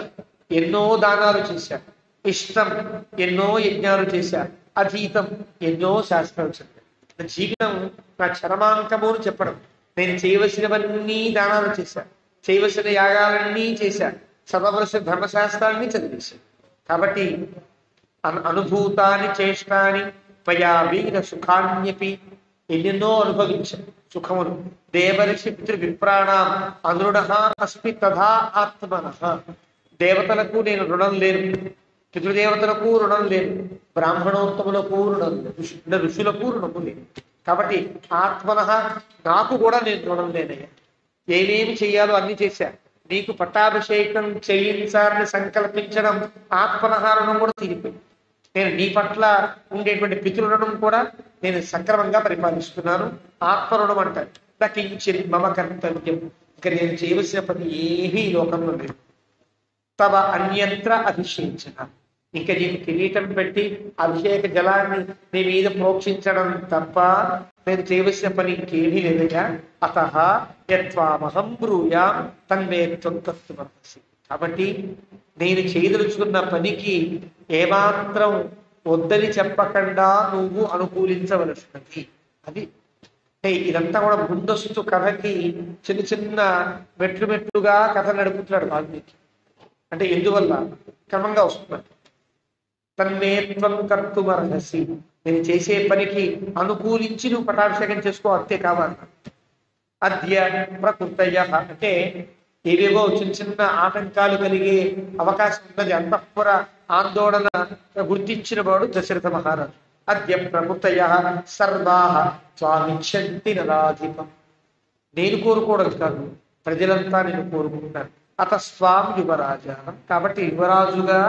ఎన్నో దానాలు చేశా, ఇష్టం ఎన్నో యజ్ఞాలు చేశా, అధీతం ఎన్నో శాస్త్రాలు చెప్పాను. నా జీవితం నా చరమాంకము అని చెప్పడం, నేను చేయవలసినవన్నీ దానాలు చేశా, చేయవలసిన యాగాలన్నీ చేశా, చదవలసిన ధర్మశాస్త్రాన్ని చదివేశాను. కాబట్టి అనుభూతాన్ని చేష్టాని మయా వీర సుఖాన్యపి, ఎన్నెన్నో అనుభవించాను సుఖములు. దేవర్షి పితృవిప్రాణం అనురుణ అస్మి తథా ఆత్మనః, దేవతలకు నేను రుణం లేను, పితృదేవతలకు రుణం లేను, బ్రాహ్మణోత్తములకు రుణం లేదు, ఋషులకు రుణము లేదు. కాబట్టి ఆత్మనః నాకు కూడా నేను రుణం లేనయ్యా, ఏమేమి చెయ్యాలో అన్ని చేశా. నీకు పట్టాభిషేకం చేయించాలని సంకల్పించడం ఆత్మనః రుణం కూడా తీరిపోయింది. నేను నీ పట్ల ఉండేటువంటి పితృరుణం కూడా నేను సక్రమంగా పరిపాలిస్తున్నాను. ఆత్మరుణం అంటారు. నకించిత్ మమ కర్తవ్యం, ఇక నేను చేయవలసిన పని ఏమీ ఈ లోకంలో లేదు. తవ అన్యత్ర అభిషేచన, ఇంకా నీకు కిరీటం పెట్టి అభిషేక జలాన్ని నీ మీద ప్రోక్షించడం తప్ప నేను చేయవలసిన పని ఇంకేమీ లేదయ్యా. అతః యత్వామహం బ్రూయాం తన్మే త్వం కర్తుమర్హసి, కాబట్టి నేను చేయదలుచుకున్న పనికి ఏమాత్రం వద్దని చెప్పకుండా నువ్వు అనుకూలించవలసినది. అది ఇదంతా కూడా ముందస్తు కథకి చిన్న చిన్న మెట్లుగా కథ నడుపుతున్నాడు వాల్మీకి. అంటే ఎందువల్ల క్రమంగా వస్తున్నాడు. తన్మేత్వం కర్తుమర్హసి, నేను చేసే పనికి అనుకూలించి నువ్వు పటాభిషేకం చేసుకో, అంతే కావాలి. అద్య ప్రకృతయ, అంటే ఏవేవో చిన్న చిన్న ఆటంకాలు కలిగే అవకాశం ఉన్నది. అంతఃపుర ఆందోళన గుర్తించిన వాడు దశరథ మహారాజు. అద్య ప్రకృతయ సర్వాః త్వామిచ్చంతి నరాధిపం, నేను కోరుకోవడం కాదు, ప్రజలంతా నేను కోరుకుంటాను. అతస్వాం యువరాజా, కాబట్టి యువరాజుగా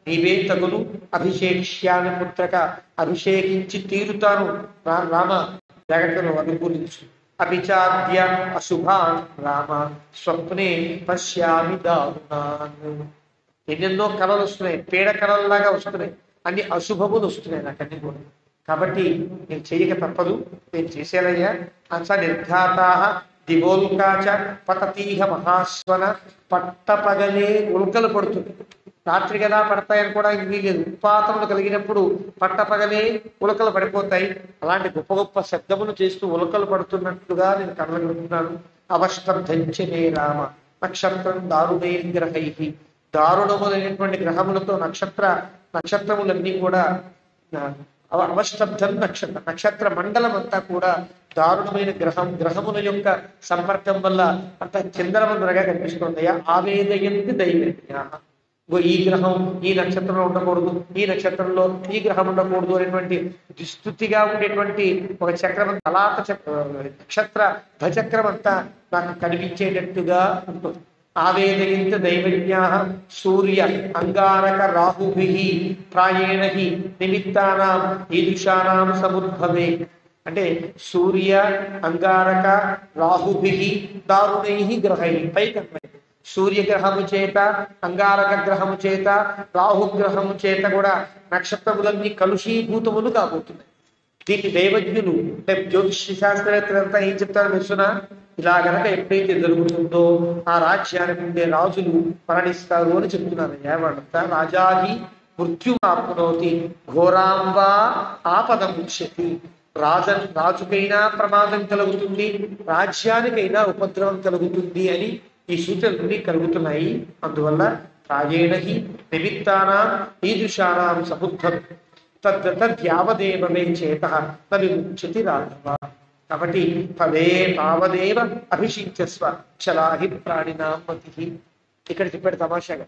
నీవే తగులు. అభిషేక్ష్యామి పుత్రక, అభిషేకించి తీరుతాను. రామ జాగ్రత్తను అనుకూలించు. అభిచాద్య అశుభాన్ రామ స్వప్నే పశ్యామి దారుణాన్, ఎన్నెన్నో కళలు వస్తున్నాయి, పేడ కళల్లాగా వస్తున్నాయి, అన్ని అశుభములు వస్తున్నాయి నాకన్నీ కూడా. కాబట్టి నేను చేయక తప్పదు, నేను చేసేనయ్యా. అంచ నిర్ఘాతా దివోల్కాచ పతతీహ మహాస్వన, పట్టపగలే ఉల్కలు పడుతుంది. రాత్రి కదా పడతాయని కూడా ఇది లేదు. ఉత్పాతములు కలిగినప్పుడు పట్టపగలే ఉలకలు పడిపోతాయి. అలాంటి గొప్ప గొప్ప శబ్దములు చేస్తూ ఉలకలు పడుతున్నట్లుగా నేను కనగలుగుతున్నాను. అవష్టబ్ధంచనే రామ నక్షత్రం దారుణైర్గ్రహై, దారుణములైనటువంటి గ్రహములతో నక్షత్రములన్నీ కూడా అవష్టబ్ధం నక్షత్ర మండలం అంతా కూడా దారుణమైన గ్రహముల యొక్క సంపర్కం వల్ల అంత చంద్రమందరగా కనిపిస్తుందయ్యా. ఆవేదయంతి దైవజ్ఞ, ఈ గ్రహం ఈ నక్షత్రంలో ఉండకూడదు, ఈ నక్షత్రంలో ఈ గ్రహం ఉండకూడదు అనేటువంటి దుస్థుతిగా ఉండేటువంటి ఒక చక్రం అలాత నక్షత్ర ధ్వచక్రం అంతా నాకు కనిపించేటట్టుగా ఉంటుంది. ఆవేదయంత దైవజ్ఞా సూర్య అంగారక రాహుభి ప్రాయేణ నిమిత్తానాం ఈదృశానాం సముద్భవే. అంటే సూర్య అంగారక రాహుభి దారుణై గ్రహై పైకి సూర్యగ్రహము చేత అంగారక గ్రహము చేత రాహుగ్రహము చేత కూడా నక్షత్రములన్నీ కలుషీభూతములు కాబోతున్నాయి. దీన్ని దైవజ్ఞులు జ్యోతిష శాస్త్రవేత్తలంతా ఏం చెప్తారో తెలుసునా, ఇలా గనక ఎప్పుడైతే జరుగుతుందో ఆ రాజ్యానికి ఉండే రాజులు మరణిస్తారు అని చెప్తున్నారు. ఏమంతా రాజాది మృత్యుమాప్నోతి ఘోరాంబా ఆపదముచ్యతి. రాజుకైనా ప్రమాదం కలుగుతుంది, రాజ్యానికైనా ఉపద్రవం కలుగుతుంది అని ఈ సూచనలన్నీ కలుగుతున్నాయి. అందువల్ల రాజేణహి నిమిత్తానాం ఈదృశానాం సముద్భవం తద్యావదేవ మే చేతః తవిముచ్యతి రాఘవ. కాబట్టి పదే తావదేవ అభిషించస్వ చలాహి ప్రాణినాం మతిః. ఇక్కడ చెప్పాడు తమాషాగా,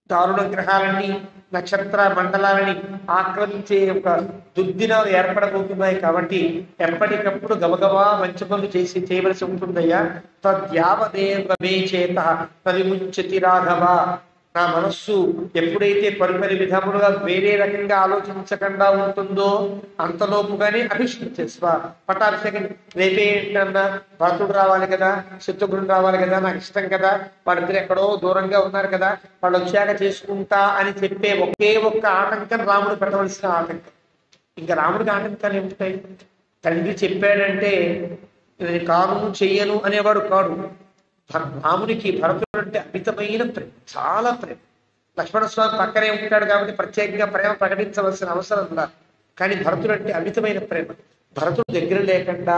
దారుణ గ్రహాలన్నీ నక్షత్ర మండలాలని ఆక్రమించే ఒక దుర్దినాలు ఏర్పడబోతున్నాయి. కాబట్టి ఎప్పటికప్పుడు గబగబా మంచి పనులు చేయవలసి ఉంటుందయ్యా. తద్యావదేవ మే చేతః తవిముచ్యతి రాఘవ. నా మనస్సు ఎప్పుడైతే పరిపరి విధములుగా వేరే రకంగా ఆలోచించకుండా ఉంటుందో అంతలోపుగానే అభిషించేస్వ. పట్టాభిషేకం రేపే ఏంటన్నా, భరతుడు రావాలి కదా, శత్రుఘ్నుడు రావాలి కదా, నాకు ఇష్టం కదా, వాళ్ళిద్దరు ఎక్కడో దూరంగా ఉన్నారు కదా, వాళ్ళు వచ్చాక చేసుకుంటా అని చెప్పే ఒకే ఒక్క ఆటంకం రాముడు పెట్టవలసిన ఆటంకం. ఇంకా రాముడికి ఆటంకాలు ఏముంటాయి? తండ్రి చెప్పాడంటే కాను చెయ్యను అనేవాడు కాడు. రామునికి భరతుడు అంటే అమితమైన ప్రేమ, చాలా ప్రేమ. లక్ష్మణస్వామి పక్కనే ఉంటాడు కాబట్టి ప్రత్యేకంగా ప్రేమ ప్రకటించవలసిన అవసరం ఉందా, కానీ భరతుడు అంటే అమితమైన ప్రేమ. భరతుడు దగ్గర లేకుండా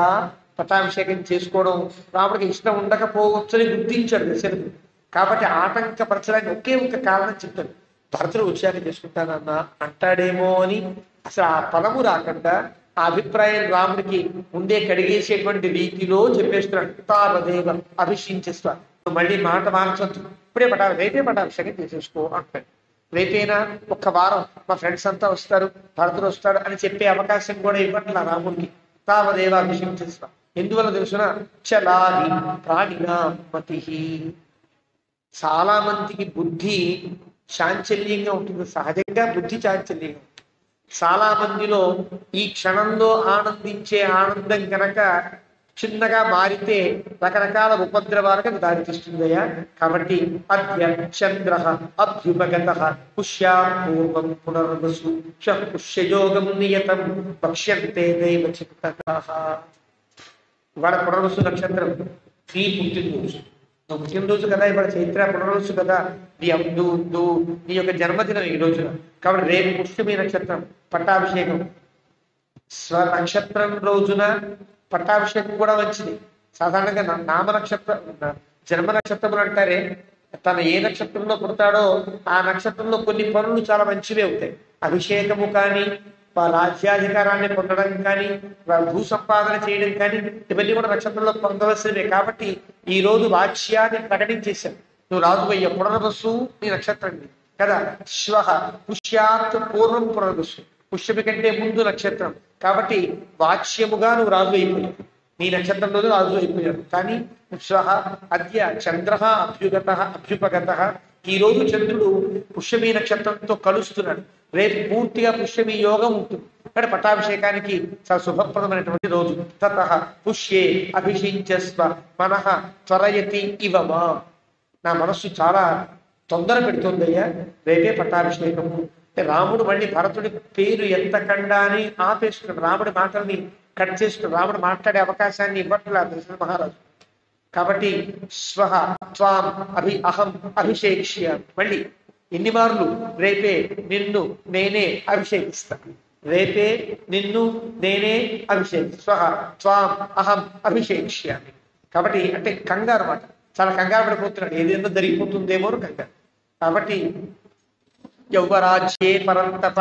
పట్టాభిషేకం చేసుకోవడం రాముడికి ఇష్టం ఉండకపోవచ్చని గుర్తించాడు దశరథుడు. కాబట్టి ఆటంకపరచడానికి ఒకే ఒక కారణం చెప్తాడు, భరతుడు వచ్చాక చేసుకుంటానన్నా అంటాడేమో అని. అసలు ఆ పదము రాకుండా ఆ అభిప్రాయం రాముడికి ముందే కడిగేసేటువంటి రీతిలో చెప్పేస్తున్నాడు. తావదేవ అభిషించేస్తా, మళ్ళీ మాట మార్చొద్దు, ఇప్పుడే రేపే పట్టాభిషేకం చేసేసుకో అంటాడు. రేపైనా ఒక్క వారం మా ఫ్రెండ్స్ అంతా వస్తారు, భరతుడు వస్తాడు అని చెప్పే అవకాశం కూడా ఇవ్వట్లా రాముడికి. తావదేవ అభిషించేస్తా. ఎందువల్ల తెలుసున చలాహి ప్రాణినాం మతిః. చాలా మందికి బుద్ధి చాంచల్యంగా ఉంటుంది, సహజంగా బుద్ధి చాంచల్యంగా. చాలా మందిలో ఈ క్షణంలో ఆనందించే ఆనందం కనుక చిన్నగా మారితే రకరకాల ఉపద్రవాలకు దారితీస్తుందయ్యా. కాబట్టి అద్య చంద్ర అభ్యుపగత పుష్యాపూర్వం పునర్వసు పుష్యయోగం నియతం పక్ష్యంతే దైవ చిత్తకాః. ఇవాళ పునర్వసు నక్షత్రం నీ పుట్టినరోజు, నువ్వు పుట్టినరోజు కదా, ఇవాళ చైత్ర పునర్వసు కదా, నీ యొక్క జన్మదినం ఈ రోజున. కాబట్టి రేపు పుష్యమి నక్షత్రం పట్టాభిషేకం. స్వనక్షత్రం రోజున పట్టాభిషేకం కూడా మంచిది. సాధారణంగా నామ నక్షత్రం జన్మ నక్షత్రములు అంటారే, తన ఏ నక్షత్రంలో పుడతాడో ఆ నక్షత్రంలో కొన్ని పనులు చాలా మంచివే అవుతాయి. అభిషేకము కానీ, రాజ్యాధికారాన్ని పొందడం కానీ, భూ సంపాదన చేయడం కానీ, ఇవన్నీ కూడా నక్షత్రంలో పొందవలసినవే. కాబట్టి ఈ రోజు వాచ్యాన్ని ప్రకటించేశాను, నువ్వు రాజు అయ్యా. పునర్వసు నీ నక్షత్రం కదా. శ్వః పుష్యాత్ పూర్వం పునర్వసు, పుష్యమి కంటే ముందు నక్షత్రం. కాబట్టి వాచ్యముగా నువ్వు రాజు అయిపోయావు, నీ నక్షత్రంలో రాజు అయిపోయాడు. కానీ శ్వః అద్య చంద్ర అభ్యుపగత. ఈ రోజు చంద్రుడు పుష్యమి నక్షత్రంతో కలుస్తున్నాడు. రేపు పూర్తిగా పుష్యమి యోగం ఉంటుంది. ఇక్కడ పట్టాభిషేకానికి చాలా శుభప్రదమైనటువంటి రోజు. తతః పుష్యే అభిషించస్వ మనః త్వరయతి ఇవమా. నా మనస్సు చాలా తొందర పెడుతుందయ్యా, రేపే పట్టాభిషేకము. రాముడు మళ్ళీ భరతుడి పేరు ఎత్తకుండా అని ఆపేస్తున్నాడు, రాముడి మాటల్ని కట్ చేస్తున్నాడు, రాముడు మాట్లాడే అవకాశాన్ని ఇవ్వట్లేదు దశరథ మహారాజు. కాబట్టి స్వహ త్వాం అహం అభిషేక్ష్య. మళ్ళీ ఎన్ని మార్లు? రేపే నిన్ను నేనే అభిషేకిస్తాను, రేపే నిన్ను నేనే స్వహ త్వాం అహం అభిషేక్ష్యామి. కాబట్టి అంటే కంగారు మాట, చాలా కంగారు పడిపోతున్నాడు, ఏదేదో జరిగిపోతుందేమో కంగారు. కాబట్టి యౌవరాజ్యే పరంతప,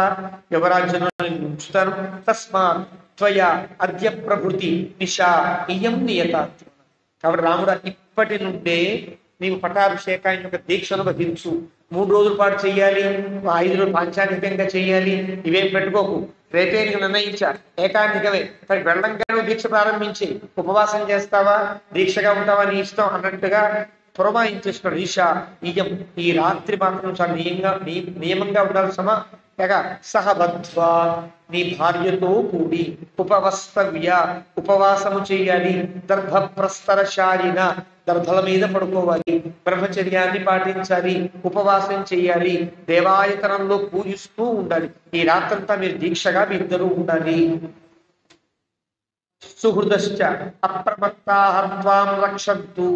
యువరాజ్యంలో నేను ఉంచుతాను. తస్మాత్ త్వయా అద్య ప్రభృతి నిశా ఇయం నియతాత్మ. కాబట్టి రాముడు ఇప్పటి నుండే నీవు పట్టాభిషేకాన్ని యొక్క దీక్షను వహించు. 3 రోజుల పాటు చెయ్యాలి, 5 రోజులు పాంచానికంగా చెయ్యాలి, ఇవేం పెట్టుకోకు. రేపే నీకు నిర్ణయించా ఏకాంతికమే, మరి వెళ్ళంగానే దీక్ష ప్రారంభించి ఉపవాసం చేస్తావా దీక్షగా ఉంటావా నీ ఇష్టం అన్నట్టుగా పురమాయించేస్తున్నాడు ఈశా. ఈ రాత్రి మాత్రం చాలా నియమంగా ఉండాలి. సహబద్ధ్వా నీ భార్యతో కూడి ఉపవస్తవ్య ఉపవాసము చేయాలి. దర్భప్రస్తరశాలిన దర్భల మీద పడుకోవాలి, బ్రహ్మచర్యాన్ని పాటించాలి, ఉపవాసం చేయాలి, దేవాయతనంలో పూజిస్తూ ఉండాలి. ఈ రాత్రంతా మీరు దీక్షగా మీ ఇద్దరూ ఉండాలి. సుహృదశ్చ అప్రమత్తాహత్వాం రక్షంతు.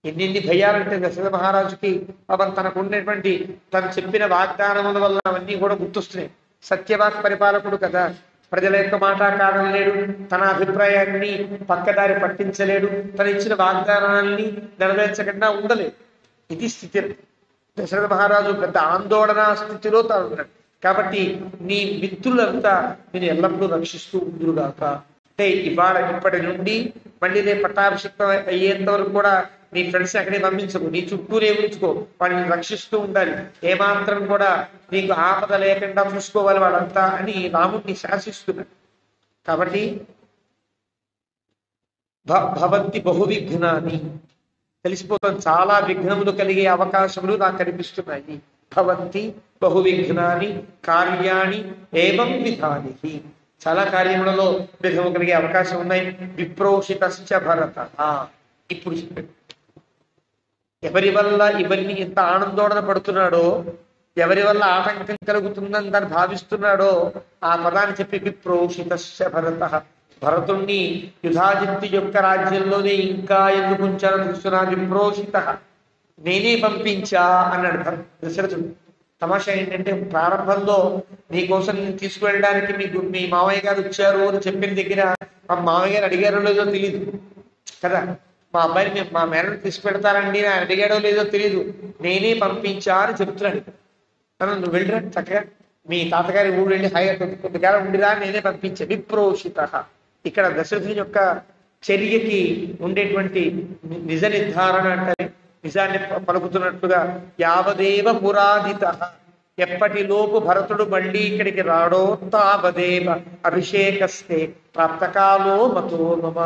ఎన్ని భయాలంటే దశరథ మహారాజుకి పాపం తనకు ఉన్నటువంటి తను చెప్పిన వాగ్దానముల వల్ల అవన్నీ కూడా గుర్తొస్తున్నాయి. సత్యవాక్ పరిపాలకుడు కదా, ప్రజల యొక్క మాట కారణం లేడు, తన అభిప్రాయాన్ని పక్కదారి పట్టించలేడు, తను ఇచ్చిన వాగ్దానాన్ని నెరవేర్చకుండా ఉండలేదు. ఇది స్థితి. దశరథ మహారాజు పెద్ద ఆందోళన స్థితిలో తాను ఉన్నాడు. కాబట్టి నీ మిత్రులంతా నేను ఎల్లప్పుడూ రక్షిస్తూ ఉండుగాక. అంటే ఇప్పటి నుండి మళ్ళీ రేపు పట్టాభిషిక్తం అయ్యేంత వరకు కూడా నీ ఫ్రెండ్స్ ఎక్కడే పంపించకు, నీ చుట్టూనే ఉంచుకో, వాడిని రక్షిస్తూ ఉండాలి, ఏమాత్రం కూడా నీకు ఆపద లేకుండా చూసుకోవాలి వాళ్ళంతా అని రాముడిని శాసిస్తున్నాడు. కాబట్టి భవంతి బహువిఘ్నాన్ని తెలిసిపోతుంది, చాలా విఘ్నములు కలిగే అవకాశములు నాకు కనిపిస్తున్నాయి. భవంతి బహువిఘ్నాన్ని కార్యాణి ఏవం విధాని, చాలా కార్యములలో విఘ్నము కలిగే అవకాశం ఉన్నాయి. విప్రోషితశ్చ భరత. ఇప్పుడు ఎవరి వల్ల ఇవన్నీ ఎంత ఆనందోళన పడుతున్నాడో, ఎవరి వల్ల ఆటంకం కలుగుతుందని దాన్ని భావిస్తున్నాడో ఆ పదాన్ని చెప్పి విప్రోషితశ్చ భరత. భరతుణ్ణి యుధాజిత్తు యొక్క రాజ్యంలోనే ఇంకా ఎందుకు ఉంచాలని చూస్తున్నా. విప్రోషిత నేనే పంపించా అన్నాడు దశరథుడు. తమాషా ఏంటంటే ప్రారంభంలో నీకోసం తీసుకువెళ్ళడానికి మీ మామయ్య గారు వచ్చారు అని చెప్పిన దగ్గర మా మామయ్య గారు అడిగారో లేదో తెలియదు కదా, మా అబ్బాయిని మా మేనని తీసుకువెడతారండి అని అడిగాడో లేదో తెలియదు, నేనే పంపించా అని చెప్తున్నాడు. నువ్వు వెళ్ళిరా చక్కగా మీ తాతగారి ఊరు వెళ్ళి కొద్దిగా ఉండిరా, నేనే పంపించా. విప్రోషిత ఇక్కడ దశరథుని యొక్క చర్యకి ఉండేటువంటి నిజ నిర్ధారణ అంటే నిజాన్ని పలుకుతున్నట్టుగా యావదేవ పురాధిత, ఎప్పటిలోపు భరతుడు మళ్ళీ ఇక్కడికి రాడో తావదేవ అభిషేకస్తే ప్రాప్తకాలో మతో మమ.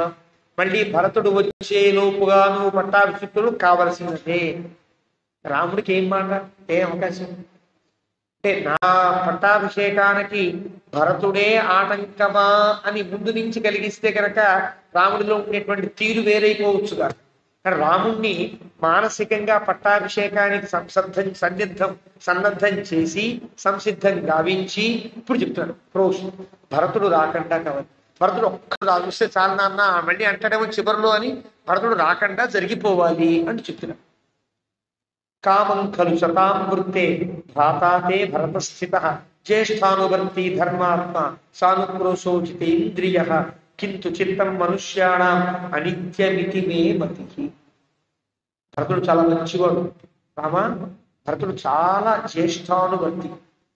మళ్ళీ భరతుడు వచ్చే లోపుగా నువ్వు పట్టాభిషిక్తుడు కావలసినదే. రాముడికి ఏం మాట, ఏ అవకాశం అంటే నా పట్టాభిషేకానికి భరతుడే ఆటంకమా అని ముందు నుంచి కలిగిస్తే కనుక రాముడిలో ఉండేటువంటి తీరు వేరైపోవచ్చుగా. కానీ రాముణ్ణి మానసికంగా పట్టాభిషేకానికి సన్నద్ధం చేసి సంసిద్ధం గావించి ఇప్పుడు చెప్తున్నాడు ప్రోష్ భరతుడు రాకుండా కావాలి. భరతుడు ఒక్కడు చూస్తే చాలా నాన్న మళ్ళీ అంటాడేమో చివరిలో అని భరతుడు రాకుండా జరిగిపోవాలి అని చెప్తున్నాడు. కామం ఖలు శతాం వృత్తే భ్రాతాతే భరతస్థిత జ్యేష్ఠానువర్తి ధర్మాత్మ సానుక్రోశోచితేంద్రియ కింటు చిత్తం మనుష్యాణం అనిత్యమితి మే మతి. భరతుడు చాలా మంచివాడు రామ, భరతుడు చాలా జ్యేష్ఠానువర్తి,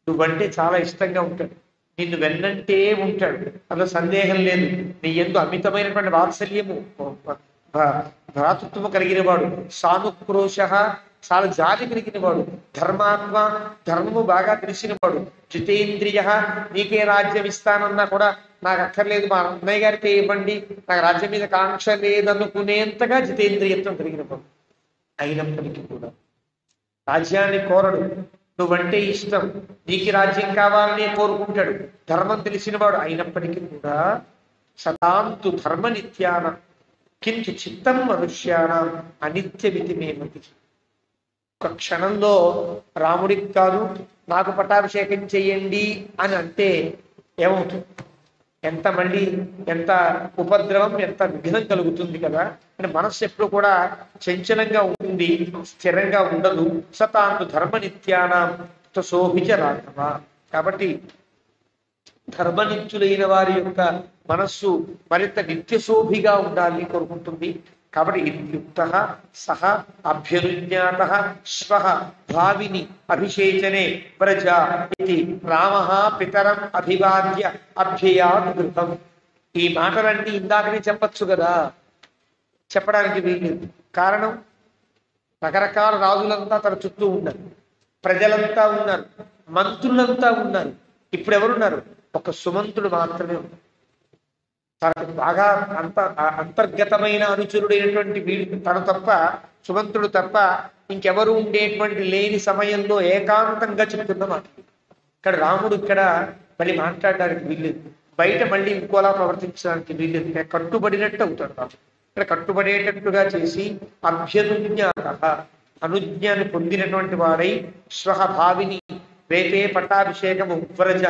నువ్వంటే చాలా ఇష్టంగా ఉంటాడు, నిన్ను వెన్నంటే ఉంటాడు, అందులో సందేహం లేదు. నీ యందు అమితమైనటువంటి వాత్సల్యము భ్రాతృత్వము కలిగిన వాడు, సానుక్రోశ చాలా జాలి కలిగిన వాడు, ధర్మాత్మ ధర్మము బాగా తెలిసిన వాడు, జితేంద్రియ నీకే రాజ్యం ఇస్తానన్నా కూడా నాకు అక్కర్లేదు మా అన్నయ్య గారికి ఇవ్వండి, నాకు రాజ్యం మీద కాంక్ష లేదనుకునేంతగా జితేంద్రియత్వం కలిగిన వాడు. అయినప్పటికీ కూడా రాజ్యాన్ని కోరడు, నువ్వంటే ఇష్టం, నీకు రాజ్యం కావాలని కోరుకుంటాడు, ధర్మం తెలిసినవాడు. అయినప్పటికీ కూడా సతాంతు ధర్మ నిత్యాన కించు చిత్తం మనుష్యానం అనిత్యమితి మే మతి. ఒక క్షణంలో రాముడికి కాదు నాకు పట్టాభిషేకం చెయ్యండి అని అంటే ఏమవుతుంది, ఎంత ఉపద్రవం, ఎంత విఘ్నం కలుగుతుంది కదా. అంటే మనస్సు ఎప్పుడు కూడా చంచలంగా ఉంటుంది, స్థిరంగా ఉండదు. సతాంతు ధర్మ నిత్యానం శోభిచ రాఘవ. కాబట్టి ధర్మనిత్యులైన వారి యొక్క మనస్సు మరింత నిత్యశోభిగా ఉండాలని కోరుకుంటుంది. కాబట్టి యుక్త సహ అభ్యనుజ్ఞాత శ్వ భావిని అభిషేచనే వ్రజ ఇది రామ పితరం అభివాద్య అభ్యయాత్ గృహం. ఈ మాటలన్నీ ఇందాకనే చెప్పచ్చు కదా, చెప్పడానికి వీలు. కారణం రకరకాల రాజులంతా తన చుట్టూ ఉన్నారు, ప్రజలంతా ఉన్నారు, మంత్రులంతా ఉన్నారు. ఇప్పుడు ఎవరున్నారు? ఒక సుమంతుడు మాత్రమే ఉన్నారు. తనకు బాగా అంతర్గతమైన అనుచరుడైనటువంటి వీడు తను తప్ప, సుమంతుడు తప్ప ఇంకెవరు ఉండేటువంటి లేని సమయంలో ఏకాంతంగా చెప్తున్న మాట. ఇక్కడ రాముడు ఇక్కడ మళ్ళీ మాట్లాడడానికి వీల్లేదు, బయట మళ్ళీ ఇంకోలా ప్రవర్తించడానికి వీల్లేదు. ఇక్కడ కట్టుబడినట్టు అవుతాడు రాముడు. ఇక్కడ కట్టుబడేటట్టుగా చేసి అభ్యనుజ్ఞాత, అనుజ్ఞాన్ని పొందినటువంటి వాడై స్వహ భావిని, రేపే పట్టాభిషేకము వ్రజ,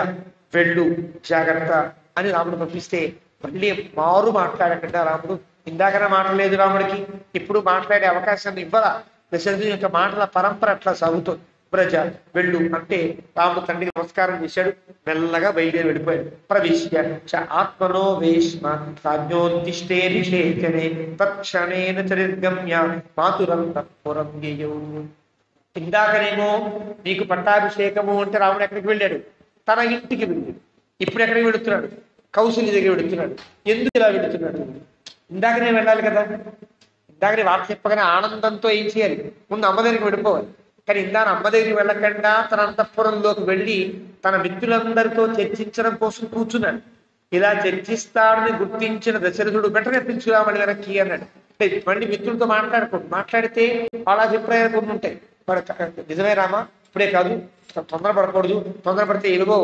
వెళ్ళు జాగ్రత్త అని రాముడు పంపిస్తే మళ్ళీ మారు మాట్లాడకుండా రాముడు ఇందాకనే మాట్లాడలేదు రాముడికి, ఇప్పుడు మాట్లాడే అవకాశాన్ని ఇవ్వరా. దశరథుని యొక్క మాటల పరంపర అట్లా సాగుతుంది. వ్రజ, వెళ్ళు అంటే రాముడు తండ్రికి నమస్కారం చేశాడు, మెల్లగా బయలుదేరి వెళ్ళిపోయాడు. ప్రవిశ్య చ ఆత్మనో వేష్మ రాజ్యోద్దిష్టేభిషేచనే తక్షణేన చరిర్గమ్య మాతురంతఃపురం యయౌ. ఇందాకనేమో నీకు పట్టాభిషేకము అంటే రాముడు ఎక్కడికి వెళ్ళాడు? తన ఇంటికి వెళ్ళాడు. ఇప్పుడు ఎక్కడికి వెళుతున్నాడు? కౌశల్య దగ్గర వెళుతున్నాడు. ఎందుకు ఇలా వెళుతున్నాడు? ఇందాకనే వెళ్ళాలి కదా. ఇందాకనే వార్త చెప్పగానే ఆనందంతో ఏం చేయాలి? ముందు అమ్మ దగ్గరికి వెళ్ళిపోవాలి. కానీ ఇందాక అమ్మ దగ్గరికి వెళ్ళకుండా తన అంతఃపురంలోకి వెళ్ళి తన మిత్రులందరితో చర్చించడం కోసం కూర్చున్నాడు. ఇలా చర్చిస్తాడని గుర్తించిన దశరథుడు వెంటనే పిలుచురా మళ్ళీ వెనక్కి అన్నాడు. మళ్ళీ మిత్రులతో మాట్లాడుకోండి, మాట్లాడితే వాళ్ళ అభిప్రాయాలు కొన్ని ఉంటాయి. వాడు నిజమే రామా, ఇప్పుడే కాదు, తొందరపడకూడదు, తొందరపడితే ఏవో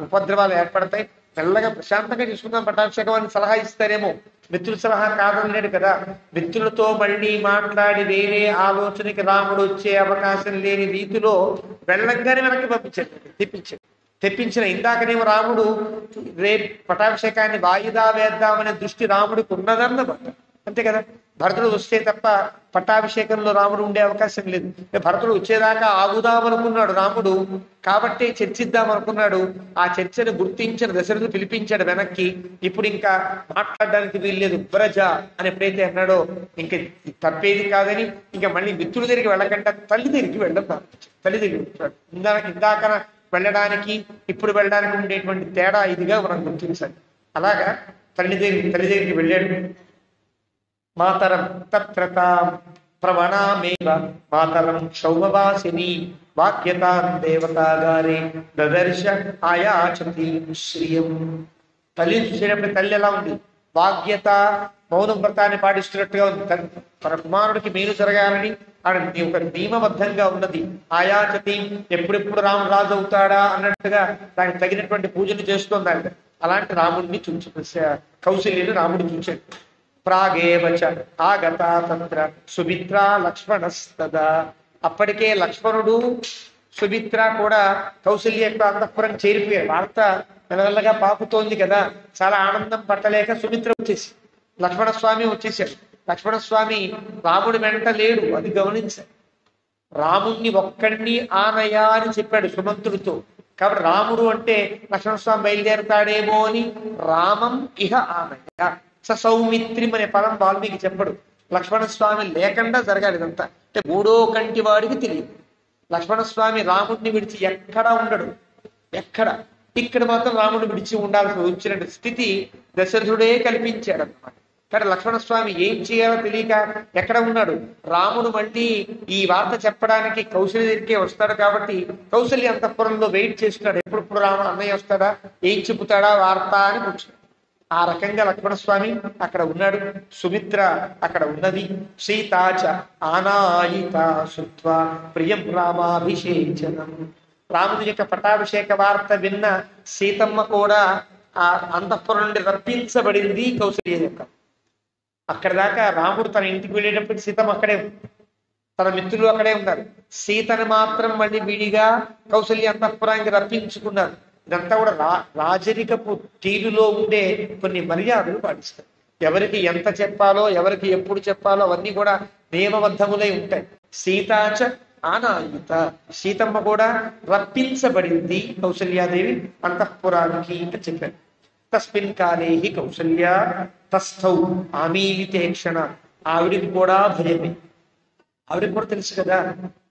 ఉపద్రవాలు ఏర్పడతాయి, మెల్లగా ప్రశాంతంగా చూసుకుందాం పట్టాభిషేకం అని సలహా ఇస్తారేమో. మిత్రుల సలహా కాదన్నాడు కదా. మిత్రులతో మళ్ళీ మాట్లాడి వేరే ఆలోచనకి రాముడు వచ్చే అవకాశం లేని రీతిలో వెళ్ళంగానే వెనక్కి పంపించాడు, తెప్పించిన. ఇందాకనేమో రాముడు రేపు పట్టాభిషేకాన్ని వాయిదా వేద్దామనే దృష్టి రాముడికి ఉన్నదన్నమాట, అంతే కదా. భరతుడు వస్తే తప్ప పట్టాభిషేకంలో రాముడు ఉండే అవకాశం లేదు. భరతుడు వచ్చేదాకా ఆగుదామనుకున్నాడు రాముడు, కాబట్టి చర్చిద్దాం అనుకున్నాడు. ఆ చర్చను గుర్తించిన దశరథుడు పిలిపించాడు వెనక్కి. ఇప్పుడు ఇంకా మాట్లాడడానికి వీల్లేదు, వ్రజ అని ఎప్పుడైతే అన్నాడో ఇంకా తప్పేది కాదని ఇంకా మళ్ళీ మిత్రుల దగ్గరికి వెళ్ళకుండా తల్లి దగ్గరికి వెళ్ళడం ప్రారంభించాడు. తల్లి దగ్గరికి వెళ్తాడు. ఇందాక వెళ్ళడానికి ఇప్పుడు వెళ్ళడానికి ఉండేటువంటి తేడా ఇదిగా మనం గుర్తించాలి. అలాగా తల్లి దగ్గరికి వెళ్ళాడు. మాతరం తత్రతాం ప్రవణామేవ మాతరం క్షౌమవాసిని వాక్యతాం దేవతాగారే దదర్శ ఆయాచతి శ్రియం. తల్లిని చూసేటప్పుడు తల్లి ఎలా ఉంది? వాగ్యత, మౌనం వ్రతాన్ని పాటిస్తున్నట్టుగా ఉంది. తన కుమారుడికి మేలు జరగాలని ఒక నియమబద్ధంగా ఉన్నది. ఆయాచతి, ఎప్పుడెప్పుడు రాముడు రాజు అవుతాడా అన్నట్టుగా దానికి తగినటువంటి పూజలు చేస్తోంది. అలాంటి రాముడిని కౌశల్యని రాముడు చూశాడు. ప్రాగేవచ ఆగత తంత్ర సుమిత్ర లక్ష్మణస్తదా. అప్పటికే లక్ష్మణుడు సుమిత్ర కూడా కౌశల్య యొక్క అంతఃపురం చేరిపోయారు. వార్త మెల్లగా పాకుతోంది కదా. చాలా ఆనందం పట్టలేక సుమిత్ర వచ్చేసి లక్ష్మణస్వామి వచ్చేసాడు. లక్ష్మణస్వామి రాముడి వెంట లేడు, అది గమనించాడు. రాముణ్ణి ఒక్కడిని ఆనయా అని చెప్పాడు సుమంతుడితో. కాబట్టి రాముడు అంటే లక్ష్మణస్వామి బయలుదేరతాడేమో అని రామం ఇహ ఆనయ సౌమిత్రి అనే పదం వాల్మీకి చెప్పడు. లక్ష్మణస్వామి లేకుండా జరగాలి ఇదంతా. అంటే మూడో కంటి వాడికి తెలియదు. లక్ష్మణస్వామి రాముడిని విడిచి ఎక్కడా ఉండడు, ఎక్కడ. ఇక్కడ మాత్రం రాముడిని విడిచి ఉండాల్సి వచ్చిన స్థితి దశరథుడే కల్పించాడు అన్నమాట. కానీ లక్ష్మణస్వామి ఏం చేయాలో తెలియక ఎక్కడ ఉన్నాడు. రాముడు మళ్ళీ ఈ వార్త చెప్పడానికి కౌశల్య దగ్గరికే వస్తాడు కాబట్టి కౌశల్య అంతఃపురంలో వెయిట్ చేస్తున్నాడు. ఎప్పుడప్పుడు రాముడు అన్నయ్య వస్తాడా, ఏం చెబుతాడా వార్త అని కూర్చున్నాడు. ఆ రకంగా లక్ష్మణస్వామి అక్కడ ఉన్నాడు, సుమిత్ర అక్కడ ఉన్నది. సీతాచ ఆనాయిత శుత్వా ప్రియం రామాభిషేచనం. రాముడి యొక్క పట్టాభిషేక వార్త విన్న సీతమ్మ కూడా ఆ అంతఃపురం నుండి రప్పించబడింది కౌశల్య యొక్క. అక్కడ దాకా రాముడు తన ఇంటికి వెళ్ళేటప్పటికి సీతమ్మ అక్కడే ఉంది, తన మిత్రులు అక్కడే ఉన్నారు. సీతను మాత్రం మళ్ళీ విడిగా కౌశల్య అంతఃపురానికి రప్పించుకున్నారు. ఇదంతా కూడా రాజరికపు తీరులో ఉండే కొన్ని మర్యాదలు పాటిస్తారు. ఎవరికి ఎంత చెప్పాలో, ఎవరికి ఎప్పుడు చెప్పాలో అవన్నీ కూడా నియమబద్ధములై ఉంటాయి. సీతాచ ఆనాయిత, సీతమ్మ కూడా రప్పించబడింది కౌసల్యాదేవి అంతఃపురానికి అని చెప్పారు. తస్మిన్ కాలే హి కౌసల్య తస్థౌ ఆమీలితే క్షణ. ఆవిడికి కూడా భయమే. ఆవిడకి కూడా తెలుసు కదా,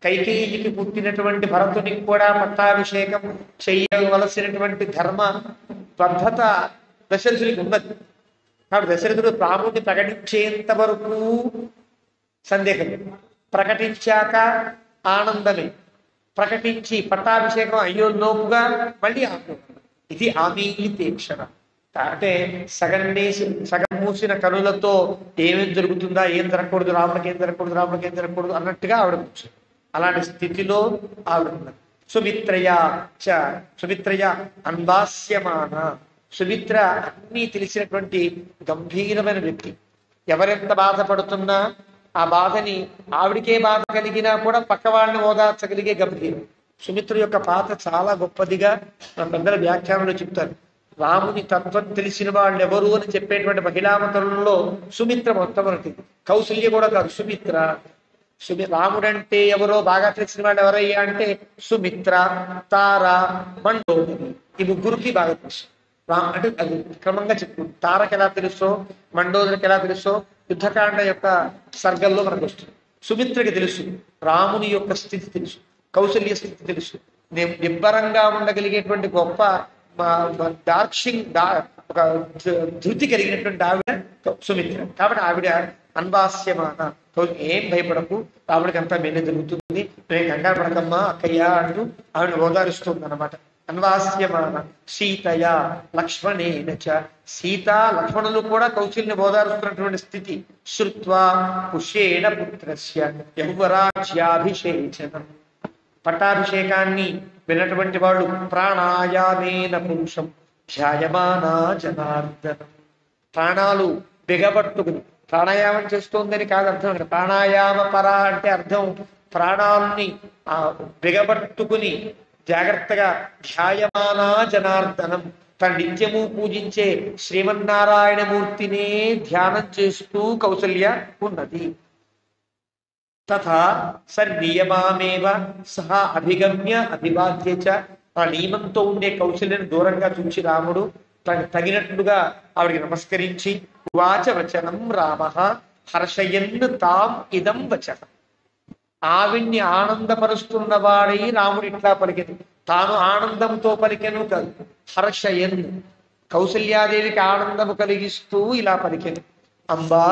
కైకేయికి పుట్టినటువంటి భరతునికి కూడా పట్టాభిషేకం చేయవలసినటువంటి ధర్మ బద్ధత దశరథుడికి ఉన్నది. కాబట్టి దశరథుడు రాముడిని ప్రకటించేంత వరకు సందేహం. ప్రకటించాక ఆనందమే, ప్రకటించి పట్టాభిషేకం అయ్యోలోపుగా మళ్ళీ ఆనందం. ఇది ఆమీతేక్షణ. అంటే సగం మూసిన కనులతో ఏమేమి జరుగుతుందా, ఏం జరగకూడదు, రాముడికి ఏం జరగకూడదు, రాముడికి ఏం జరగకూడదు అన్నట్టుగా ఆవిడ కూర్చుంది. అలాంటి స్థితిలో ఆవిడ ఉన్నది. సుమిత్రయ అన్వాస్యమాన. సుమిత్ర అన్నీ తెలిసినటువంటి గంభీరమైన వ్యక్తి. ఎవరెంత బాధపడుతున్నా ఆ బాధని, ఆవిడికే బాధ కలిగినా కూడా పక్క వాళ్ళని ఓదార్చగలిగే గంభీరం. సుమిత్ర యొక్క పాత్ర చాలా గొప్పదిగా మన పెద్దల వ్యాఖ్యానంలో చెప్తారు. రాముని తత్వం తెలిసిన వాళ్ళు ఎవరు అని చెప్పేటువంటి మహిళామతులలో సుమిత్ర మొట్టమొదటి. కౌసల్య కూడా కాదు, సుమిత్ర. రాముడంటే ఎవరో బాగా తెలిసిన వాళ్ళు ఎవరయ్యా అంటే సుమిత్ర, తార, మండోదరి. ఈ ముగ్గురికి బాగా తెలుసు. అంటే అది క్రమంగా చెప్పుకుంటు. తారకి ఎలా తెలుసో, మండోదరికి ఎలా తెలుసో యుద్ధకాండ యొక్క సర్గల్లో మనకు వస్తుంది. సుమిత్రకి తెలుసు రాముని యొక్క స్థితి తెలుసు, కౌసల్య స్థితి తెలుసు. నిబ్బరంగా ఉండగలిగేటువంటి గొప్ప ఒక ధృతి కలిగినటువంటి ఆవిడ సుమిత్ర. కాబట్టి ఆవిడ అన్వాస్యమాన. ఏం భయపడకు, రాముడికి అంతా మేలే జరుగుతుంది, నేను కంగారు పడకమ్మా అక్కయ్య అంటూ ఆవిడ ఓదారుస్తుంది అనమాట. అన్వాస్యమాన సీతయ లక్ష్మణేన చ. సీత లక్ష్మణులు కూడా కౌశల్ని ఓదారుస్తున్నటువంటి స్థితి. శ్రుత్వా పుష్యేణ పుత్రస్య యౌవరాజ్యాభిషేచనం. పట్టాభిషేకాన్ని విన్నటువంటి వాళ్ళు ప్రాణాయామేన పురుషం ధ్యాయమానా జనార్దనం. ప్రాణాలు బిగబట్టుకుని, ప్రాణాయామం చేస్తోందని కాదు అర్థం. అక్కడ ప్రాణాయామ పర అంటే అర్థం ప్రాణాలని బిగబట్టుకుని జాగ్రత్తగా ధ్యాయమానా జనార్దనం, తన నిత్యము పూజించే శ్రీమన్నారాయణమూర్తినే ధ్యానం చేస్తూ కౌసల్య ఉన్నది. తథా సన్నియమామేవ సహా అభిగమ్య అభివాద్య చ. ఆ నియమంతో ఉండే కౌశల్యను దూరంగా చూచి రాముడు తగినట్లుగా ఆవిడికి నమస్కరించి వాచ వచనం రామ హర్షయన్ తాం ఇదం వచనం. ఆవిడ్ని ఆనందపరుస్తున్న వాడై రాముడు ఇట్లా పలికెను. తాను ఆనందంతో పలికెను కాదు, హర్షయన్ కౌసల్యాదేవికి ఆనందము కలిగిస్తూ ఇలా పలికెను. అంబా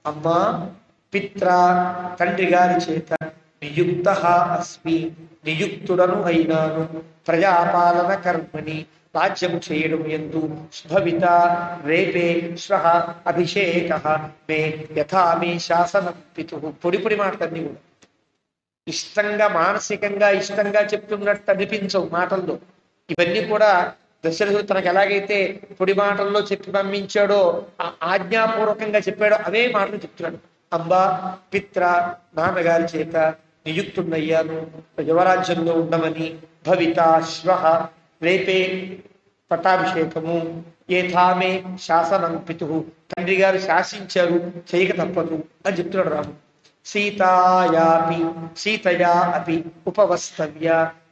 అమ్మా పిత్ర తండ్రి గారి చేత నియుక్త అస్మి, నియుక్తుడను అయినాను, ప్రజాపాలన కర్మని రాజ్యం చేయడం ఎందు. భవిత రేపే శ్వః అభిషేక మే యథా మే శాసనం పితు. పొడి మాటలన్నీ కూడా ఇష్టంగా, మానసికంగా ఇష్టంగా చెప్తున్నట్టు అనిపించవు మాటల్లో. ఇవన్నీ కూడా దశరథుడు తనకు ఎలాగైతే పొడి మాటల్లో చెప్పి పంపించాడో, ఆజ్ఞాపూర్వకంగా చెప్పాడో అవే మాటలు చెప్తున్నాడు. అంబా పిత్ర నాన్నగారి చేత నియుక్తున్నయ్యాను, యువరాజ్యంలో ఉండమని. భవిత శ్వః రేపే పట్టాభిషేకము. ఏథామే శాసనం పితు, తండ్రి గారు శాసించారు, చేయక తప్పదు అని చెప్తున్నాడు రాముడు. సీతయా అపి ఉపవస్తవ్య.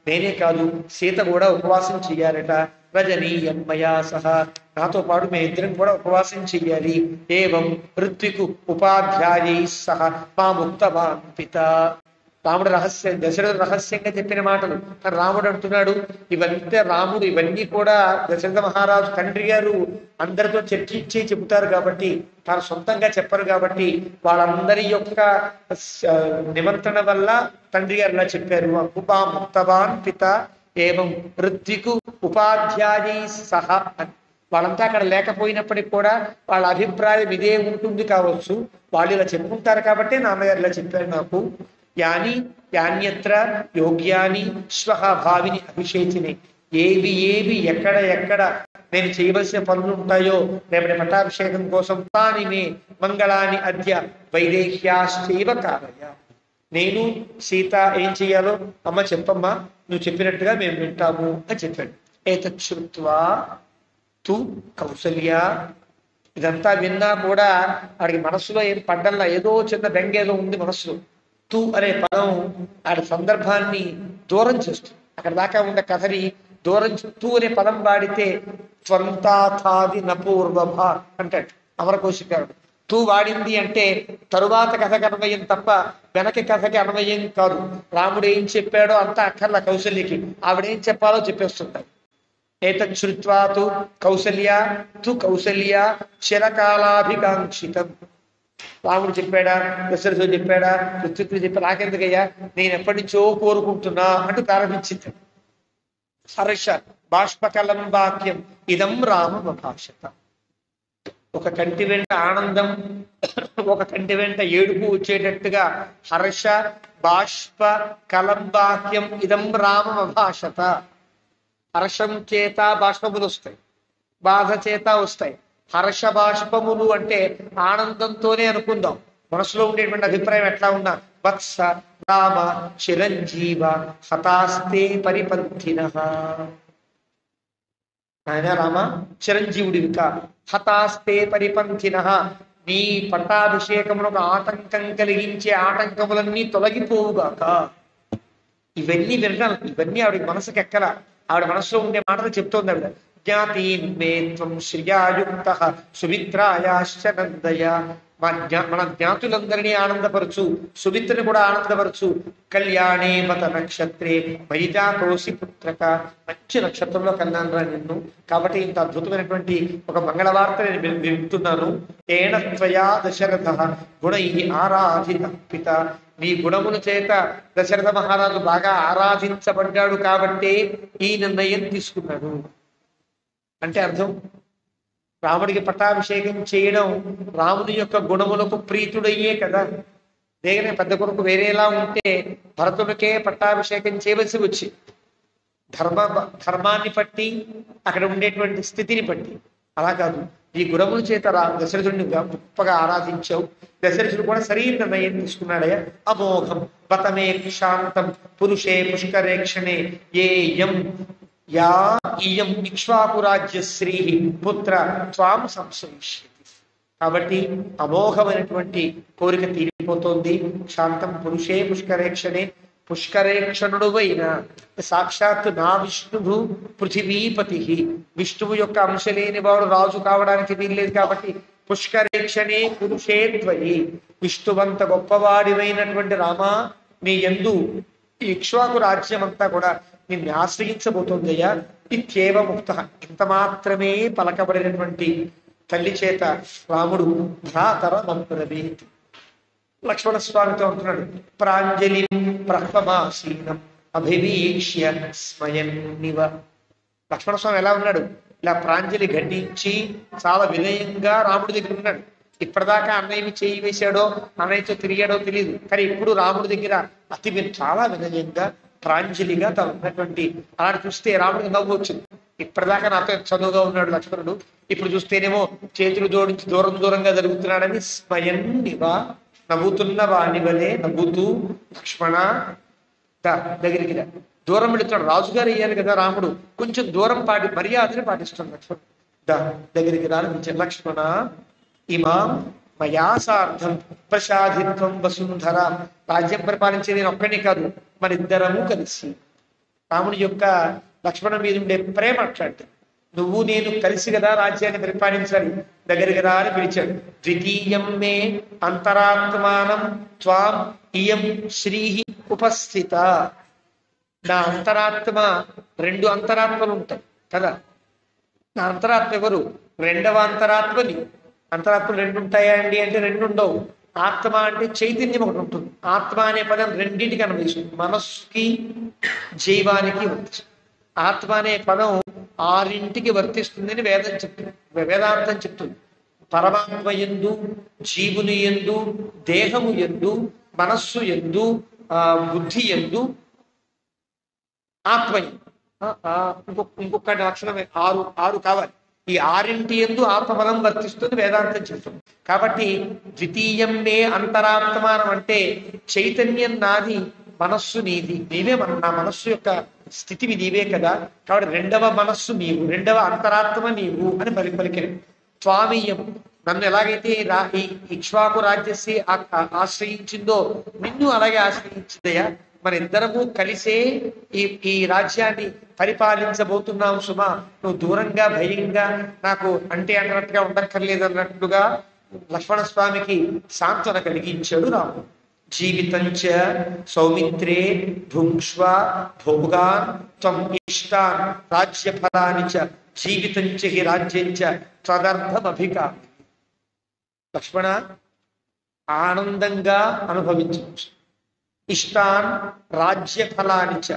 నేనే కాదు, సీత కూడా ఉపవాసం చెయ్యాలట. రజనీయన్మయా సహా, నాతో పాటు మేము ఇద్దరం కూడా ఉపవాసం చెయ్యాలి. ఏవం ఋత్వికు ఉపాధ్యాయై సహ మాముక్తవాన్ పిత. రాముడు దశరథుడు రహస్యంగా చెప్పిన మాటలు. కానీ రాముడు అంటున్నాడు ఇవన్నీ కూడా దశరథ మహారాజు తండ్రి గారు అందరితో చర్చించి చెబుతారు కాబట్టి, తాను సొంతంగా చెప్పరు కాబట్టి, వాళ్ళందరి యొక్క నిమంత్రణ వల్ల తండ్రి గారు ఇలా చెప్పారు. ఉపా ముక్తవాన్ పిత ఏవం ఋత్వికు ఉపాధ్యాయై సహ. వాళ్ళంతా అక్కడ లేకపోయినప్పటికీ కూడా వాళ్ళ అభిప్రాయం ఇదే ఉంటుంది కావచ్చు. వాళ్ళు ఇలా చెప్పుకుంటారు కాబట్టి నాన్నగారు ఇలా చెప్పారు నాకు. యాన్యత్ర యోగ్యాని శ్వః భావిని అభిషేచిని. ఏవి ఎక్కడ నేను చేయవలసిన పనులు ఉంటాయో రేపటి పట్టాభిషేకం కోసం తాని మే మంగళాని అద్య వైదేహ్యాశ్చైవ కారయ. నేను సీత ఏం చెయ్యాలో అమ్మ చెప్పమ్మా, నువ్వు చెప్పినట్టుగా మేము వింటాము అని చెప్పాడు. ఏతచ్చుత్వా తు కౌసల్య. ఇదంతా విన్నా కూడా ఆడికి మనస్సులో ఏం పడ్డల్లా, ఏదో చిన్న బెంగేదో ఉంది మనస్సులో. తు అనే పదం ఆడి సందర్భాన్ని దూరం చేస్తుంది. అక్కడ దాకా ఉన్న కథని దూరం. తు అనే పదం వాడితే త్వంతాథాది నపూర్వభా అంటాడు అమరకోశికారుడు. తూ వాడింది అంటే తరువాత కథకి అన్వయం తప్ప వెనక కథకి అన్వయం కాదు. రాముడు ఏం చెప్పాడో అంతా అక్కర్ల కౌసల్యకి, ఆవిడేం చెప్పాలో చెప్పేస్తుంటారు. ఏతచ్చుత్వా తు కౌసల్య చిరకాలాభికాంక్షితం. రాముడు చెప్పాడా, దశరథుడు చెప్పాడా, పృథ్వీ చెప్పాడు, నాకెందుకయ్యా, నేను ఎప్పటి నుంచో కోరుకుంటున్నా అంటూ ప్రారంభించింది. హర్ష బాష్పకలం వాక్యం ఇదం రామభాషత. ఒక కంటి వెంట ఆనందం, ఒక కంటి వెంట ఏడుపు వచ్చేటట్టుగా హర్ష బాష్ప కలం వాక్యం ఇదం రామభాషత. హర్షం చేత బాష్పములు వస్తాయి, బాధ చేత వస్తాయి. హర్ష బాష్పములు అంటే ఆనందంతోనే అనుకుందాం. మనసులో ఉండేటువంటి అభిప్రాయం ఎట్లా ఉన్నా, వత్స రామ చిరంజీవ హతాస్తే పరిపంథినః. ఆయన రామ చిరంజీవుడివిక, హతాస్తే పరిపంథినః, నీ పట్టాభిషేకమునకు ఆటంకం కలిగించే ఆటంకములన్నీ తొలగిపోవుగాక. ఇవన్నీ వినడం, ఇవన్నీ ఆవిడ మనసుకి ఎక్కల. ఆవిడ మనసులో ఉండే మాటలు చెప్తోంది ఆవిడ. జ్ఞాతీన్ మే త్వం శ్రియాయుక్తః సుమిత్రాయాశ్చ నందయ. మన జ్ఞాతులందరినీ ఆనందపరచు, సుమిత్రని కూడా ఆనందపరచు. కళ్యాణే మత నక్షత్రే వైజాతోసి పుత్రక. మంచి నక్షత్రంలో కన్నాను రా నిన్ను, కాబట్టి ఇంత అద్భుతమైనటువంటి ఒక మంగళవార్త నేను వింటున్నాను. ఏణ త్వయా దశరథ గుణై ఆరాధిత పిత. నీ గుణముల చేత దశరథ మహారాజు బాగా ఆరాధించబడ్డాడు కాబట్టే ఈ నిర్ణయం తీసుకున్నాడు. అంటే అర్థం, రాముడికి పట్టాభిషేకం చేయడం రాముని యొక్క గుణములకు ప్రీతుడయ్యే కదా. వేగనే పెద్ద కొడుకు వేరేలా ఉంటే భరతుడికే పట్టాభిషేకం చేయవలసి వచ్చి, ధర్మాన్ని బట్టి, అక్కడ ఉండేటువంటి స్థితిని బట్టి. అలా కాదు, ఈ గుణముల చేత దశరథుడిని గొప్పగా ఆరాధించావు. దశరథుడు కూడా సరైన నిర్ణయం తీసుకున్నాడయ్యా. అమోఘం బతమే శాంతం పురుషే పుష్కరేక్షణే ఏయం యా ఇయం ఇక్ష్వాకు రాజ్యశ్రీ పుత్ర త్వాం సంశయిష్యతి. కాబట్టి అమోఘమైనటువంటి కోరిక తీరిపోతోంది. శాంతం పురుషే పుష్కరేక్షణే, పుష్కరేక్షణుడువైన సాక్షాత్తు నా విష్ణువు పృథివీపతి. విష్ణువు యొక్క అంశ లేని వాడు రాజు కావడానికి వీల్లేదు. కాబట్టి పుష్కరేక్షణే పురుషే త్వయి, విష్ణువంత గొప్పవాడివైనటువంటి రామా, నీ యందు ఇక్ష్వాకు రాజ్యం అంతా కూడా నిన్ను ఆశ్రయించబోతోందయ్యా. ఇత్యేవ ముక్త, ఇంత మాత్రమే పలకబడినటువంటి తల్లి చేత రాముడు భ్రాతర మబ్రవీత్. లక్ష్మణ స్వామితో అంటున్నాడు, ప్రాంజలి ప్రహ్వమాసీనం అభివీక్ష్య స్మయన్నివ. లక్ష్మణ స్వామి ఎలా ఉన్నాడు? ఇలా ప్రాంజలి ఘటించి చాలా వినయంగా రాముడి దగ్గర ఉన్నాడు. ఇప్పటిదాకా అన్నయ్యని చేయి వేశాడో అన్నయ్యతో తిరిగాడో తెలియదు, కానీ ఇప్పుడు రాముడి దగ్గర అతి చాలా వినయంగా ప్రాంజలిగా తను ఉన్నటువంటి. అలా చూస్తే రాముడికి నవ్వు వచ్చింది. ఇప్పటిదాకా నాతో చదువుగా ఉన్నాడు లక్ష్మణుడు, ఇప్పుడు చూస్తేనేమో చేతులు జోడించి దూరంగా జరుగుతున్నాడని స్మయన్నివ, నవ్వుతున్న వాని వలే నవ్వుతూ లక్ష్మణ దగ్గరికి రా. దూరం వెళుతున్నాడు, రాజుగారు అయ్యారు కదా రాముడు, కొంచెం దూరం మర్యాదని పాటిస్తున్నాడు. లక్ష్మణుడు దగ్గరికి రాని లక్ష్మణ ఇమాం మయా సార్థం ప్రసాదిత్వం వసుంధర. రాజ్యం పరిపాలించే నేను ఒక్కనే కాదు, మనిద్దరము కలిసి. రాముడి యొక్క లక్ష్మణ మీద ఉండే ప్రేమ అట్లాంటి. నువ్వు నేను కలిసి కదా రాజ్యాన్ని పరిపాలించాలి, దగ్గరికి రా అని పిలిచాడు. ద్వితీయం మే అంతరాత్మానం త్వాం ఇయం శ్రీ ఉపస్థిత. నా అంతరాత్మ, రెండు అంతరాత్మలు ఉంటాయి కదా. నా అంతరాత్మ ఎవరు? రెండవ అంతరాత్మని. అంతరాత్మలు రెండు ఉంటాయా అండి అంటే రెండు ఉండవు. ఆత్మ అంటే చైతన్యం ఒకటి ఉంటుంది. ఆత్మ అనే పదం రెండింటికి అన్వయిస్తుంది, మనస్సుకి జీవానికి వర్తిస్తుంది. ఆత్మ అనే పదం ఆరింటికి వర్తిస్తుందని వేదాంతం చెప్తుంది. పరమాత్మ యందు, జీవుని యందు, దేహము యందు, మనస్సు యందు, బుద్ధి యందు, ఆత్మ. ఇంకొక లక్షణం ఆరు కావాలి. ఈ ఆరింటి యందు ఆత్మబలం వర్తిస్తుంది వేదాంతం చెప్తుంది. కాబట్టి ద్వితీయం మే అంతరాత్మానం అంటే చైతన్యం నాది, మనస్సు నీది. నీవే నా మనస్సు యొక్క స్థితివి నీవే కదా. కాబట్టి రెండవ మనస్సు నీవు, రెండవ అంతరాత్మ నీవు అని పలికిన. స్వామీయం, నన్ను ఎలాగైతే ఈ ఇక్ష్వాకు రాజ్యశ్రీ ఆశ్రయించిందో నిన్ను అలాగే ఆశ్రయించిందయ్యా. మన ఇద్దరము కలిసే ఈ రాజ్యాన్ని పరిపాలించబోతున్నాం సుమా. నువ్వు దూరంగా భయంగా నాకు అంటే అన్నట్టుగా ఉండక్కర్లేదు అన్నట్టుగా లక్ష్మణ స్వామికి సాంత్వన కలిగించాడు రాముడు. జీవితంచ సౌమిత్రే భుంక్ష్వ భోగాన్ త్వం ఇష్టాన్ రాజ్యఫలాని చ జీవితంచ హి రాజ్యంచ త్వదర్థమభికామి. లక్ష్మణ, ఆనందంగా అనుభవించవచ్చు. ఇష్టాన్ రాజ్య ఫలానిచ,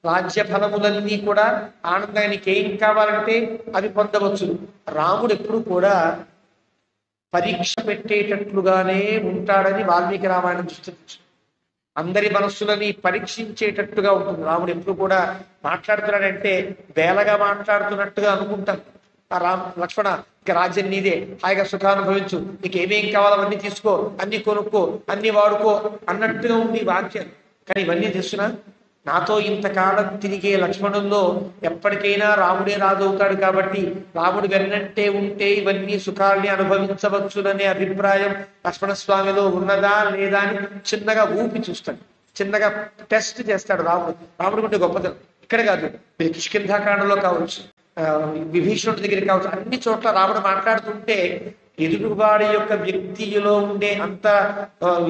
రాజ్య ఫలములన్నీ కూడా ఆనందానికి ఏం కావాలంటే అవి పొందవచ్చు. రాముడు ఎప్పుడు కూడా పరీక్ష పెట్టేటట్లుగానే ఉంటాడని వాల్మీకి రామాయణం దృష్టి. అందరి మనస్సులని పరీక్షించేటట్టుగా ఉంటుంది. రాముడు ఎప్పుడు కూడా మాట్లాడుతున్నాడంటే బేలగా మాట్లాడుతున్నట్టుగా అనుకుంటాం. ఆ లక్ష్మణ, ఇక రాజ్యం నీదే, హాయిగా సుఖానుభవించు, నీకు ఏమేం కావాలో అవన్నీ తీసుకో, అన్ని కొనుక్కో, అన్ని వాడుకో అన్నట్టుగా ఉంది వాక్యం. కానీ ఇవన్నీ తెలుసునా, నాతో ఇంతకాలం తిరిగే లక్ష్మణుల్లో ఎప్పటికైనా రాముడే రాజవుతాడు కాబట్టి రాముడు వెన్నంటే ఉంటే ఇవన్నీ సుఖాల్ని అనుభవించవచ్చుననే అభిప్రాయం లక్ష్మణస్వామిలో ఉన్నదా లేదా అని చిన్నగా ఊపి చూస్తాడు, చిన్నగా టెస్ట్ చేస్తాడు రాముడు. రాముడు ఉంటే గొప్పతనం ఇక్కడ కాదు, మీరు కిష్కింధాకాండలో కావచ్చు, విభీషణుడి దగ్గర కావచ్చు, అన్ని చోట్ల రాముడు మాట్లాడుతుంటే ఎదురువాడి యొక్క వ్యక్తిలో ఉండే అంత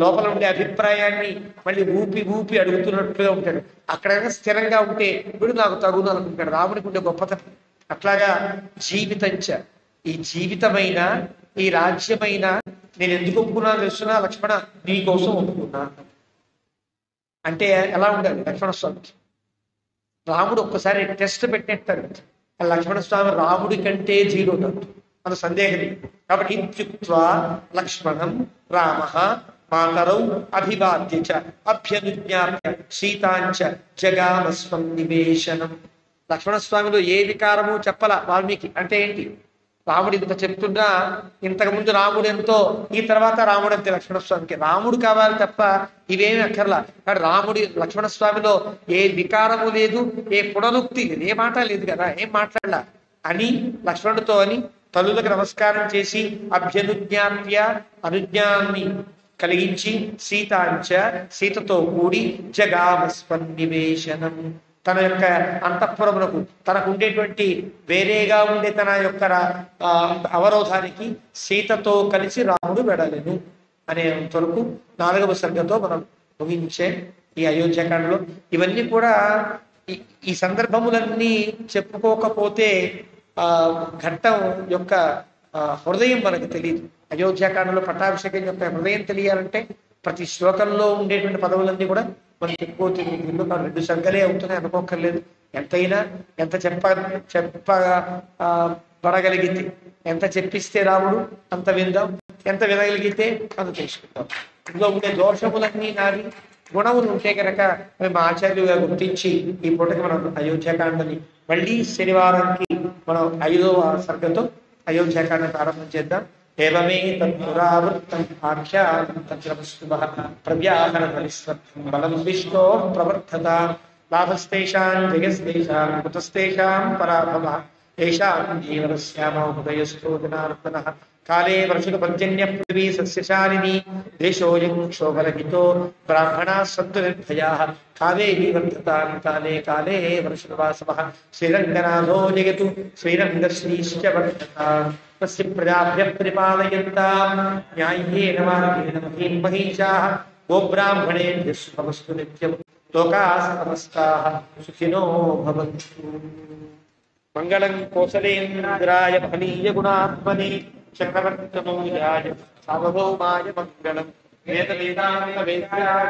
లోపల ఉండే అభిప్రాయాన్ని మళ్ళీ ఊపి ఊపి అడుగుతున్నట్టుగా ఉంటాడు. అక్కడైనా స్థిరంగా ఉంటే వీడు నాకు తగును అనుకుంటాడు. రాముడికి ఉండే గొప్పతనం అట్లాగా. జీవితంచ, ఈ జీవితమైన ఈ రాజ్యమైన నేను ఎందుకు ఒప్పుకున్నాను తెలుసునా లక్ష్మణ, నీ కోసం ఒప్పుకున్నా అంటే ఎలా ఉండాలి లక్ష్మణ స్వామికి. రాముడు ఒక్కసారి టెస్ట్ పెట్టేస్తాడు. లక్ష్మణస్వామి రాముడి కంటే జీరో మన సందేహం. కాబట్టి ఇత్యుక్త్వా లక్ష్మణం రామ మాతరౌ అభివాద్య అభ్యనుజ్ఞాప్య సీతాంచ జగామస్వం నివేశనం. లక్ష్మణస్వామిలో ఏ వికారము చెప్పల వాల్మీకి. అంటే ఏంటి, రాముడు ఇంత చెప్తున్నా ఇంతకుముందు రాముడు ఎంతో, ఈ తర్వాత రాముడు అంతే లక్ష్మణస్వామికి. రాముడు కావాలి తప్ప ఇవేమి అక్కర్లా. కానీ రాముడి లక్ష్మణస్వామిలో ఏ వికారము లేదు, ఏ పునరుక్తి లేదు, ఏ మాట లేదు కదా, ఏం మాట్లాడలా అని లక్ష్మణుడితో అని తల్లులకు నమస్కారం చేసి అభ్యనుజ్ఞాప్య అనుజ్ఞాన్ని కలిగించి సీతాంచ సీతతో కూడి జగామస్వన్నివేశనం, తన యొక్క అంతఃపురమునకు తనకు ఉండేటువంటి వేరేగా ఉండే తన యొక్క అవరోధానికి సీతతో కలిసి రాముడు వెడలేను అనే వరకు 4వ సర్గతో మనం ముగించే ఈ అయోధ్యకాండలో. ఇవన్నీ కూడా ఈ సందర్భములన్నీ చెప్పుకోకపోతే ఘట్టం యొక్క హృదయం మనకు తెలియదు. అయోధ్యాకాండలో పట్టాభిషేకం యొక్క హృదయం తెలియాలంటే ప్రతి శ్లోకంలో ఉండేటువంటి పదవులన్నీ కూడా మనకి ఎక్కువ తెలియదు. 2 సర్గలే అవుతున్నాయి అనుకోకర్లేదు. ఎంతైనా ఎంత పడగలిగితే, ఎంత చెప్పిస్తే రాముడు అంత విందాం, ఎంత వినగలిగితే అంత తెలుసుకుందాం. ఇందులో ఉండే దోషములన్నీ నావి, గుణములు ఉంటే కనుక అవి మా ఆచార్యులుగా గుర్తించి ఈ పూటకి మనం అయోధ్యాకాండని మళ్ళీ శనివారానికి మనం 5వ సర్గతో అయోధ్యాకాండ ప్రారంభం చేద్దాం. ఏవమే తత్పురావృత్తం ఆఖ్యానం తత్రవస్తువః ప్రవ్యాహన పరిస్వత్తం బలం విష్ణో ప్రవర్ధత లాభస్తేషాం జయస్తేషాం కుతస్తేషాం పరాభవః ఏషాం జీవనస్యామో హృదయస్థో జనార్దనః కాలే వర్షతు పర్జన్య పృథివీ సస్యశాలిని దేశోయం క్షోభరహితో బ్రాహ్మణాః సంతు నిర్భయాః కావేరీ వర్ధతాం కాలే కాలే వర్షతు వాసవః శ్రీరంగనాథో జయతు శ్రీరంగశ్రీశ్చ వర్ధతాం తస్య ప్రజాభ్యః పరిపాలయంతాం న్యాయ్యేన మార్గేణ మహీం మహీషాః గోబ్రాహ్మణేభ్యः శుభమస్తు నిత్యం లోకాః సమస్తాః సుఖినో భవంతు. మంగళం కోసలేంద్రాయ మహనీయ గుణాత్మనే చక్రవర్తనూయాయ సార్వభౌమాయ మంగళం. వేద వేదాంత వేద్యాయ